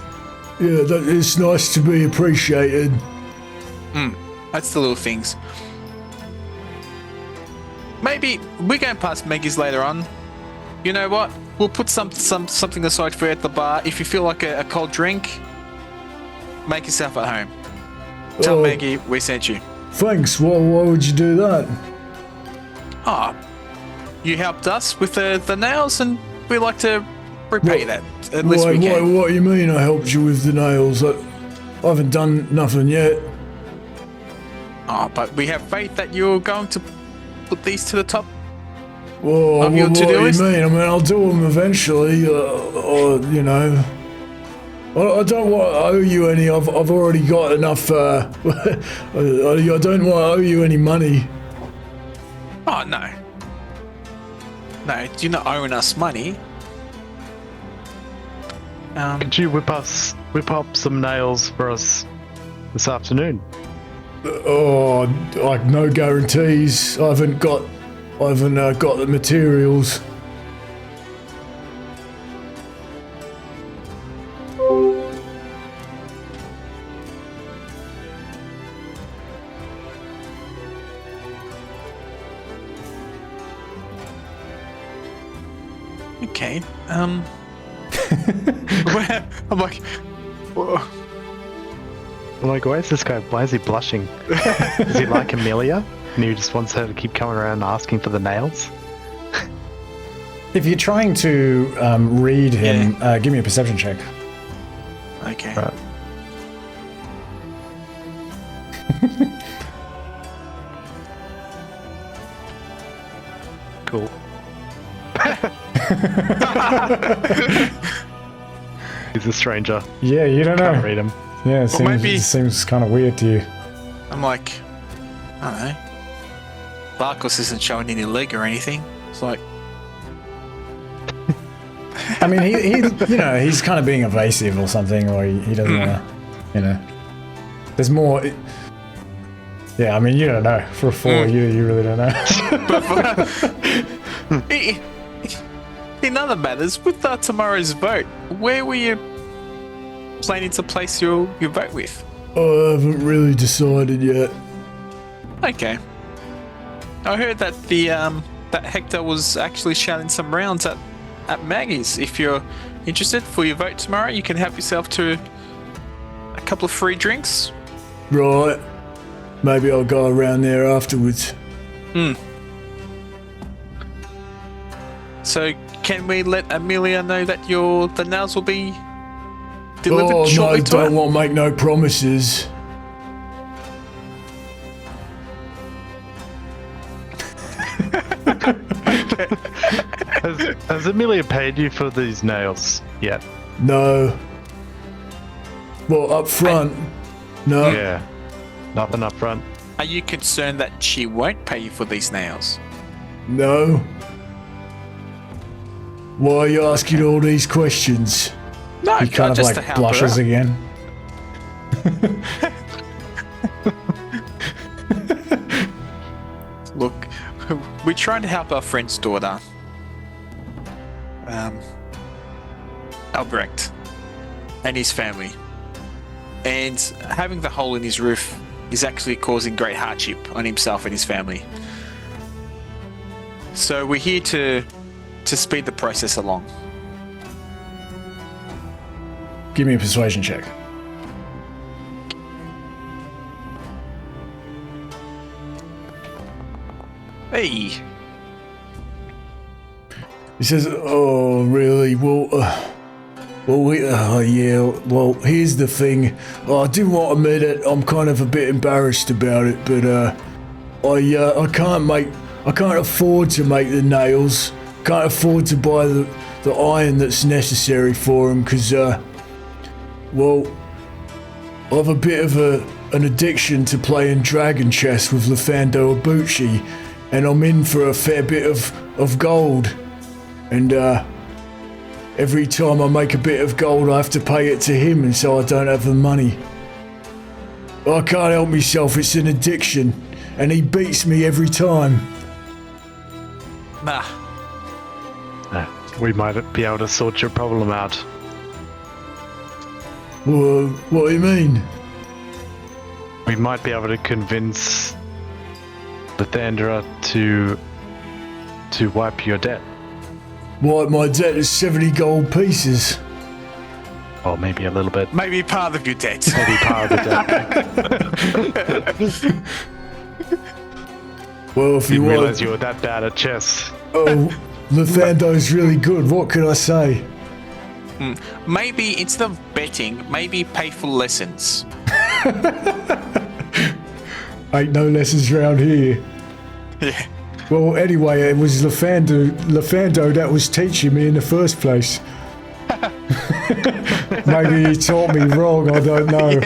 Yeah, it's nice to be appreciated. That's the little things. Maybe we're going past Maggie's later on. You know what? We'll put something aside for you at the bar. If you feel like a cold drink, make yourself at home. Tell Maggie we sent you. Thanks. Why would you do that? You helped us with the nails, and we like to repay that. At least we can. What do you mean I helped you with the nails? I haven't done nothing yet. But we have faith that you're going to put these to the top Well, of your to-do list. What do you mean? I mean, I'll do them eventually. I don't want to owe you any. I've already got enough. I don't want to owe you any money. Oh no, you're not owing us money. Could you whip up some nails for us this afternoon? Oh, like no guarantees. I haven't got the materials. Okay. I'm like, whoa. I'm like, why is this guy? Why is he blushing? Is he like Emiliya? And he just wants her to keep coming around and asking for the nails? If you're trying to read him, give me a perception check. Okay. Right. Cool. He's a stranger. Yeah, you don't Can't know. read him. Yeah, it maybe- seems kind of weird to you. I'm like, I don't know. Vakos isn't showing any leg or anything. It's like, I mean, he he's kind of being evasive or something, or he doesn't want to, There's more. Yeah, I mean, you don't know. For a 4, you really don't know. in other matters, with tomorrow's vote, where were you planning to place your vote with? I haven't really decided yet. Okay. I heard that that Hector was actually shouting some rounds at Maggie's. If you're interested for your vote tomorrow, you can help yourself to a couple of free drinks. Right. Maybe I'll go around there afterwards. So can we let Emiliya know that the nails will be delivered shortly to her? don't want to make no promises. Has Emiliya paid you for these nails yet? No. Well, up front. No. Yeah. Nothing up front. Are you concerned that she won't pay you for these nails? No. Why are you asking all these questions? No, He kind of just to like help her blushes out. again. Look, we're trying to help our friend's daughter, Albrecht, and his family. And having the hole in his roof is actually causing great hardship on himself and his family. So we're here to speed the process along. Give me a persuasion check. Hey, He says, "Oh, really? Well, yeah. Well, here's the thing. I do want to admit it. I'm kind of a bit embarrassed about it, but I can't afford to make the nails. Can't afford to buy the iron that's necessary for them, because well, I have a bit of an addiction to playing dragon chess with Luthando Abuchi, and I'm in for a fair bit of gold. And every time I make a bit of gold, I have to pay it to him, and so I don't have the money. I can't help myself, it's an addiction, and he beats me every time." nah. We might be able to sort your problem out. Well, what do you mean? We might be able to convince Luthando to wipe your debt. Why, my debt is 70 gold pieces. Or maybe a little bit. Maybe part of your debt. Maybe part of the debt. Well, if you Didn't want... realize you were that bad at chess. Oh, Luthando's really good, what can I say? Maybe instead of betting, maybe pay for lessons. Ain't no lessons round here. Yeah. Well, anyway, it was Luthando that was teaching me in the first place. Maybe he taught me wrong, I don't know.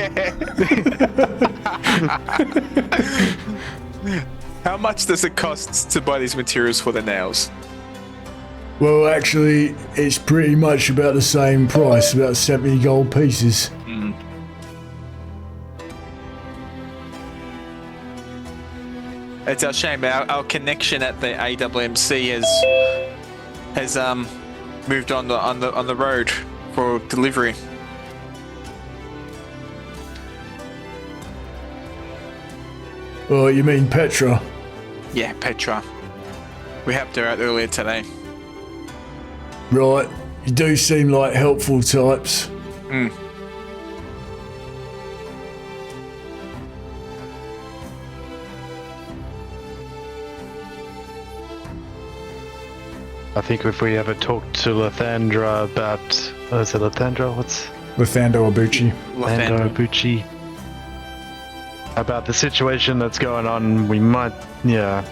How much does it cost to buy these materials for the nails? Well, actually, it's pretty much about the same price, about 70 gold pieces. It's a shame. Our connection at the AWMC has moved on the road for delivery. Oh, you mean Petra? Yeah, Petra. We helped her out earlier today. Right. You do seem like helpful types. I think if we ever talk to Luthandra about... is it Luthandra? What's... Luthando Abuchi. Lando Bucci. About the situation that's going on, we might... Yeah.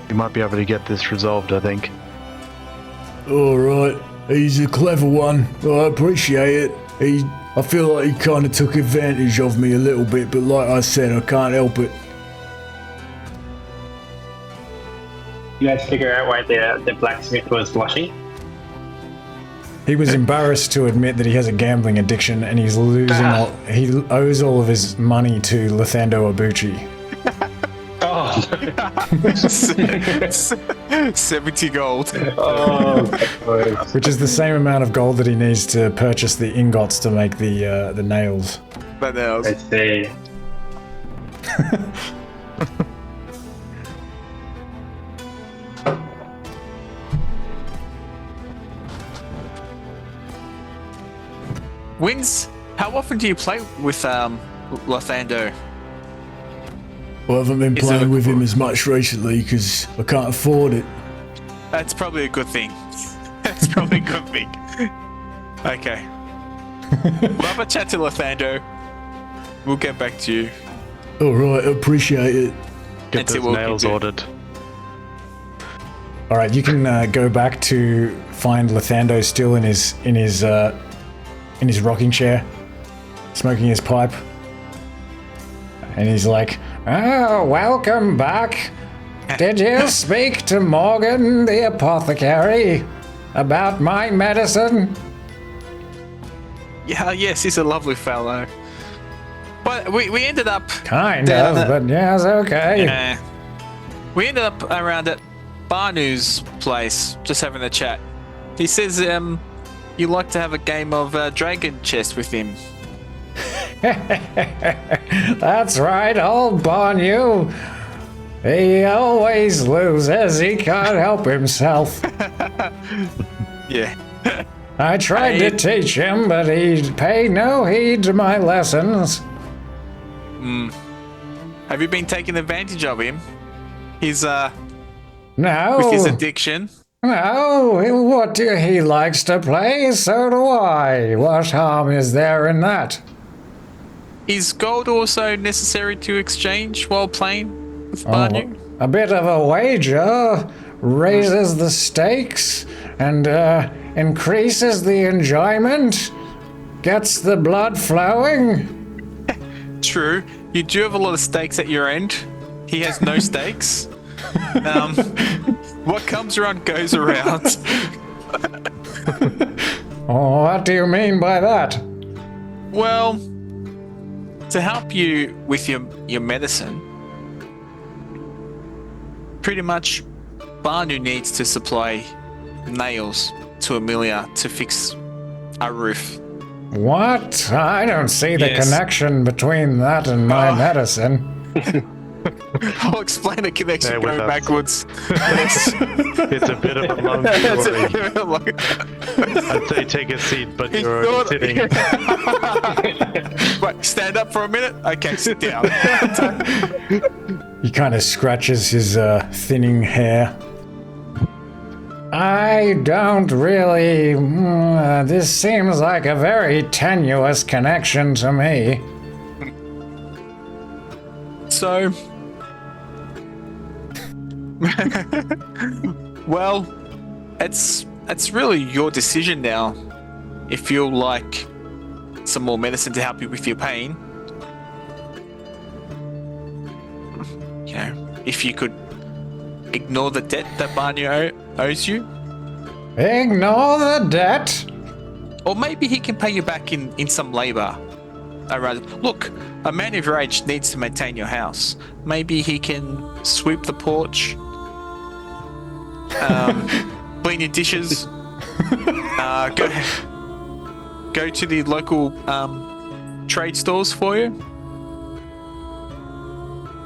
We might be able to get this resolved, I think. Alright, he's a clever one. I appreciate it. I feel like he kind of took advantage of me a little bit, but like I said, I can't help it. You guys figure out why the blacksmith was blushing? He was embarrassed to admit that he has a gambling addiction and he's losing he owes all of his money to Luthando Abuchi. Oh, 70 gold. oh, Which is the same amount of gold that he needs to purchase the ingots to make the nails. But nails. I see. How often do you play with Luthando? Well, I haven't been playing with him as much recently because I can't afford it. That's probably a good thing. That's probably a good thing. Okay. We'll have a chat to Luthando. We'll get back to you. Alright, I appreciate it. Get those nails ordered. Alright, you can go back to find Luthando still in his rocking chair, smoking his pipe. And he's like, "Oh, welcome back. Did you speak to Morgan, the apothecary, about my medicine?" Yeah, yes, he's a lovely fellow. But we ended up... Kind of, but yes, okay. Yeah. We ended up around at Banyu's place, just having a chat. He says you like to have a game of dragon chess with him. That's right, old Banyu. He always loses. He can't help himself. Yeah. I tried to teach him, but he'd pay no heed to my lessons. Have you been taking advantage of him? He's No. with his addiction. No, he likes to play, so do I. What harm is there in that? Is gold also necessary to exchange while playing with Banyu? A bit of a wager raises the stakes and increases the enjoyment, gets the blood flowing. True. You do have a lot of stakes at your end. He has no stakes. What comes around goes around. What do you mean by that? Well, to help you with your medicine, pretty much Banyu needs to supply nails to Emiliya to fix our roof. What? I don't see the connection between that and my medicine. I'll explain the connection going backwards. It's a bit of a long story. I'd say take a seat, but you're already sitting. Wait, stand up for a minute? Okay, sit down. He kind of scratches his thinning hair. I don't really... this seems like a very tenuous connection to me. So... well, it's really your decision now. If you'd like some more medicine to help you with your pain, you know, if you could ignore the debt that Banyu owes you. Ignore the debt? Or maybe he can pay you back in some labor. Look, a man of your age needs to maintain your house. Maybe he can sweep the porch, clean your dishes, go to the local trade stores for you.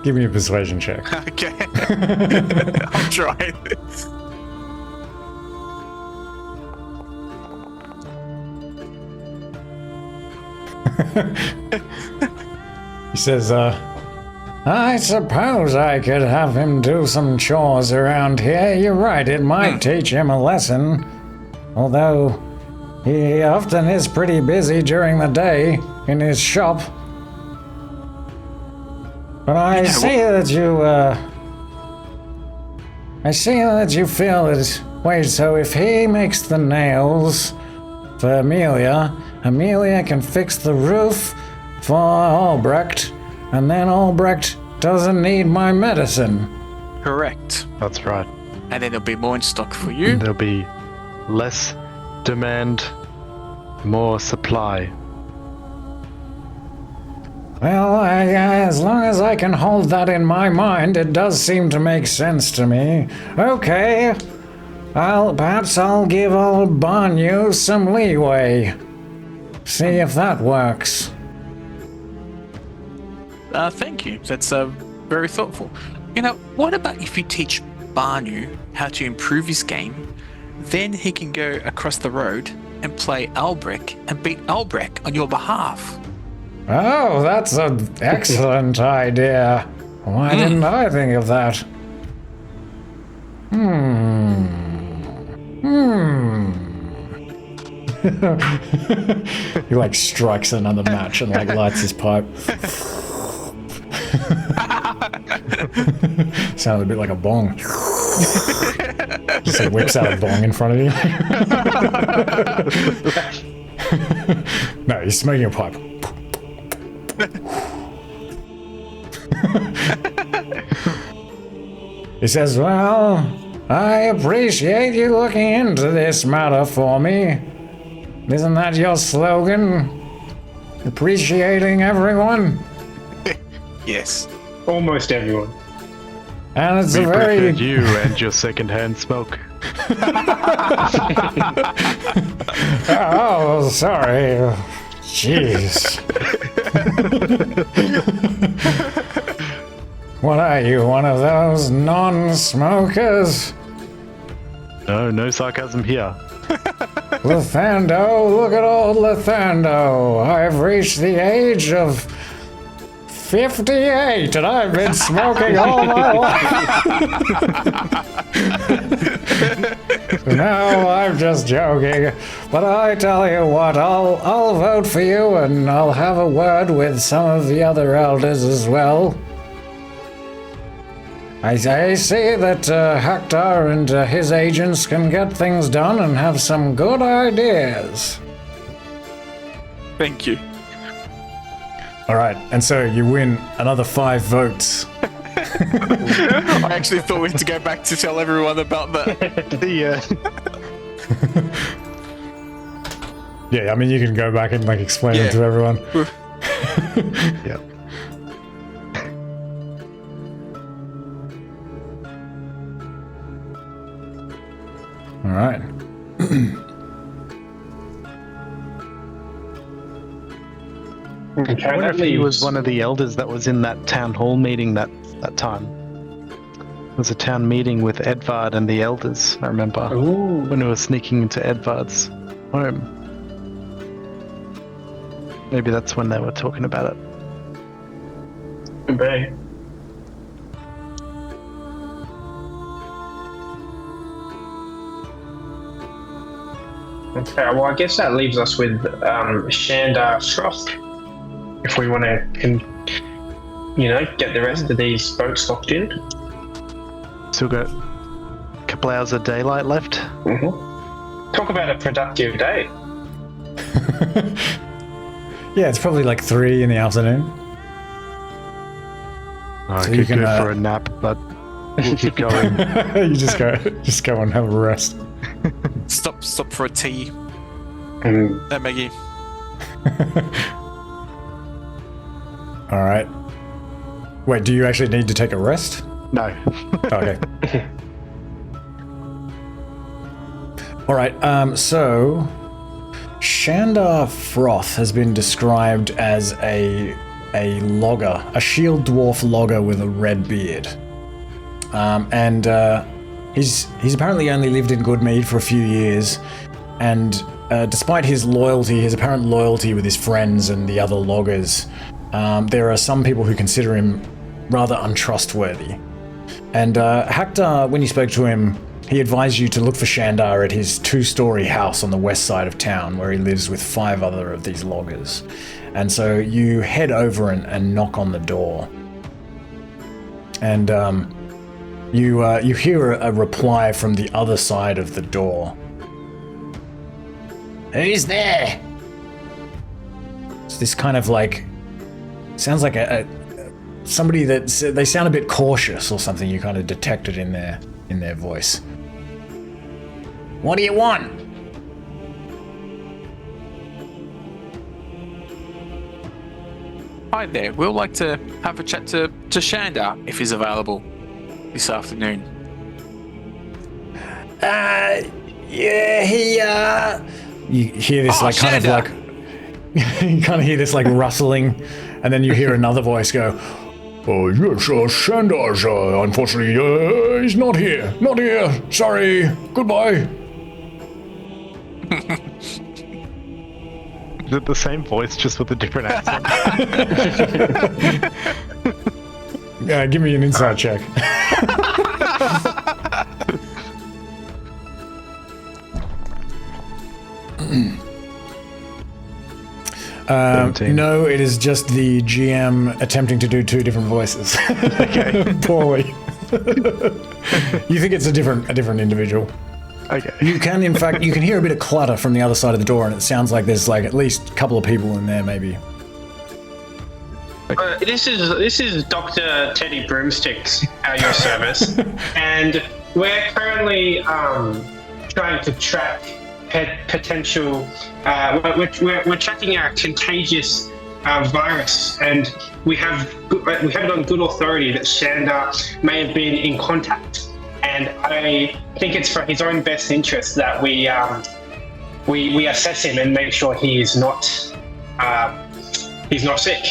Give me a persuasion check. Okay. I'll try. He says, I suppose I could have him do some chores around here. You're right, it might teach him a lesson. Although, he often is pretty busy during the day in his shop. But I see that you feel it. Wait, so if he makes the nails for Emiliya can fix the roof for Albrecht, and then Albrecht doesn't need my medicine. Correct. That's right. And then there'll be more in stock for you. There'll be less demand, more supply. Well, as long as I can hold that in my mind, it does seem to make sense to me. Okay, perhaps I'll give old Banyu some leeway. See if that works. Thank you. That's very thoughtful. You know, what about if you teach Banyu how to improve his game, then he can go across the road and play Albrecht and beat Albrecht on your behalf? Oh, that's an excellent idea. Why didn't I think of that? He like strikes another match and like lights his pipe. Sounded a bit like a bong. Just like whips out a bong in front of you. No, he's smoking a pipe. He says, well, I appreciate you looking into this matter for me. Isn't that your slogan? Appreciating everyone? Yes. Almost everyone. And it's We a very... preferred you and your second-hand smoke. Oh, sorry. Jeez. What are you, one of those non-smokers? No sarcasm here. Luthando, look at old Luthando. I've reached the age of 58 and I've been smoking all my life. No, I'm just joking. But I tell you what, I'll vote for you and I'll have a word with some of the other elders as well. I see that Hector and his agents can get things done and have some good ideas. Thank you. Alright, and so you win another 5 votes. I actually thought we had to go back to tell everyone about that. Yeah, I mean, you can go back and like explain it to everyone. Yep. Alright. Okay, I wonder that if he was leaves- one of the elders that was in that town hall meeting that time. There was a town meeting with Edvard and the elders, I remember. Ooh. When we were sneaking into Edvard's home. Maybe that's when they were talking about it. Could be. Okay, well, I guess that leaves us with Shandar Shroff. If we want to, get the rest of these boats locked in. Still got a couple hours of daylight left. Mm-hmm. Talk about a productive day. Yeah, it's probably like 3 in the afternoon. I So you could can, go for a nap, but we'll keep going. You just go and have a rest. Stop for a tea. Mm. That Maggie. Alright. Wait, do you actually need to take a rest? No. Okay. Alright, so Shandar Froth has been described as a logger, a shield dwarf logger with a red beard. He's apparently only lived in Good Mead for a few years, and despite his loyalty, his apparent loyalty with his friends and the other loggers, there are some people who consider him rather untrustworthy. And Hector, when you spoke to him, he advised you to look for Shandar at his 2-story house on the west side of town, where he lives with 5 other of these loggers. And so you head over and knock on the door. And you hear a reply from the other side of the door. Who's there? It's this kind of like, sounds like somebody that they sound a bit cautious or something. You kind of detected in their voice. What do you want? Hi there. We'd like to have a chat to Shandar if he's available this afternoon. Yeah, he you hear this like kind Shandar. of like you kind of hear this like rustling, and then you hear another voice go, "Oh yes, Shandar's unfortunately he's not here. Not here. Sorry. Goodbye." Is it the same voice, just with a different accent? Yeah, give me an insight check. No, it is just the GM attempting to do 2 different voices. Okay. Poorly. You think it's a different individual. Okay. You can, in fact, you can hear a bit of clutter from the other side of the door, and it sounds like there's like at least a couple of people in there, maybe. This is Dr. Teddy Broomsticks at your service, and we're currently trying to track potential. We're tracking a contagious virus, and we have it on good authority that Shandar may have been in contact. And I think it's for his own best interest that we assess him and make sure he's not sick.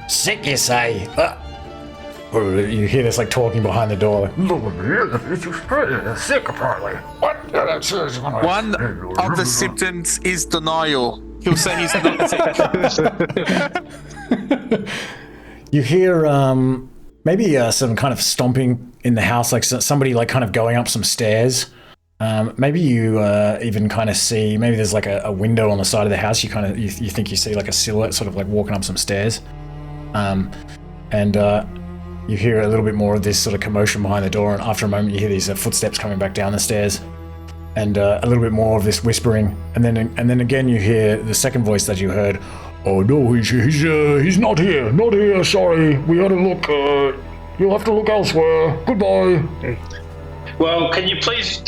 Sick, you say? You hear this like talking behind the door. Like, sick, apparently. What? One of the symptoms is denial. He'll say he's not sick. You hear maybe some kind of stomping in the house, like somebody like kind of going up some stairs. Maybe you even kind of see, maybe there's like a window on the side of the house. You kind of you think you see like a silhouette sort of like walking up some stairs. And you hear a little bit more of this sort of commotion behind the door, and after a moment you hear these footsteps coming back down the stairs, and a little bit more of this whispering, and then again you hear the second voice that you heard. Oh no, he's not here. Not here. Sorry, we had to look. You'll have to look elsewhere. Goodbye. Well, can you please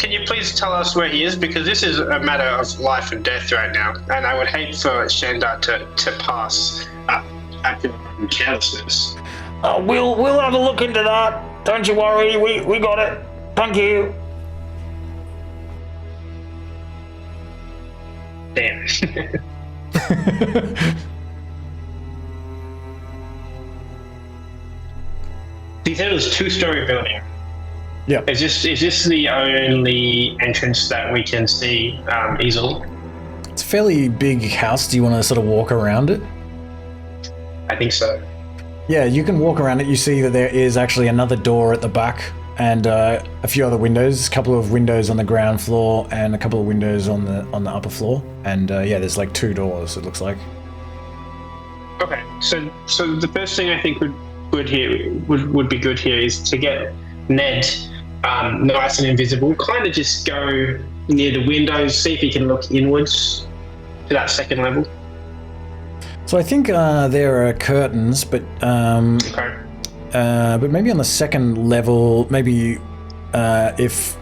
tell us where he is, because this is a matter of life and death right now, and I would hate for Shandar to pass active carelessness. We'll have a look into that. Don't you worry. We got it. Thank you. Damn. He said it was a 2-story building. Yeah. Is this the only entrance that we can see easily? It's a fairly big house. Do you want to sort of walk around it? I think so. Yeah, you can walk around it. You see that there is actually another door at the back, and a few other windows. A couple of windows on the ground floor, and a couple of windows on the upper floor. And yeah, there's like 2 doors. It looks like. Okay, so the first thing I think would be good here is to get Ned nice and invisible. Kind of just go near the windows, see if he can look inwards to that second level. So I think there are curtains, but Okay. but maybe on the second level, maybe if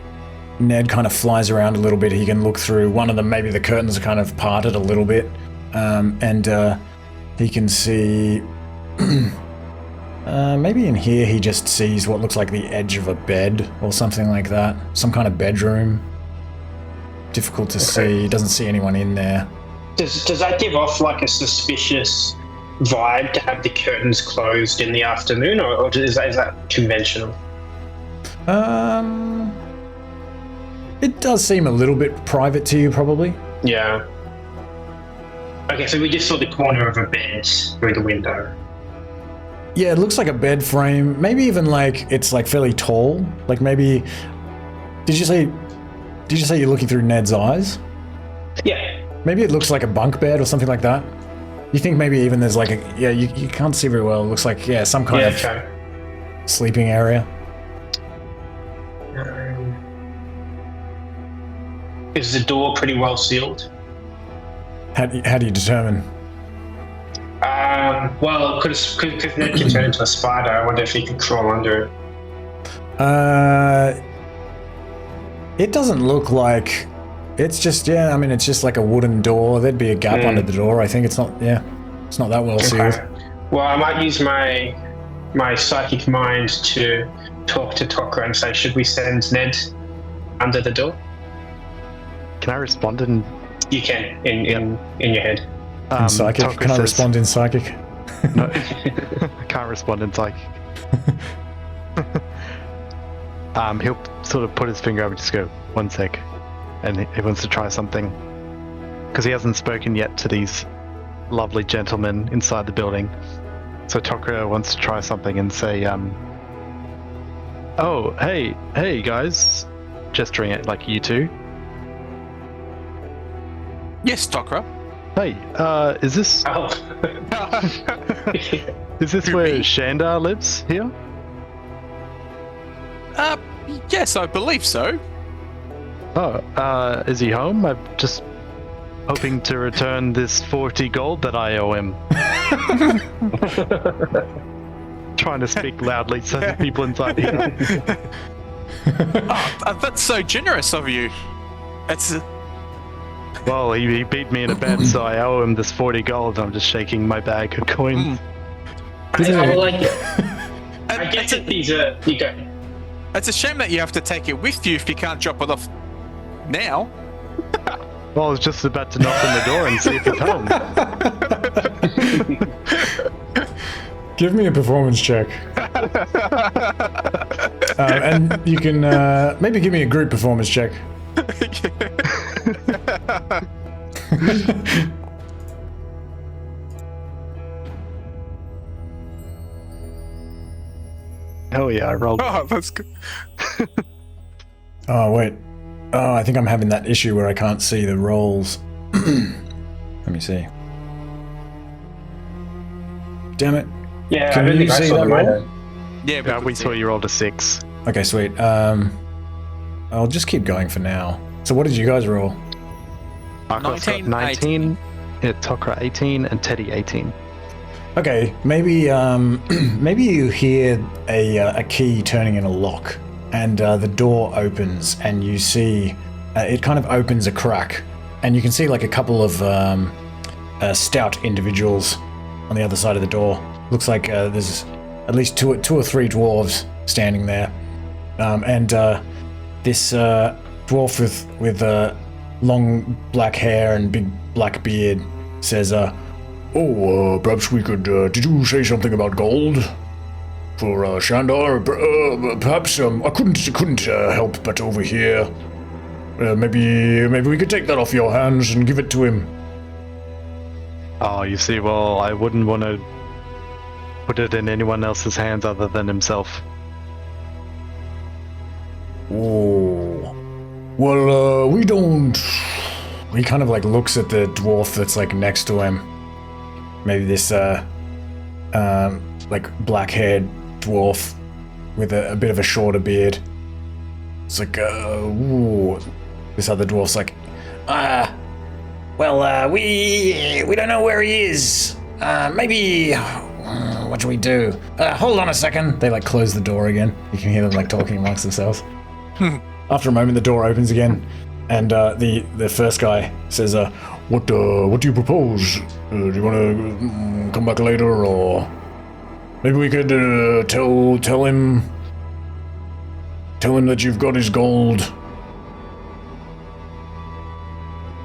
Ned kind of flies around a little bit, he can look through one of them. Maybe the curtains are kind of parted a little bit, and he can see. Maybe in here he just sees what looks like the edge of a bed or something like that. Some kind of bedroom. Difficult to see. He doesn't see anyone in there. Does that give off like a suspicious vibe to have the curtains closed in the afternoon, or is that conventional? It does seem a little bit private to you, probably. Yeah. Okay, so we just saw the corner of a bed through the window. Yeah, it looks like a bed frame. Maybe even like it's like fairly tall. Like maybe. Did you say you're looking through Ned's eyes? Yeah. Maybe it looks like a bunk bed or something like that. You think maybe even there's like a you can't see very well. It looks like some kind of sleeping area. Is the door pretty well sealed? How do you determine? Well, because Ned can turn into a spider, I wonder if he could crawl under it. It doesn't look like. It's just it's just like a wooden door. There'd be a gap under the door. I think it's not that well sealed. Well, I might use my psychic mind to talk to Tokra and say, should we send Ned under the door? Can I respond in? You can in your head. In psychic? Tokra Can I says- respond in psychic? No, I can't respond in psychic. He'll sort of put his finger up and just go, 1 sec. And he wants to try something. Because he hasn't spoken yet to these lovely gentlemen inside the building. So Tokra wants to try something and say, oh, hey guys. Gesturing at like you two. Yes, Tokra. Hey, is this Oh. is this where Shandar lives here? Yes, I believe so. Oh, is he home? I'm just hoping to return this 40 gold that I owe him. Trying to speak loudly so the people inside hear. That's so generous of you. That's Well, he beat me in a bet, so I owe him this 40 gold. I'm just shaking my bag of coins. I like it. I guess that these are... You go. It's a shame that you have to take it with you if you can't drop it off now. Well, I was just about to knock on the door and see if it's home. Give me a performance check. And you can maybe give me a group performance check. Hell yeah, I rolled. Oh, that's good. Oh, wait. Oh, I think I'm having that issue where I can't see the rolls. Let me see. Damn it. Yeah, Can I don't you think I see saw that them roll? either. Yeah, We saw you rolled a 6. Okay, sweet. I'll just keep going for now. So what did you guys roll? Vakos got 19, 19, yeah, Tokra 18, and Teddy 18. Okay, maybe maybe you hear a key turning in a lock, and the door opens, and you see it kind of opens a crack, and you can see like a couple of stout individuals on the other side of the door. Looks like there's at least two or three dwarves standing there, and this dwarf with long black hair and big black beard says, perhaps we could, did you say something about gold? For, Shandar? Perhaps, I couldn't help but overhear. Maybe we could take that off your hands and give it to him. Oh, you see, well, I wouldn't want to put it in anyone else's hands other than himself. Oh. Well, we don't... He kind of, like, looks at the dwarf that's, like, next to him. Maybe this, like, black-haired dwarf with a bit of a shorter beard. It's like, ooh. This other dwarf's like, well, we don't know where he is. Maybe, what should we do? Hold on a second. They, like, close the door again. You can hear them, like, talking amongst themselves. After a moment, the door opens again, and the first guy says, what do you propose? Do you want to come back later, or maybe we could tell him that you've got his gold?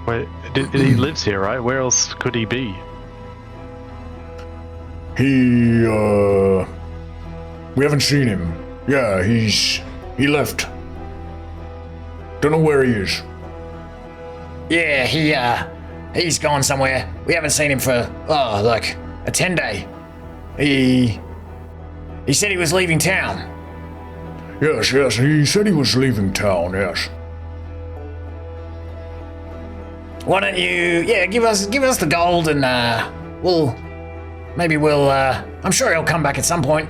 Wait, he lives here, right? Where else could he be? We haven't seen him. Yeah, he left. Don't know where he is. Yeah, he's gone somewhere. We haven't seen him for, like, a 10-day. He said he was leaving town. Yes, he said he was leaving town, yes. Why don't you, give us the gold and, I'm sure he'll come back at some point.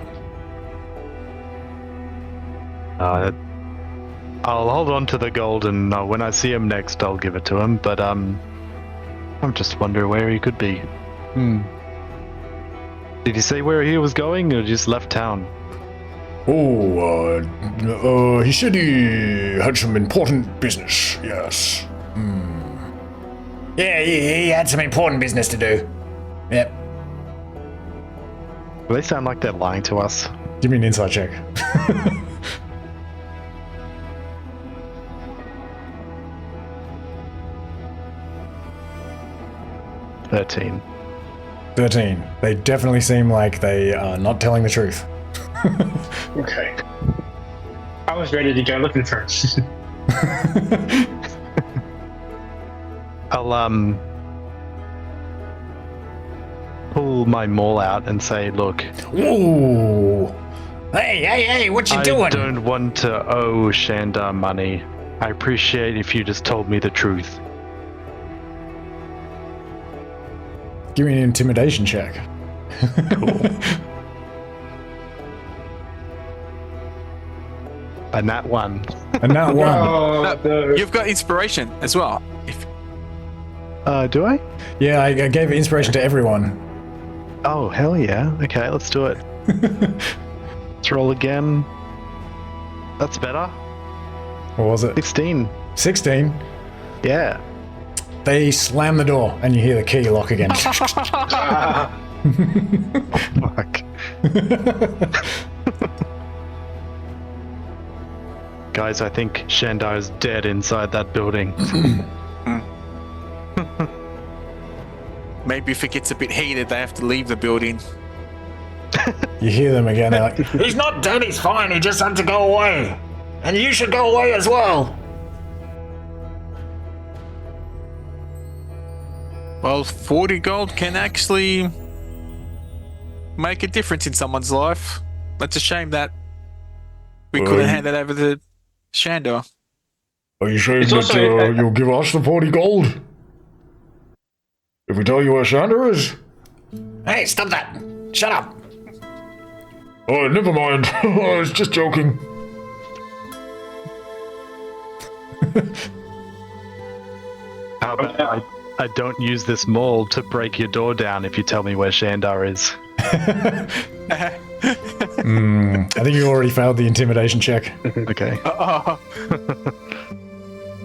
I'll hold on to the gold, and when I see him next, I'll give it to him. But I'm just wondering where he could be. Did he say where he was going, or just left town? He said he had some important business. Yes. Yeah, he had some important business to do. Yep. Well, they sound like they're lying to us. Give me an insight check. 13. 13. They definitely seem like they are not telling the truth. Okay. I was ready to go looking for it. I'll pull my maul out and say, look. Ooh. Hey, what you doing? I don't want to owe Shandar money. I appreciate if you just told me the truth. Give me an intimidation check. Cool. And that one. And that one. Oh, no. You've got inspiration as well. Do I? Yeah, I gave inspiration to everyone. Oh, hell yeah. Okay, let's do it. Let's roll again. That's better. What was it? 16. 16. Yeah. They slam the door and you hear the key lock again. Fuck. Guys, I think Shandar is dead inside that building. Maybe if it gets a bit heated, they have to leave the building. You hear them again, they're like, He's not dead, he's fine, he just had to go away. And you should go away as well. Well, 40 gold can actually make a difference in someone's life. That's a shame that we couldn't hand that over to Shandar. are you saying It's that also- you'll give us the 40 gold? If we tell you where Shandar is? Hey, stop that. Shut up. Oh, never mind. I was just joking. How about I don't use this maul to break your door down if you tell me where Shandar is? I think you already failed the intimidation check. Okay.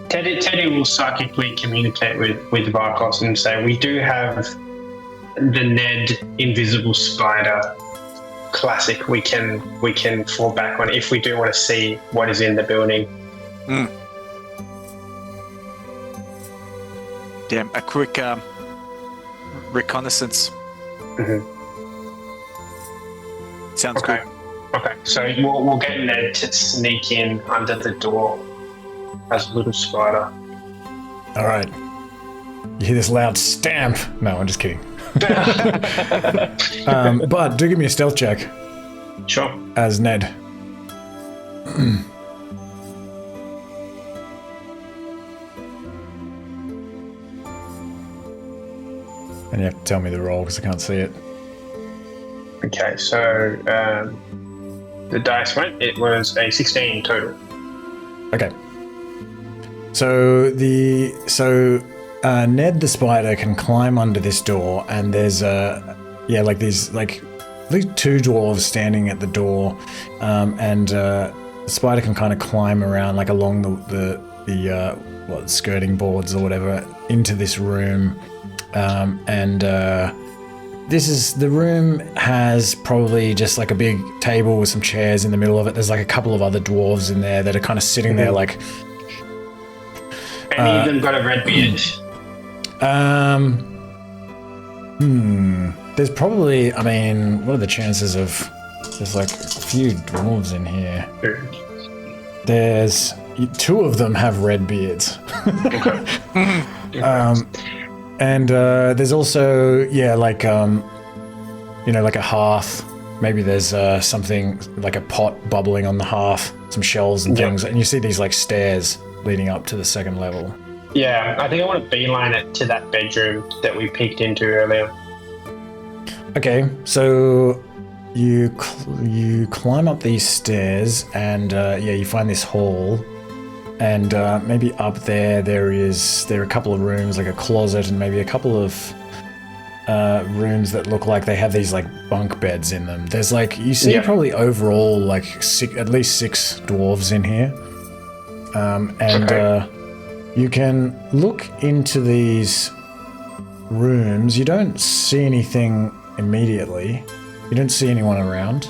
Teddy will psychically communicate with Vakos and say, we do have the Ned invisible spider classic we can fall back on if we do want to see what is in the building. Damn, a quick reconnaissance. Sounds Okay. good. Okay, so we'll get Ned to sneak in under the door as a little spider. All right. You hear this loud stamp. No, I'm just kidding. But do give me a stealth check Sure. as Ned. And you have to tell me the roll because I can't see it. Okay, so the dice went. It was a 16 total. Okay. So Ned the spider can climb under this door, and there's these two dwarves standing at the door, and the spider can kind of climb around like along the skirting boards or whatever into this room, the room has probably just like a big table with some chairs in the middle of it. There's like a couple of other dwarves in there that are kind of sitting there like. Any of them got a red beard? There's probably, what are the chances of, there's like a few dwarves in here. There's two of them have red beards. And there's also, like a hearth. Maybe there's something like a pot bubbling on the hearth, some shelves and things, and you see these like stairs leading up to the second level. Yeah, I think I want to beeline it to that bedroom that we peeked into earlier. Okay, so you climb up these stairs, and you find this hall, and maybe up there there are a couple of rooms, like a closet, and maybe a couple of rooms that look like they have these like bunk beds in them. There's like, you see probably overall like at least 6 dwarves in here, and you can look into these rooms. You don't see anything immediately. You don't see anyone around.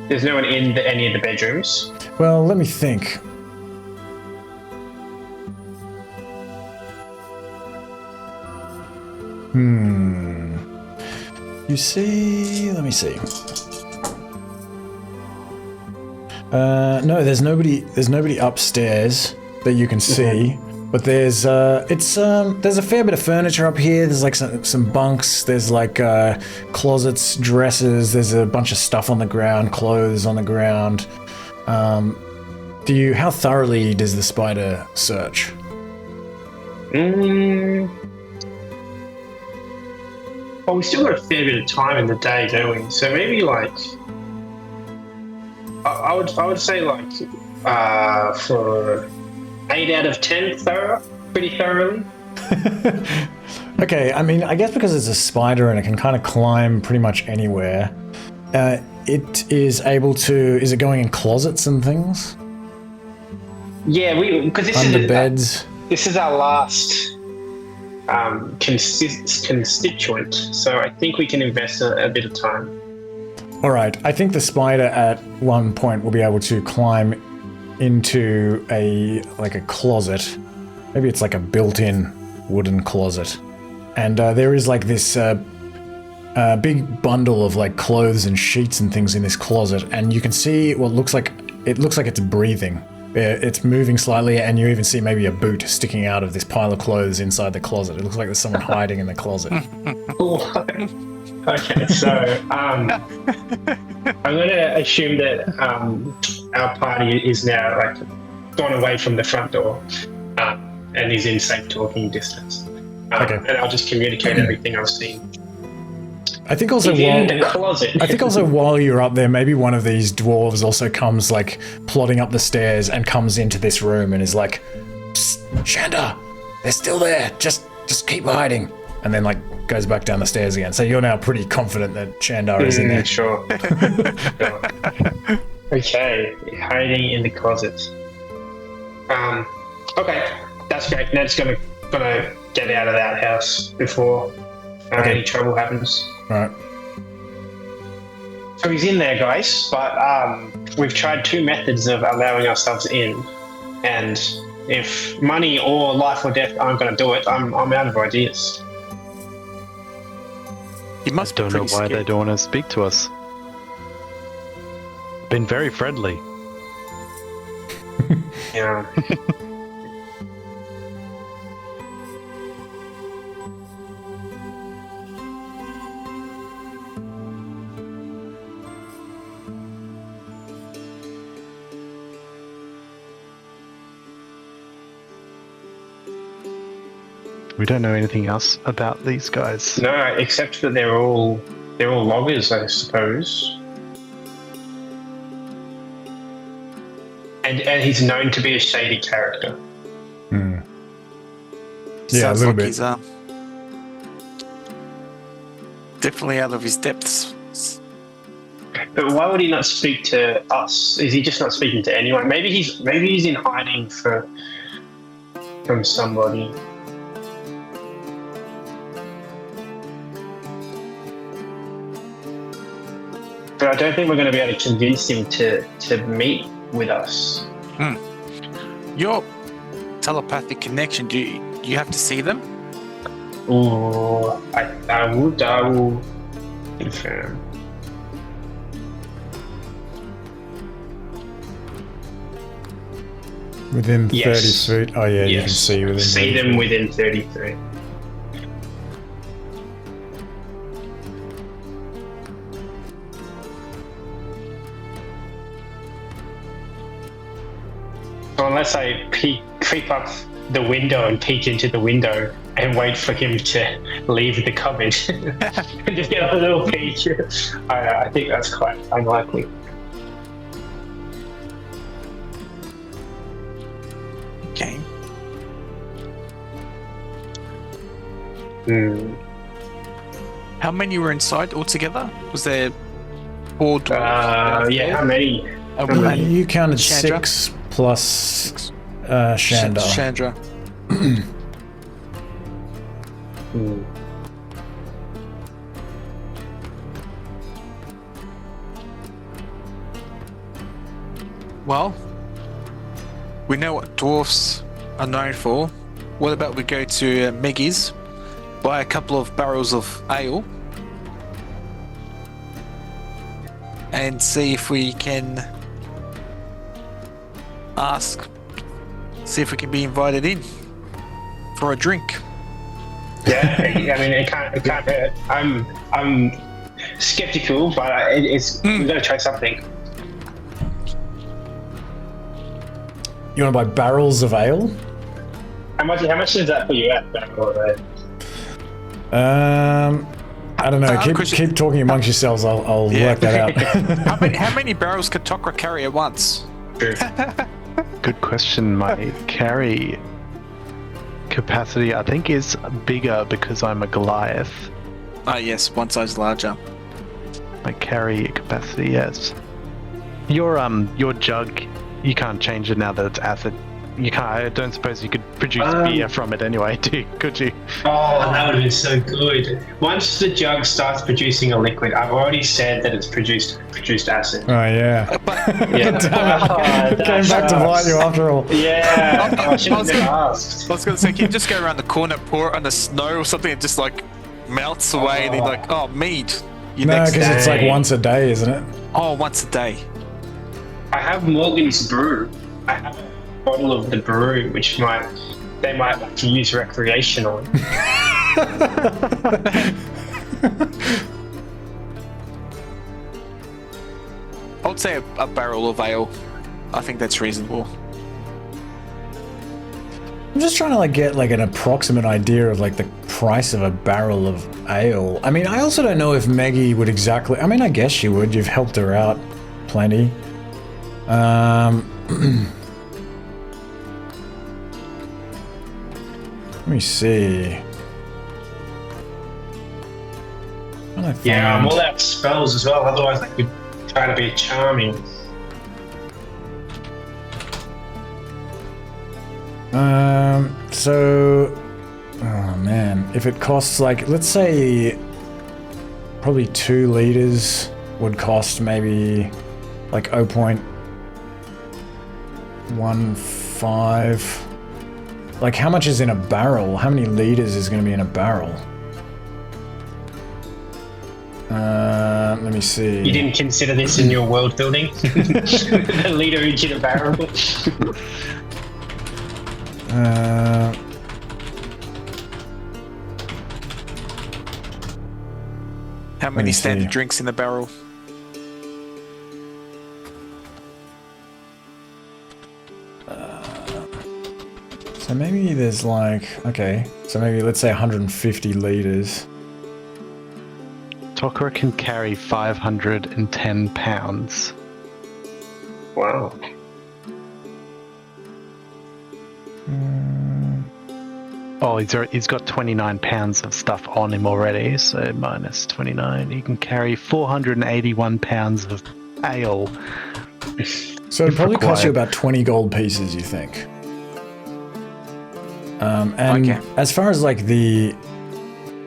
There's no one in any of the bedrooms? Well, let me think. You see, let me see. No, there's nobody upstairs that you can see, but there's a fair bit of furniture up here. There's like some bunks, there's like closets, dressers, there's a bunch of stuff on the ground, clothes on the ground. How thoroughly does the spider search? Well, we still got a fair bit of time in the day, don't we? So maybe like, I would say like for 8 out of 10 pretty thoroughly. Okay, I mean, I guess because it's a spider and it can kind of climb pretty much anywhere, it is able to. Is it going in closets and things? Yeah, because this under beds. This is our last constituent, so I think we can invest a bit of time. All right, I think the spider at one point will be able to climb into a closet. Maybe it's like a built-in wooden closet, and there is like this big bundle of like clothes and sheets and things in this closet, and you can see what looks like it's breathing. It's moving slightly, and you even see maybe a boot sticking out of this pile of clothes inside the closet. It looks like there's someone hiding in the closet. Okay, so I'm going to assume that our party is now like gone away from the front door and is in safe talking distance. Okay. And I'll just communicate everything I've seen. I think also in the closet. I think also while you're up there, maybe one of these dwarves also comes like plodding up the stairs and comes into this room and is like, Shandar, they're still there. Just keep hiding. And then like goes back down the stairs again. So you're now pretty confident that Shandar is in there. Sure. Okay, hiding in the closet. Okay, that's great. Ned's gonna get out of that house before any trouble happens. All right. So he's in there, guys, but we've tried 2 methods of allowing ourselves in, and if money or life or death aren't going to do it, I'm out of ideas. You must don't know why they don't want to speak to us. Been very friendly. Yeah. We don't know anything else about these guys. No, except that they're all loggers, I suppose. And he's known to be a shady character. Yeah, Sounds a little like bit. He's definitely out of his depths. But why would he not speak to us? Is he just not speaking to anyone? Maybe he's in hiding from somebody. But I don't think we're going to be able to convince him to meet with us. Your telepathic connection, do you have to see them? Or I will confirm. Within 30 Yes. feet. Oh yeah, you can Yes. see within. See 30 them feet. within 33. So unless I creep up the window and peek into the window and wait for him to leave the cupboard and just get a little peek, I think that's quite unlikely. Okay. How many were inside altogether? Was there 4 dwarves? Yeah, how many? You counted Chandra? 6 plus Shandar. Chandra. Well, we know what dwarfs are known for. What about we go to Meggy's, buy a couple of barrels of ale, and see if we can see if we can be invited in for a drink. Yeah, I mean it can't hurt. I'm skeptical, but we've got to try something. You want to buy barrels of ale? How much is that for you at? I don't know. Keep talking amongst yourselves. I'll work that out. How many barrels could Tokra carry at once? Good question. My carry capacity, I think, is bigger because I'm a Goliath. Ah, yes, one size larger. My carry capacity, yes. Your jug, you can't change it now that it's acid. You can't. I don't suppose you could produce beer from it anyway, could you? Oh, that would have been so good. Once the jug starts producing a liquid, I've already said that it's produced acid. Oh yeah. Came back to bite you after all. Yeah. I should have asked. I was going to say, can you just go around the corner, pour it on the snow or something, and just like melts away, and then like, oh, mead. No, because it's like once a day, isn't it? Oh, once a day. I have Morgan's brew. I have a bottle of the brew, which they might like to use recreationally. I would say a barrel of ale. I think that's reasonable. I'm just trying to like get like an approximate idea of like the price of a barrel of ale. I mean, I also don't know if Maggie would exactly. I mean, I guess she would. You've helped her out plenty. Let me see. Yeah, I'm all out of spells as well. Otherwise, I could try to be charming. So, oh man, if it costs like, let's say, probably 2 liters would cost maybe like 0.15. Like, how much is in a barrel? How many liters is going to be in a barrel? Let me see. You didn't consider this in your world building? A liter each in a barrel? How many standard drinks in the barrel? So maybe there's like, okay, so maybe let's say 150 liters. Tokra can carry 510 pounds. Wow. Oh, he's got 29 pounds of stuff on him already, so minus 29. He can carry 481 pounds of ale. So it'd probably cost you about 20 gold pieces, you think? And Okay. as far as like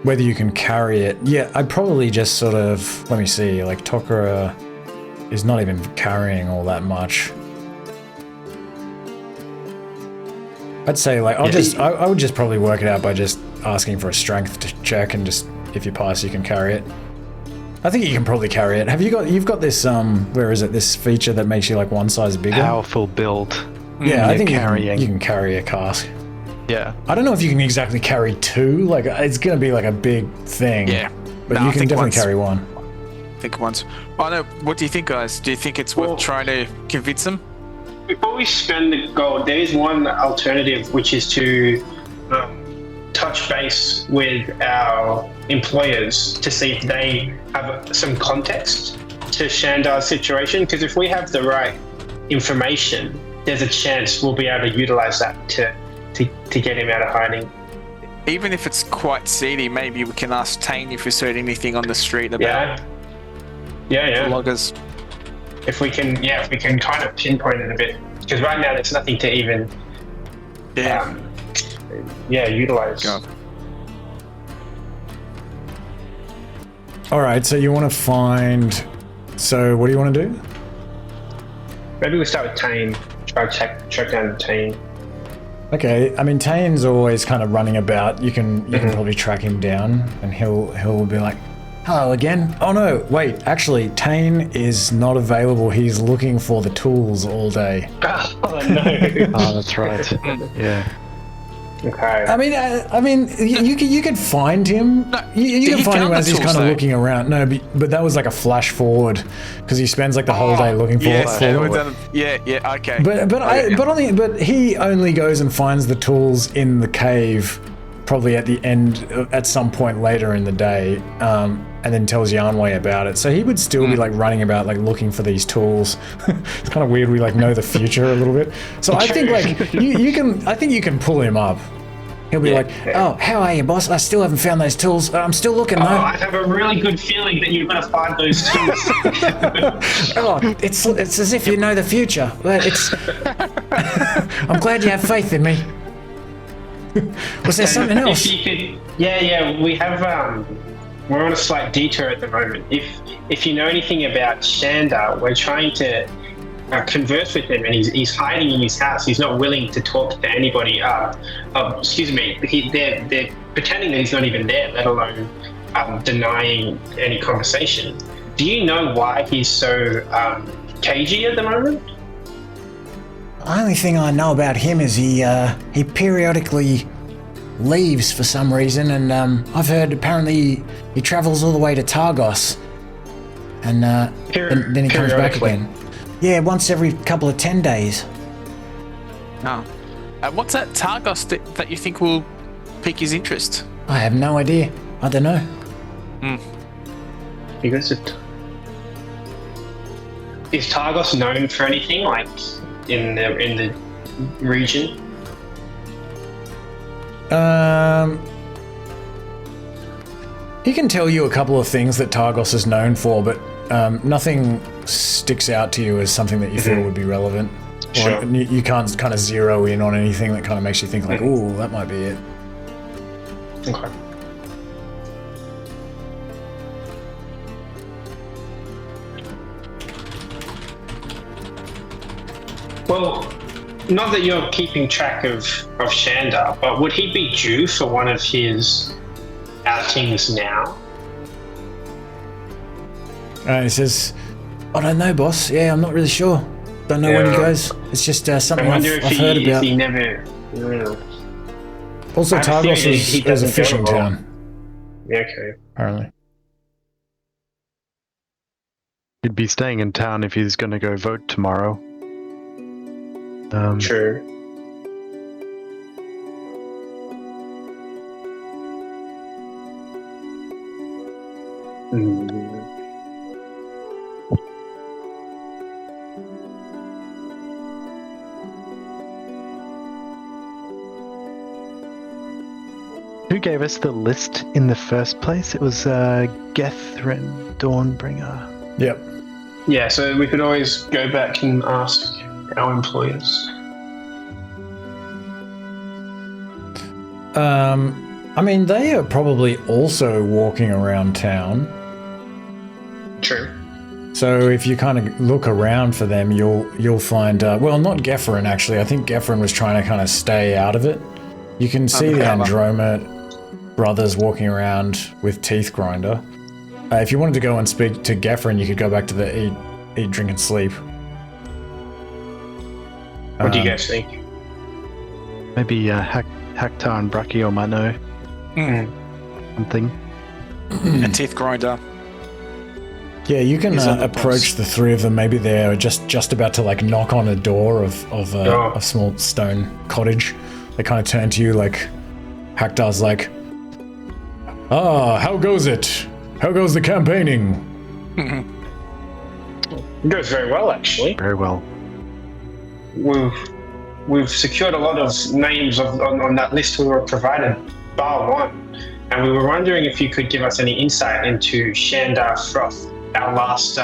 whether you can carry it, yeah, I'd probably just sort of, let me see, like Tokra is not even carrying all that much. I'd say like, I would just probably work it out by just asking for a strength check, and just, if you pass, you can carry it. I think you can probably carry it. You've got this, where is it, this feature that makes you like one size bigger? Powerful build. Yeah, I think carrying. you can carry a cask. Yeah. I don't know if you can exactly carry two. Like, it's going to be like a big thing. Yeah. But No, you I can think definitely once- carry one. I think once. Oh no, what do you think, guys? Do you think it's worth trying to convince them? Before we spend the gold, there is one alternative, which is to touch base with our employers to see if they have some context to Shandar's situation. Because if we have the right information, there's a chance we'll be able to utilize that to get him out of hiding. Even if it's quite seedy, maybe we can ask Tane if he's heard anything on the street about Yeah. loggers. If we can kind of pinpoint it a bit, because right now there's nothing to even utilize. God. All right, so you want to find... So what do you want to do? Maybe we start with Tane. Try to track down Tane. Okay, I mean, Tane's always kind of running about. You can probably track him down, and he'll be like, "Hello again." Oh no, wait. Actually, Tane is not available. He's looking for the tools all day. Oh no. Oh, that's right. Yeah. Okay. I mean, you could find him. No, You can he find him found the as he's tools, kind of though. looking around. No, but that was like a flash forward because he spends like the whole day looking for. Yes, for okay. But he only goes and finds the tools in the cave, probably at the end, at some point later in the day, and then tells Yarnway about it. So he would still be like running about, like looking for these tools. It's kind of weird. We like know the future a little bit. So I think like you can. I think you can pull him up. He'll be like, "Oh, how are you, boss? I still haven't found those tools. I'm still looking though." I have a really good feeling that you're going to find those tools. Oh, it's as if you know the future. But it's. I'm glad you have faith in me. Was there something else? If you could, we have. We're on a slight detour at the moment. If you know anything about Shandar, we're trying to converse with him, and he's hiding in his house. He's not willing to talk to anybody. Excuse me. They're pretending that he's not even there, let alone denying any conversation. Do you know why he's so cagey at the moment? The only thing I know about him is he periodically leaves for some reason, and I've heard apparently he travels all the way to Targos, and then he comes back periodically? again. Yeah, once every couple of 10 days. Oh. What's that Targos that you think will pique his interest? I have no idea. I don't know. Because is Targos known for anything like in the region? He can tell you a couple of things that Targos is known for, but nothing sticks out to you as something that you feel would be relevant. Sure. Or you can't kind of zero in on anything that kind of makes you think like, "Ooh, that might be it." Okay. Well, not that you're keeping track of Shandar, but would he be due for one of his outings now? He says, I don't know, boss. Yeah, I'm not really sure. Don't know when he Yeah. goes. It's just I something wonder I've if heard he about. never. Yeah. also I have a Targos feeling he is a doesn't go fishing wrong. town, Yeah, okay. apparently. He'd be staying in town if he's going to go vote tomorrow. True. Who gave us the list in the first place? It was Gethrin Dawnbringer. Yep. Yeah, so we could always go back and ask our employers. I mean, they are probably also walking around town. True. So if you kind of look around for them, you'll find well, not Gethrin actually. I think Gethrin was trying to kind of stay out of it. You can see the Androma brothers walking around with Teeth Grinder. If you wanted to go and speak to Gethrin, you could go back to the eat, drink, and sleep. What do you guys think? Maybe Hector and Brachio might know something. A teeth grinder. Yeah, you can He's on the approach boss. the three of them. Maybe they're just about to like knock on a door of Oh. a small stone cottage. They kind of turn to you like, Hector's like, how goes it? How goes the campaigning? It goes very well, actually. Very well. We've secured a lot of names on that list we were provided, bar one, and we were wondering if you could give us any insight into Shandar Froth, our last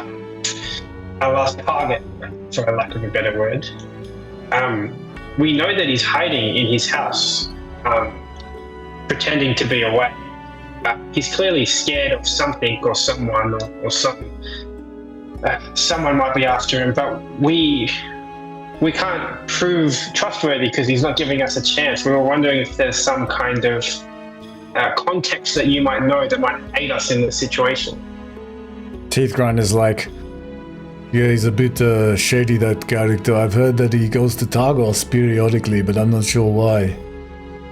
target, for lack of a better word. We know that he's hiding in his house, pretending to be away. He's clearly scared of something or someone or something. Someone might be after him, but we can't prove trustworthy because he's not giving us a chance. We were wondering if there's some kind of context that you might know that might aid us in this situation. Teeth Grinder's like, yeah, he's a bit shady, that character. I've heard that he goes to Targos periodically, but I'm not sure why.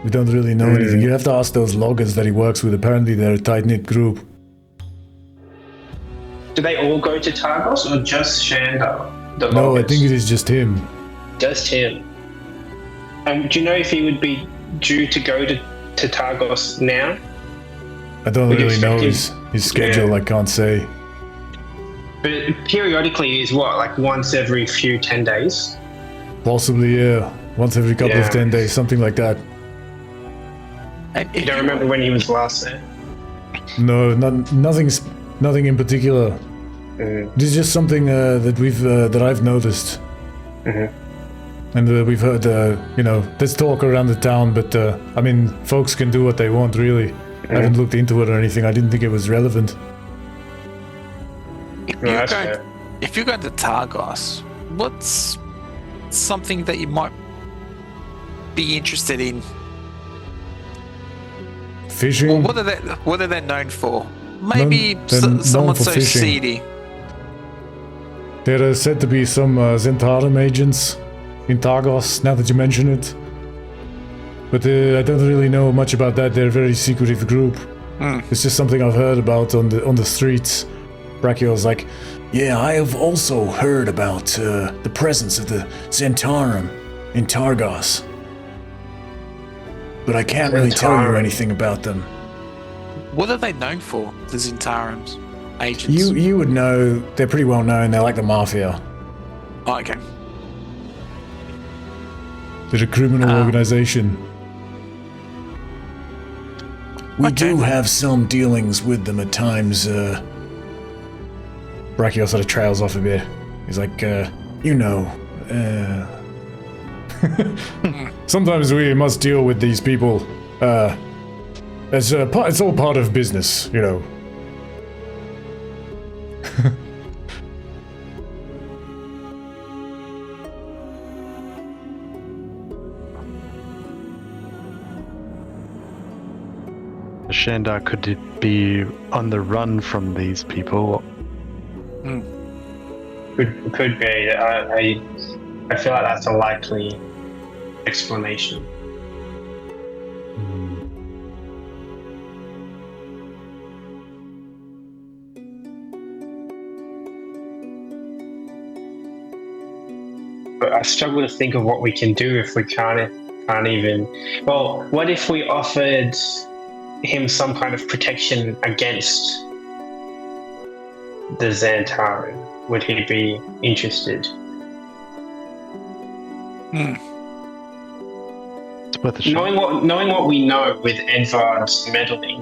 We don't really know anything. You have to ask those loggers that he works with. Apparently they're a tight-knit group. Do they all go to Targos or just Shandar? The No, I loggers? think it is just him. Just him. Do you know if he would be due to go to Targos now? I don't Would you really know expect his schedule, Yeah. I can't say. But periodically is what, like once every 10 days? Possibly, yeah. Once every couple of Yeah. 10 days, something like that. And You don't remember when he was last there? No, nothing in particular. This is just something that I've noticed. And we've heard, there's talk around the town, but I mean, folks can do what they want, really. I haven't looked into it or anything. I didn't think it was relevant. If you're going to Targos, what's something that you might be interested in? Fishing? Well, what are they known for? Maybe They're known someone for so fishing. seedy. There are said to be some Zentarum agents in Targos, now that you mention it. But I don't really know much about that. They're a very secretive group. It's just something I've heard about on the streets. Brachio's like, yeah, I have also heard about the presence of the Zentarum in Targos. But I can't really tell you Zentarum. anything about them. What are they known for, the Zentarum's agents? You would know, they're pretty well known. They're like the mafia. Oh, okay. They're a criminal organization. We Okay. do have some dealings with them at times. Brachio sort of trails off a bit. He's like, sometimes we must deal with these people. It's all part of business, you know. Shandar could be on the run from these people. Could be. I feel like that's a likely explanation. But I struggle to think of what we can do if we can't even. Well, what if we offered him some kind of protection against the Zentarum? Would he be interested? It's worth a shot. Knowing what we know with Edvard's meddling,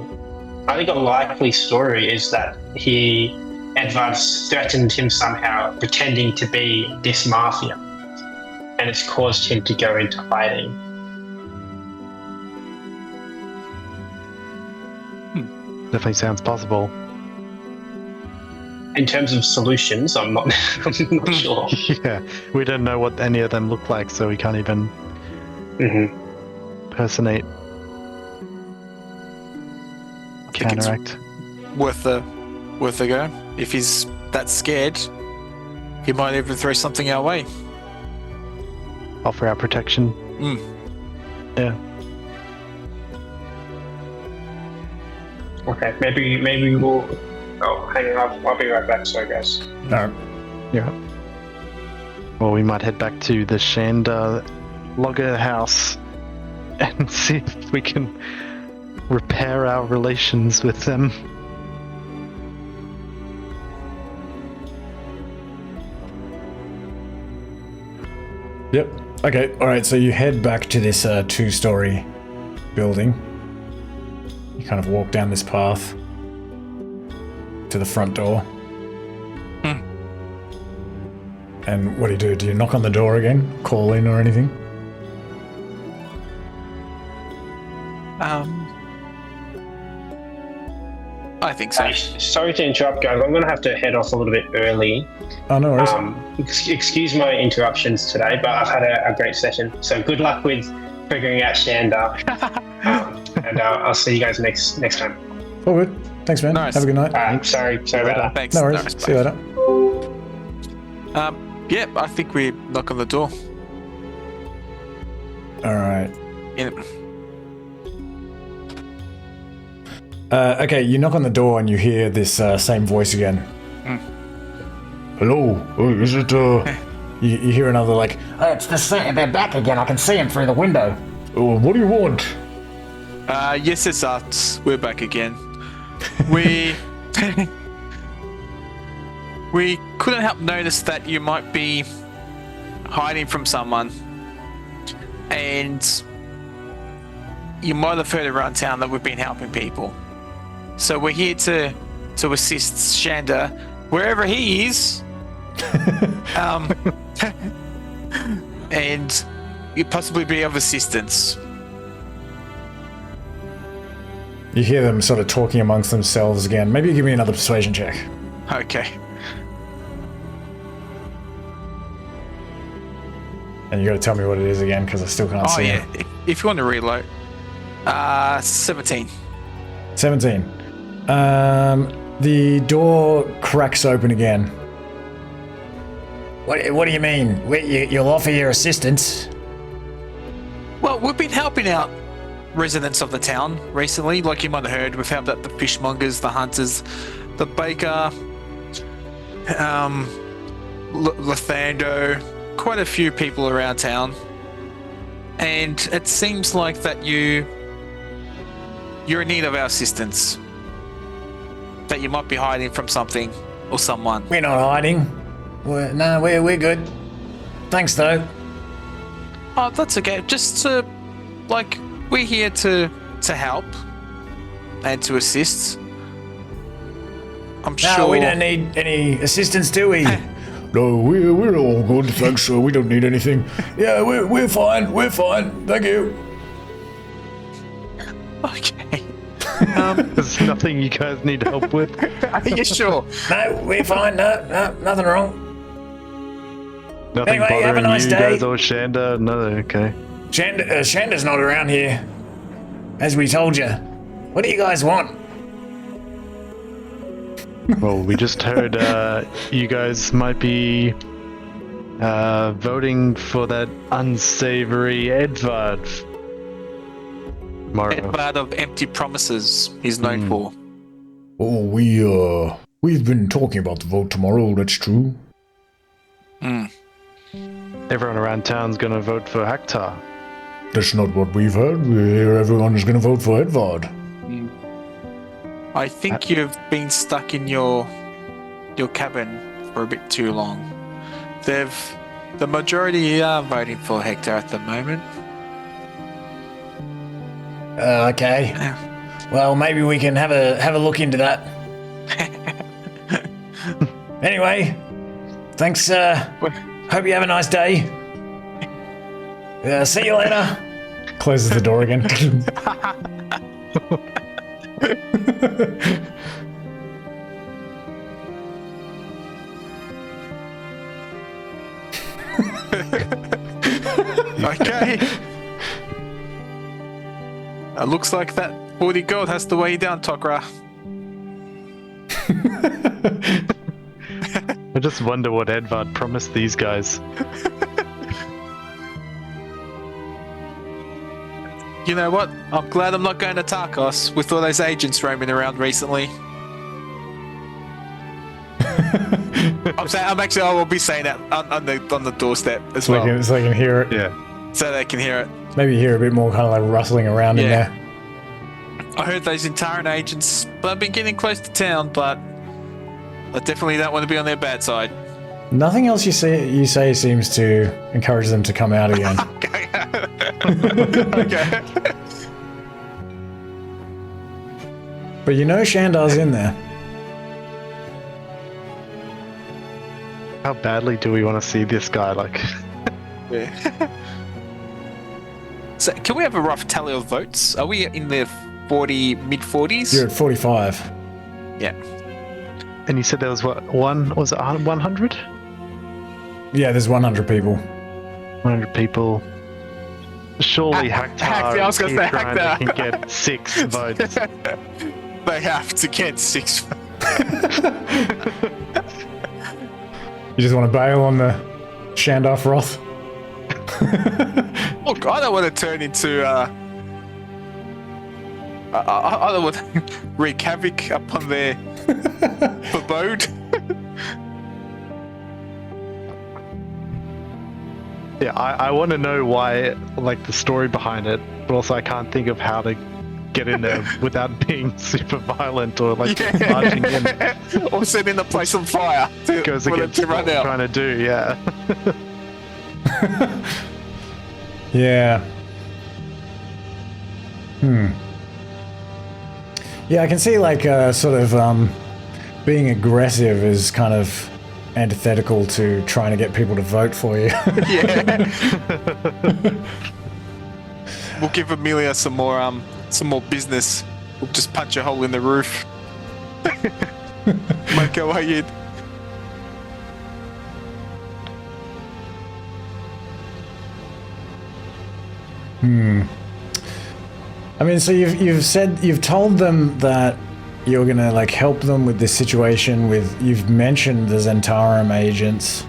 I think a likely story is that Edvard's threatened him somehow, pretending to be this mafia, and it's caused him to go into hiding. Definitely sounds possible. In terms of solutions, I'm not sure. Yeah, we don't know what any of them look like, so we can't even impersonate, I think it's counteract. worth a go. If he's that scared, he might even throw something our way. offer our protection. Yeah. Okay, maybe we'll. Oh, hang on, I'll be right back. Sorry, guys. No. Yeah. Well, we might head back to the Shandar logger house and see if we can repair our relations with them. Yep. Okay. All right. So you head back to this 2-story building. You kind of walk down this path to the front door. And what do? Do you knock on the door again? Call in or anything? I think so. Sorry to interrupt, guys. I'm going to have to head off a little bit early. Oh, no worries. Excuse my interruptions today, but I've had a great session. So good luck with figuring out Shandar. And I'll see you guys next time. All good. Thanks, man. Nice. Have a good night. Sorry about that. Thanks. No worries. Nice, See you later. Yeah, I think we knock on the door. All right. Yeah. Okay, you knock on the door and you hear this same voice again. Hello, is it, you hear another, like, Oh, it's the same. They're back again. I can see them through the window. what do you want? Yes, it's us. We're back again. We we couldn't help notice that you might be hiding from someone, and you might have heard around town that we've been helping people. So we're here to assist Shandar wherever he is, and you possibly be of assistance. You hear them sort of talking amongst themselves again. Maybe give me another persuasion check. Okay. And you got to tell me what it is again, because I still can't see it. If you want to reload. 17. 17. The door cracks open again. What do you mean? You'll offer your assistance? Well, we've been helping out residents of the town recently. Like you might have heard, we've helped out the fishmongers, the hunters, the baker, Luthando, quite a few people around town. And it seems like that you're in need of our assistance. That you might be hiding from something or someone. We're not hiding. We're good. Thanks, though. Oh, that's okay. Just to, we're here to help and to assist. I'm sure. No, we don't need any assistance, do we? No, we're all good, thanks, sir. We don't need anything. Yeah, we're fine. We're fine. Thank you. Okay. There's nothing you guys need help with. Are you sure? No, we're fine. No, nothing wrong. Nothing Anyway, bothering have a nice you day. guys or Shandar? No, okay. Shandar's not around here, as we told you. What do you guys want? Well, we just heard you guys might be voting for that unsavory Edvard. Edvard of empty promises he's known for. Oh, we've been talking about the vote tomorrow, that's true. Everyone around town's gonna vote for Hector. That's not what we've heard. We hear everyone is going to vote for Edvard. I think you've been stuck in your cabin for a bit too long. The majority are voting for Hector at the moment. Okay. Well, maybe we can have a look into that. Anyway, thanks. Hope you have a nice day. See you later. Closes the door again. Okay. It looks like that 40 gold has to weigh you down, Tokra. I just wonder what Edvard promised these guys. You know what? I'm glad I'm not going to Tarkos with all those agents roaming around recently. I will be saying that on the doorstep as well. So they can hear it. Yeah. So they can hear it. Maybe hear a bit more kind of like rustling around in there. I heard those Intaran agents, but I've been getting close to town, but I definitely don't want to be on their bad side. Nothing else you say seems to encourage them to come out again. Okay. But you know Shandar's in there. How badly do we want to see this guy? Like, Yeah. So, can we have a rough tally of votes? Are we in the mid-40s? You're at 45. Yeah. and you said there was what, 100? Yeah, there's 100 people. 100 people. Surely Haktar I was gonna say Haktar can get 6 votes. They have to get 6. You just want to bail on the Shandar froth? Look, I don't want to turn into I don't want to wreak havoc upon their abode. Yeah, I want to know why, like, the story behind it, but also I can't think of how to get in there without being super violent or like marching in. Or setting the place on fire Goes for them against to what run we're out. trying to do, yeah. Yeah. Yeah, I can see like sort of being aggressive is kind of antithetical to trying to get people to vote for you. Yeah. We'll give Emiliya some more business. We'll just punch a hole in the roof. Make our way in. I mean, so you've told them that you're gonna like help them with this situation you've mentioned the Zentarum agents.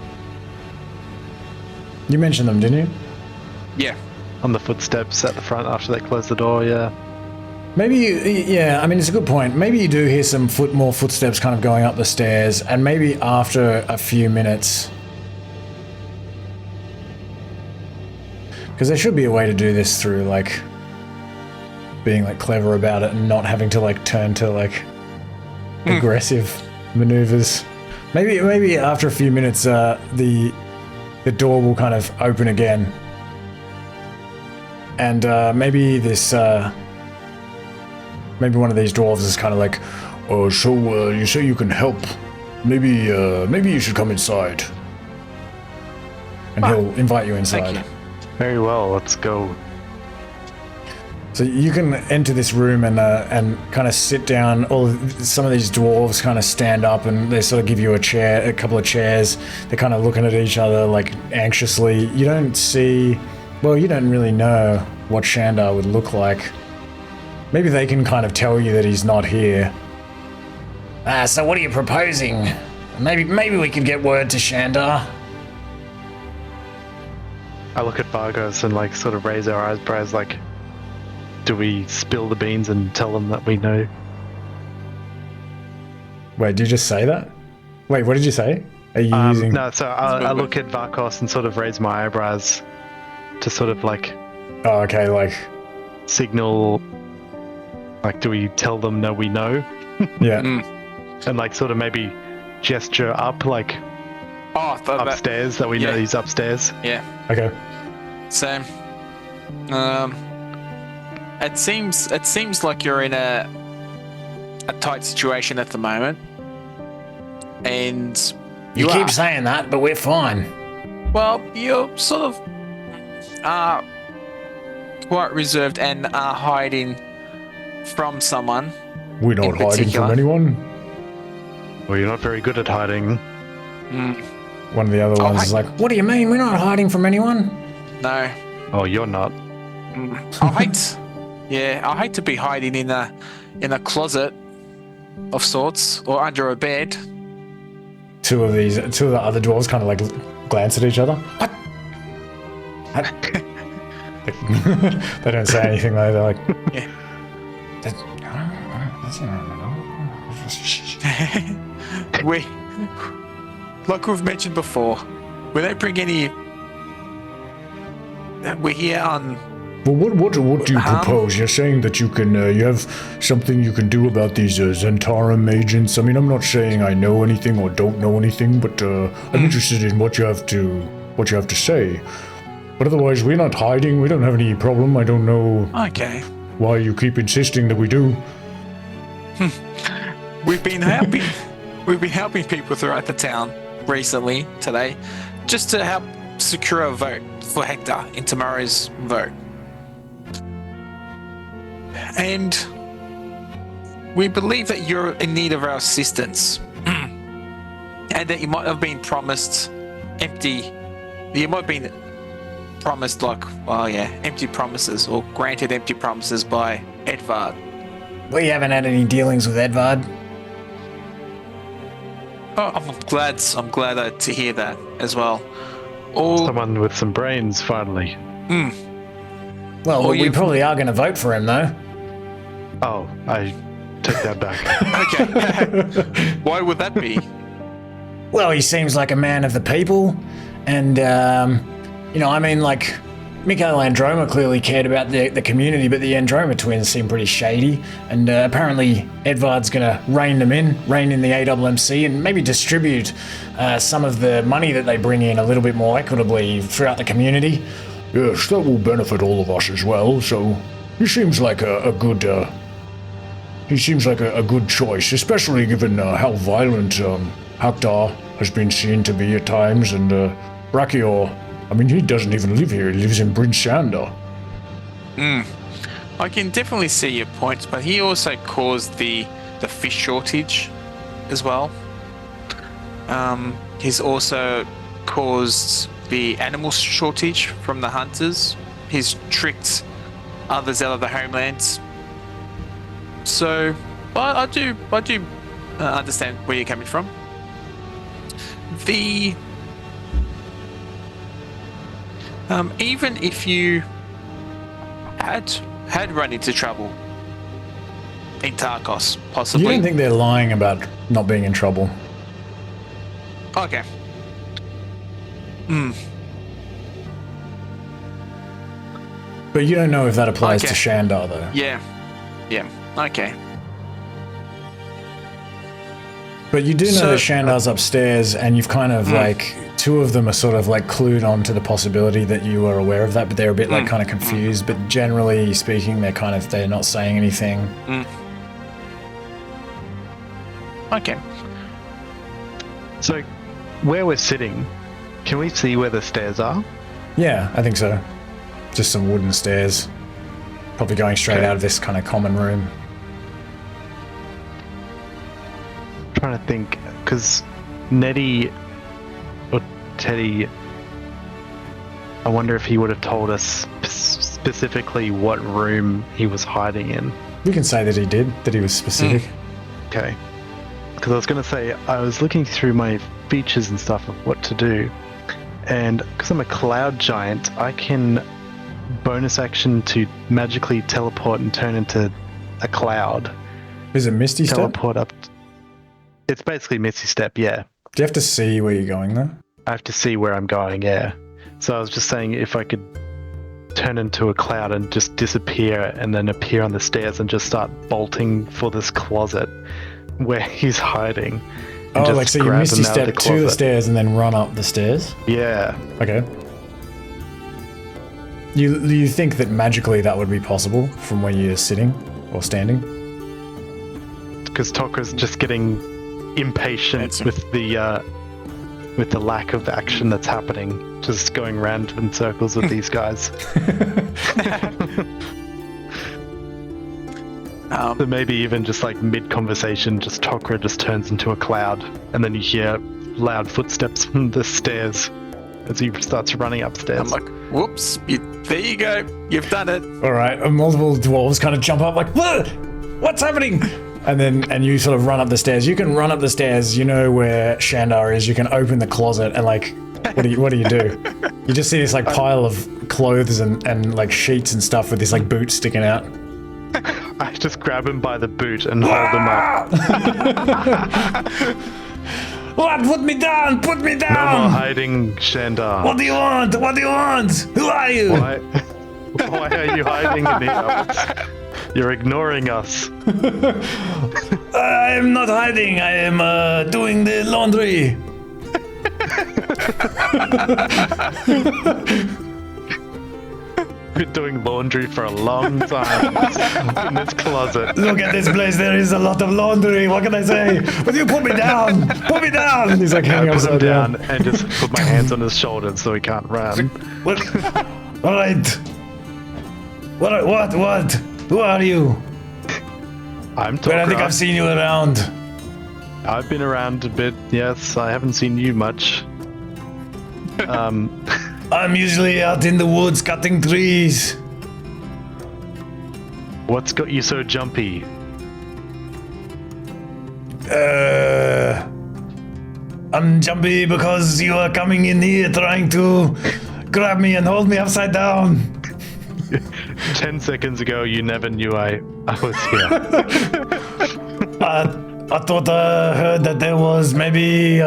You mentioned them, didn't you? Yeah. On the footsteps at the front after they close the door, yeah. Maybe yeah, I mean, it's a good point. Maybe you do hear some more footsteps kind of going up the stairs, and maybe after a few minutes, because there should be a way to do this through like being like clever about it and not having to like turn to like aggressive maneuvers. Maybe after a few minutes, the door will kind of open again, and maybe this maybe one of these dwarves is kind of like, oh, so you say you can help? Maybe you should come inside, and he'll invite you inside. Thank you. Very well, let's go. So you can enter this room and kind of sit down. Some of these dwarves kind of stand up and they sort of give you a couple of chairs. They're kind of looking at each other like anxiously. You don't really know what Shandar would look like. Maybe they can kind of tell you that he's not here. So what are you proposing? Maybe we could get word to Shandar. I look at Vakos and like sort of raise our eyebrows like, do we spill the beans and tell them that we know? Wait, did you just say that? Wait, what did you say? Are you using... No, so I look at Vakos and sort of raise my eyebrows to sort of like... Oh, okay, like... Signal... Like, do we tell them no, we know? Yeah. And like sort of maybe gesture up like upstairs that we know he's upstairs. Yeah. Okay. So, it seems like you're in a tight situation at the moment, and You keep saying that, but we're fine. well, you're sort of quite reserved and are hiding from someone. We're not In hiding particular. from anyone. Well, you're not very good at hiding. One of the other ones is like, What do you mean? We're not hiding from anyone. No, Oh, you're not. I hate to be hiding in a closet of sorts or under a bed. two of the other dwarves kind of like glance at each other. They don't say anything though. They're like, Yeah. We, like we've mentioned before, we don't bring any. We're here on. well, what do you propose? You're saying that you can, you have something you can do about these Zentarum agents. I mean, I'm not saying I know anything or don't know anything, but I'm interested in what you have to say. But otherwise, we're not hiding. We don't have any problem. I don't know Okay. why you keep insisting that we do. We've been helping. We've been helping people throughout the town recently today, just to help secure a vote for Hector in tomorrow's vote. And we believe that you're in need of our assistance, and that you might have been promised empty. You might have been promised empty promises, or granted empty promises by Edvard. We haven't had any dealings with Edvard. Oh, I'm glad to hear that as well. All Someone with some brains, finally. Well, Or we you've- probably are going to vote for him, though. Oh, I take that back. okay. Why would that be? Well, he seems like a man of the people, and, Mikhail Androma clearly cared about the community, but the Androma twins seem pretty shady, and apparently Edvard's gonna rein in the AWMC, and maybe distribute some of the money that they bring in a little bit more equitably throughout the community. Yes, that will benefit all of us as well. So he seems like a good. He seems like a good choice, especially given how violent Hector has been seen to be at times, and Brachior. I mean, he doesn't even live here. He lives in Prince Shandar. I can definitely see your points, but he also caused the fish shortage as well. He's also caused the animal shortage from the hunters. He's tricked others out of the homelands. So, I do understand where you're coming from. Even if you had run into trouble in Tarkos, possibly. You don't think they're lying about not being in trouble? Okay. But you don't know if that applies Okay. to Shandar, though. Yeah. Okay. But you do know So- that Shandar's upstairs, and you've kind of like two of them are sort of like clued on to the possibility that you are aware of that, but they're a bit like kind of confused. But generally speaking, they're not saying anything. Okay. So, where we're sitting, can we see where the stairs are? Yeah, I think so. Just some wooden stairs, probably going straight Okay. out of this kind of common room. Trying to think, because Nettie or Teddy, I wonder if he would have told us specifically what room he was hiding in. We can say that he did, that he was specific. Okay. Because I was going to say, I was looking through my features and stuff of what to do, and because I'm a cloud giant, I can bonus action to magically teleport and turn into a cloud. Is it Misty Step? Teleport up. It's basically Misty Step, yeah. Do you have to see where you're going, though? I have to see where I'm going, yeah. So I was just saying if I could turn into a cloud and just disappear and then appear on the stairs and just start bolting for this closet where he's hiding. and Oh, just like so you grab Misty him out of Step the to the closet. stairs and then run up the stairs? Yeah. Okay. You think that magically that would be possible from where you're sitting or standing? Because Tokra's just getting impatient Handsome. with the lack of action that's happening. Just going round in circles with these guys. So maybe even just like mid-conversation, just Tokra just turns into a cloud, and then you hear loud footsteps from the stairs as he starts running upstairs. I'm like, whoops, there you go. You've done it. All right, multiple dwarves kind of jump up like, "Whoa, what's happening?" And you sort of run up the stairs. You can run up the stairs. You know where Shandar is. You can open the closet and like, what do you do? You just see this like pile of clothes and like sheets and stuff with this like boot sticking out. I just grab him by the boot and hold him up. What? Put me down! Put me down! No more hiding, Shandar. What do you want? What do you want? Who are you? Why are you hiding in here? You're ignoring us. I am not hiding. I am doing the laundry. Been doing laundry for a long time in this closet. Look at this place. There is a lot of laundry. What can I say? But you put me down. Put me down. He's like I hanging put him upside down and just put my hands on his shoulders so he can't run. What? All right. What? Who are you? I'm But I think Tokra. I've seen you around. I've been around a bit, yes. I haven't seen you much. I'm usually out in the woods cutting trees. What's got you so jumpy? I'm jumpy because you are coming in here trying to grab me and hold me upside down. 10 seconds ago, you never knew I was here. I thought I heard that there was maybe,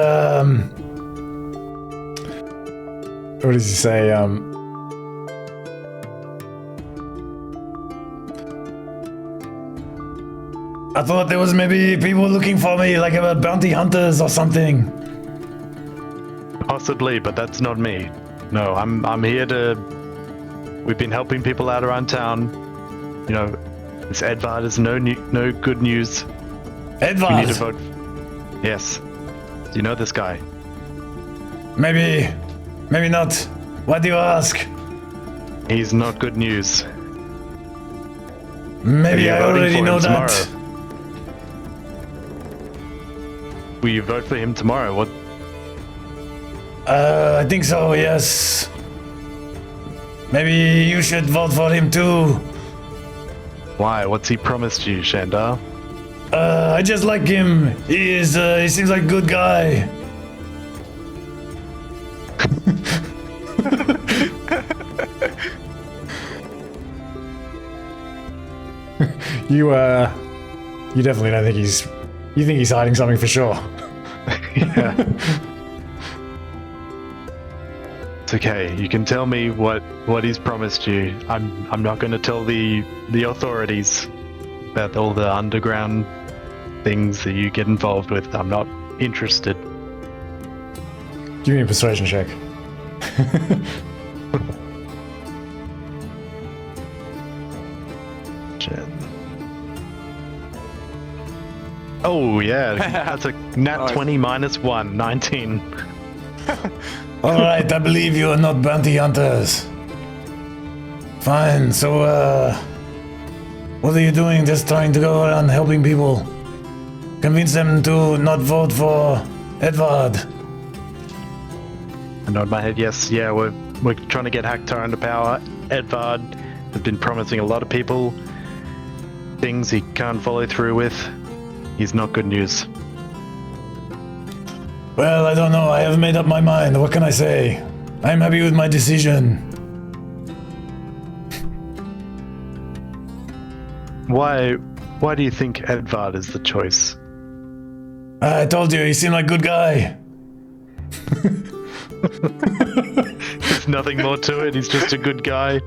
what does he say? I thought there was maybe people looking for me, like about bounty hunters or something. Possibly, but that's not me. No, I'm here to... We've been helping people out around town. You know, this Edvard is no good news. We need to Edvard, vote. Yes. Do you know this guy? maybe not. Why do you ask? He's not good news. Maybe Are I you voting already for know him that. tomorrow? Will you vote for him tomorrow? What? I think so, yes. Maybe you should vote for him too. Why? What's he promised you, Shandar? I just like him. He seems like a good guy. You definitely don't think you think he's hiding something for sure. Yeah. It's okay. You can tell me what he's promised you. I'm not going to tell the authorities about all the underground things that you get involved with. I'm not interested. Give me a persuasion check. Oh yeah, that's a nat 20 minus 1, 19. Alright, I believe you are not bounty hunters. Fine, so what are you doing? Just trying to go around helping people? Convince them to not vote for Edvard. I nod my head, yes, yeah, we're trying to get Haktar into power. Edvard has been promising a lot of people things he can't follow through with. He's not good news. Well, I don't know. I haven't made up my mind. What can I say? I'm happy with my decision. Why do you think Edvard is the choice? I told you, he seemed like a good guy. There's nothing more to it, he's just a good guy.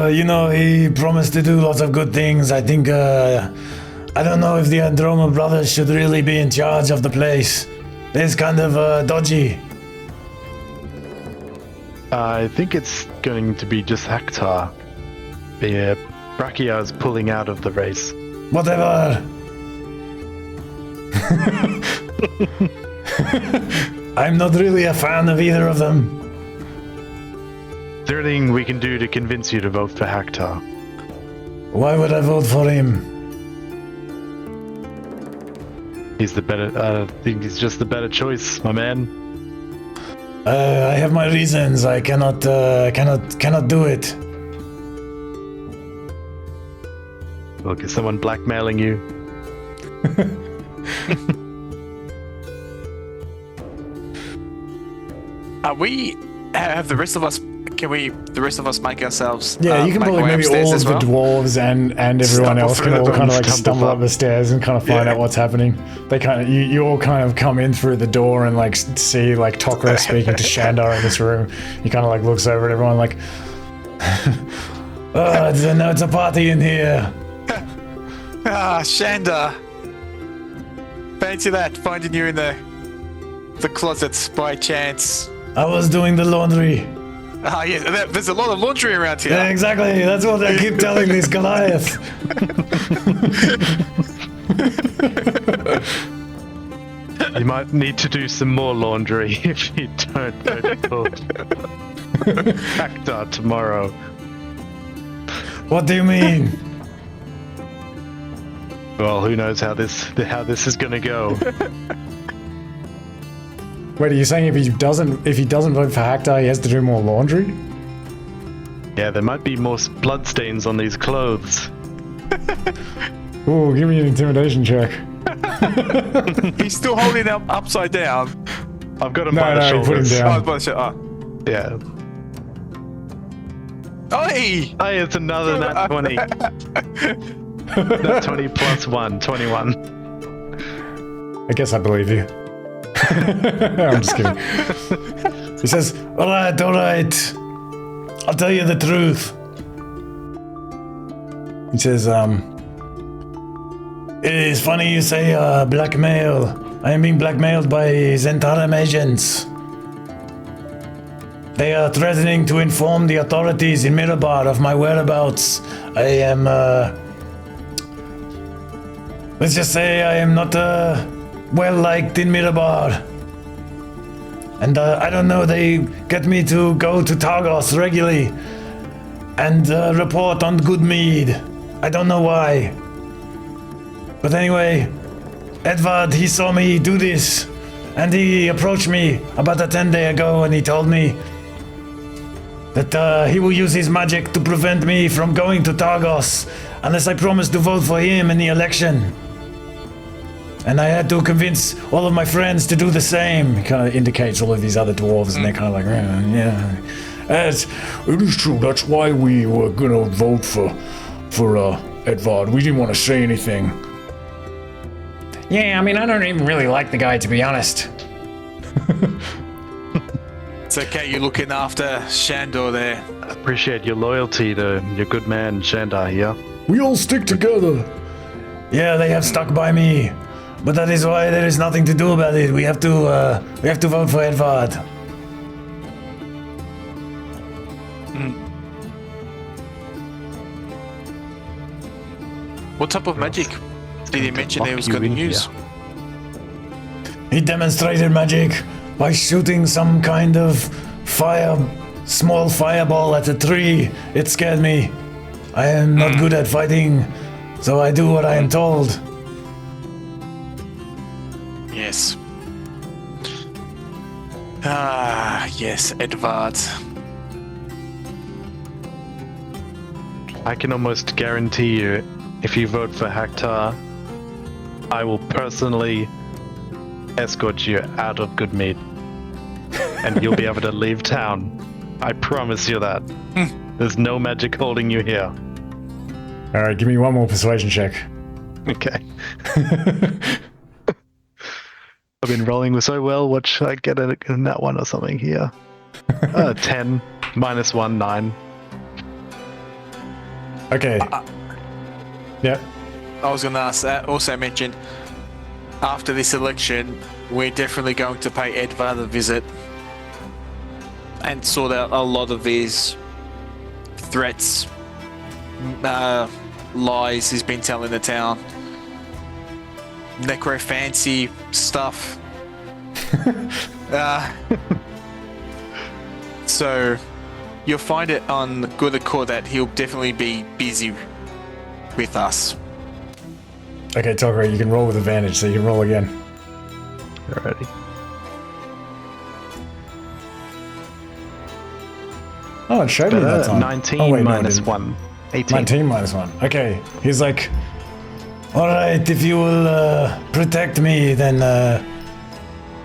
He promised to do lots of good things. I think, I don't know if the Androma brothers should really be in charge of the place. It's kind of, dodgy. I think it's going to be just Haktar. Yeah, Brachia is pulling out of the race. Whatever. I'm not really a fan of either of them. Is there anything we can do to convince you to vote for Haktar? Why would I vote for him? He's the better, I think he's just the better choice, my man. I have my reasons. I cannot do it. Look, is someone blackmailing you? Are we have the rest of us? Can we? The rest of us make ourselves? Yeah, you can make probably our way maybe upstairs all of as the well? dwarves and everyone Stumble else through can the all door kind of and like stumble stumble up. up the stairs and kind of find Yeah. out what's happening. They kind of you all kind of come in through the door and like see like Tokra speaking to Shandar in this room. He kind of like looks over at everyone like, oh, it's a party in here. Ah, Shandar. Fancy that, finding you in the closets by chance. I was doing the laundry. Ah, yes, there's a lot of laundry around here. Yeah, exactly. That's what I keep telling this Goliath. You might need to do some more laundry if you don't go to Acta tomorrow. What do you mean? Well, who knows how this is gonna go? Wait, are you saying if he doesn't vote for Haktar, he has to do more laundry? Yeah, there might be more bloodstains on these clothes. Ooh, give me an intimidation check. He's still holding them upside down. I've got him No, by the no, put him shoulders. down. Yeah. Oi! Hey, it's another nat 20. Nat 20 plus 1, 21. I guess I believe you. I'm just kidding. He says, all right. I'll tell you the truth. He says, it is funny you say blackmail. I am being blackmailed by Zentarum agents. They are threatening to inform the authorities in Mirabar of my whereabouts. I am, let's just say I am not, well liked in Mirabar. And, I don't know, they get me to go to Targos regularly and, report on Good Mead. I don't know why. But anyway, Edvard, he saw me do this, and he approached me about a 10-day ago, and he told me that he will use his magic to prevent me from going to Targos unless I promise to vote for him in the election. And I had to convince all of my friends to do the same. He kind of indicates all of these other dwarves, and they're kind of like, yeah. It is true, that's why we were gonna vote for Edvard. We didn't want to say anything. Yeah, I mean, I don't even really like the guy, to be honest. It's okay, you're looking after Shandor there. Appreciate your loyalty to your good man Shandar here. We all stick together. Yeah, they have stuck by me. But that is why there is nothing to do about it. We have to vote for Edvard. What type of magic did he mention he was lock going you to in use? He demonstrated magic by shooting some kind of small fireball at a tree. It scared me. I am not good at fighting, so I do what I am told. Yes. Ah, yes, Edvard. I can almost guarantee you, if you vote for Haktar, I will personally escort you out of Good Mead. And you'll be able to leave town. I promise you that. There's no magic holding you here. All right, give me one more persuasion check. Okay. I've been rolling so well. What should I get in that one or something here? 10 minus 1, 9. Okay. Yep. I was going to ask that. Also mentioned, after this election, we're definitely going to pay Edvard a visit and sort out a lot of these threats, lies he's been telling the town, necrofancy stuff. So you'll find it on good accord that he'll definitely be busy with us. Okay, Tokra, you can roll with advantage, so you can roll again. Alrighty. Oh, it showed me that time. 19 oh, wait, minus no, 1. 18. 19 minus 1. Okay. He's like, all right, if you will protect me, then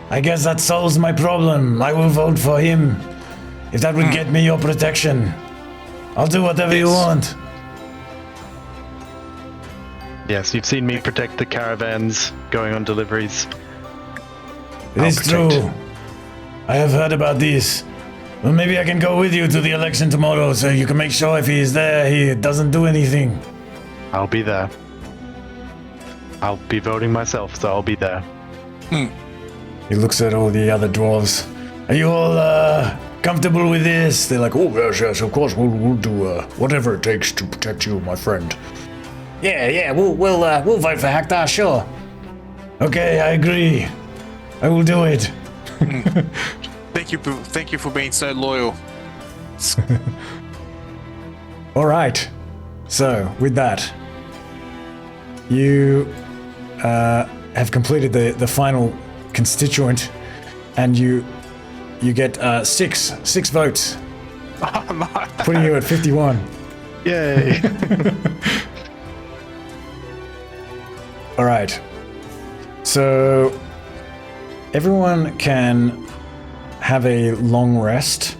I guess that solves my problem. I will vote for him. If that would get me your protection, I'll do whatever you want. Yes, you've seen me protect the caravans going on deliveries. It is true. I have heard about this. Well, maybe I can go with you to the election tomorrow so you can make sure if he is there, he doesn't do anything. I'll be there. I'll be voting myself, so I'll be there. He looks at all the other dwarves. Are you all comfortable with this? They're like, oh, yes, of course, we'll do whatever it takes to protect you, my friend. Yeah, we'll vote for Hector, sure. Okay, I agree. I will do it. Thank you for being so loyal. All right. So, with that, you have completed the final constituent, and you get six votes, putting you at 51. Yay! All right. So everyone can have a long rest,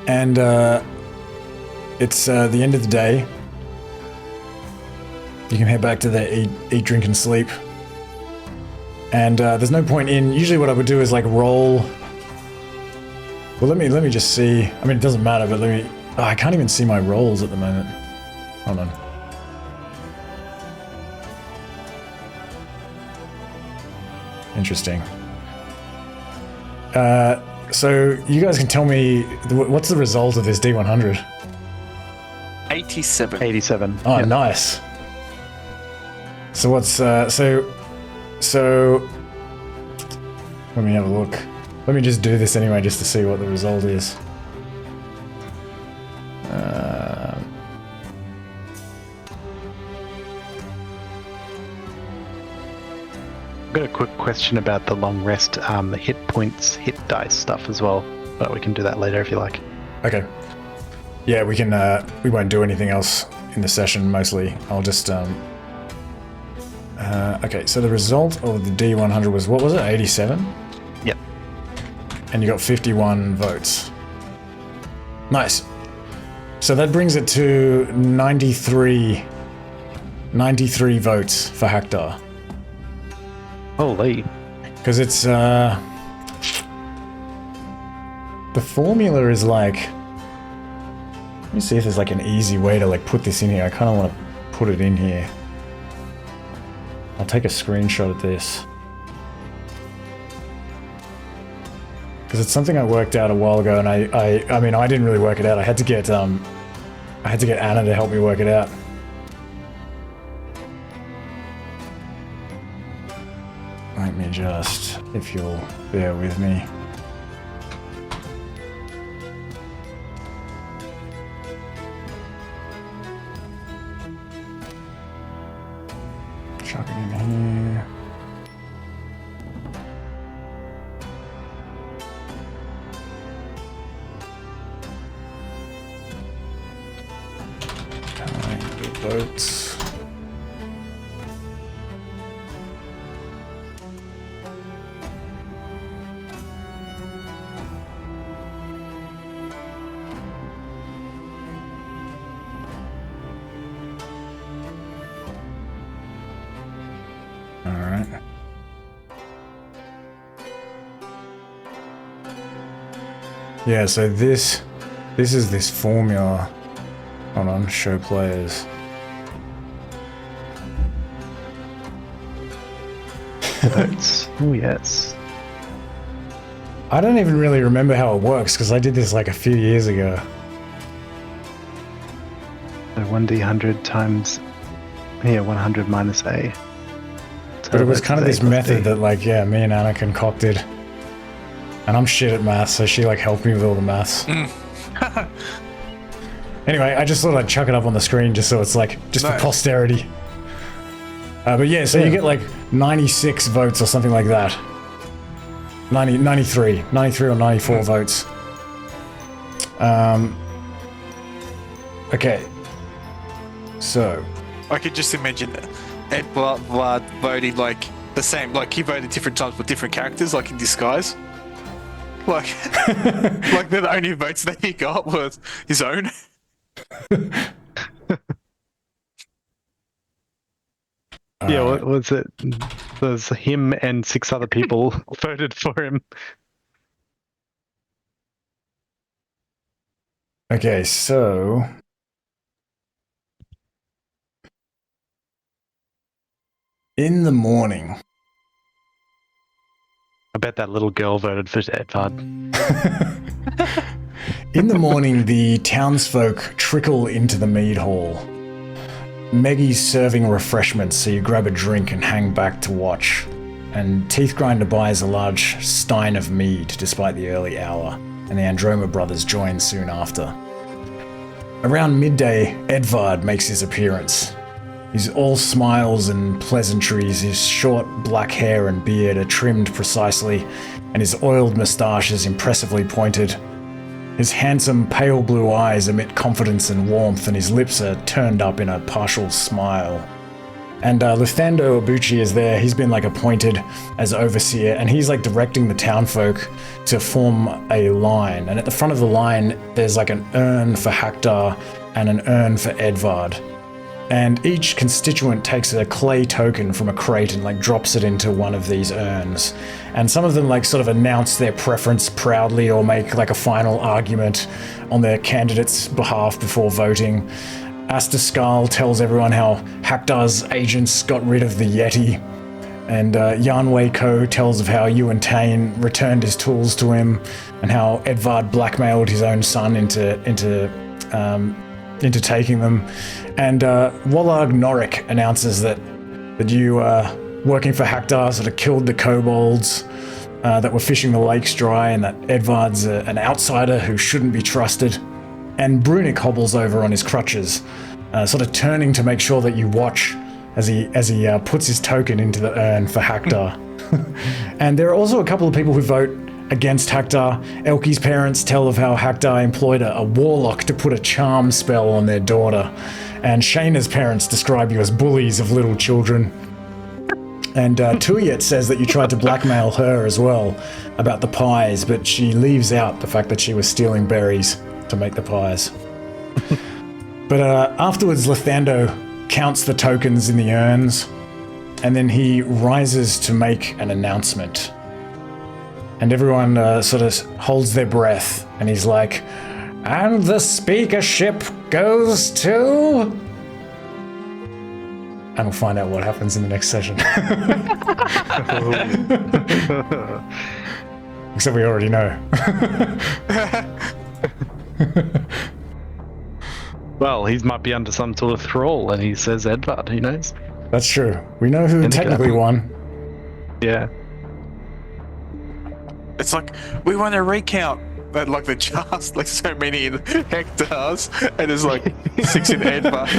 and it's the end of the day. You can head back to the eat, drink, and sleep. And there's no point in. Usually, what I would do is like roll. Well, let me just see. I mean, it doesn't matter, but let me. Oh, I can't even see my rolls at the moment. Hold on. Interesting. So you guys can tell me what's the result of this D100? 87. 87. Oh, nice. So what's so let me have a look. Let me just do this anyway just to see what the result is. I've got a quick question about the long rest, hit points, hit dice stuff as well, but we can do that later if you like. Okay. Yeah, we can. We won't do anything else in the session. Mostly, I'll just. Okay, so the result of the D100 was, what was it? 87. Yep. And you got 51 votes. Nice. So that brings it to 93 votes for Hector. Holy. Because it's, the formula is like, let me see if there's like an easy way to like put this in here. I kind of want to put it in here. I'll take a screenshot of this. Because it's something I worked out a while ago, and I mean, I didn't really work it out. I had to get Anna to help me work it out. Let me just, if you'll bear with me. Chuck it in here. Votes. All right. Yeah, so this is this formula. Hold on, show players. Votes. Oh, yes. I don't even really remember how it works because I did this like a few years ago. So 1d100 times, yeah, 100 minus A. But it was kind of this method that like, yeah, me and Anna concocted. And I'm shit at maths, so she like helped me with all the maths. Anyway, I just thought I'd chuck it up on the screen just so it's like, just for posterity. But yeah, so you get like 96 votes or something like that. 93 or 94 votes. Okay. So. I could just imagine Edward voting like the same, like he voted different times with different characters, like in disguise. Like, like the only votes that he got was his own. Yeah, what was it? There's him and 6 other people voted for him. Okay, so in the morning. I bet that little girl voted for Edvard. In the morning, the townsfolk trickle into the mead hall. Maggie's serving refreshments, so you grab a drink and hang back to watch. And Teethgrinder buys a large stein of mead despite the early hour, and the Androma brothers join soon after. Around midday, Edvard makes his appearance. He's all smiles and pleasantries, his short black hair and beard are trimmed precisely, and his oiled moustache is impressively pointed. His handsome, pale blue eyes emit confidence and warmth, and his lips are turned up in a partial smile. And Luthando Abuchi is there. He's been appointed as overseer, and he's directing the townfolk to form a line. And at the front of the line, there's an urn for Haktar and an urn for Edvard. And each constituent takes a clay token from a crate and drops it into one of these urns. And some of them sort of announce their preference proudly or make a final argument on their candidate's behalf before voting. Astaskal tells everyone how Haktar's agents got rid of the Yeti. And Yanwei Ko tells of how Yuan Tain returned his tools to him, and how Edvard blackmailed his own son into taking them. And Wallarg Norik announces that you, working for Haktar, sort of killed the kobolds that were fishing the lakes dry, and that Edvard's an outsider who shouldn't be trusted. And Brunik hobbles over on his crutches, sort of turning to make sure that you watch as he puts his token into the urn for Haktar. And there are also a couple of people who vote against Haktar. Elki's parents tell of how Haktar employed a warlock to put a charm spell on their daughter. And Shayna's parents describe you as bullies of little children. And Tuyet says that you tried to blackmail her as well about the pies, but she leaves out the fact that she was stealing berries to make the pies. But afterwards, Luthando counts the tokens in the urns, and then he rises to make an announcement. And everyone sort of holds their breath, and he's like, "And the speakership goes to..." And we'll find out what happens in the next session. Except we already know. Well, he might be under some sort of thrall, and he says Edvard, who knows? That's true. We know who technically won. Yeah. It's we want to recount, but the just so many hectares, and there's 6 in Edvard.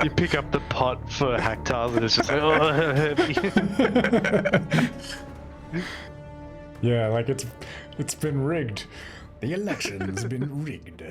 You pick up the pot for Haktars, and it's just heavy. Yeah, it's been rigged. The election's been rigged.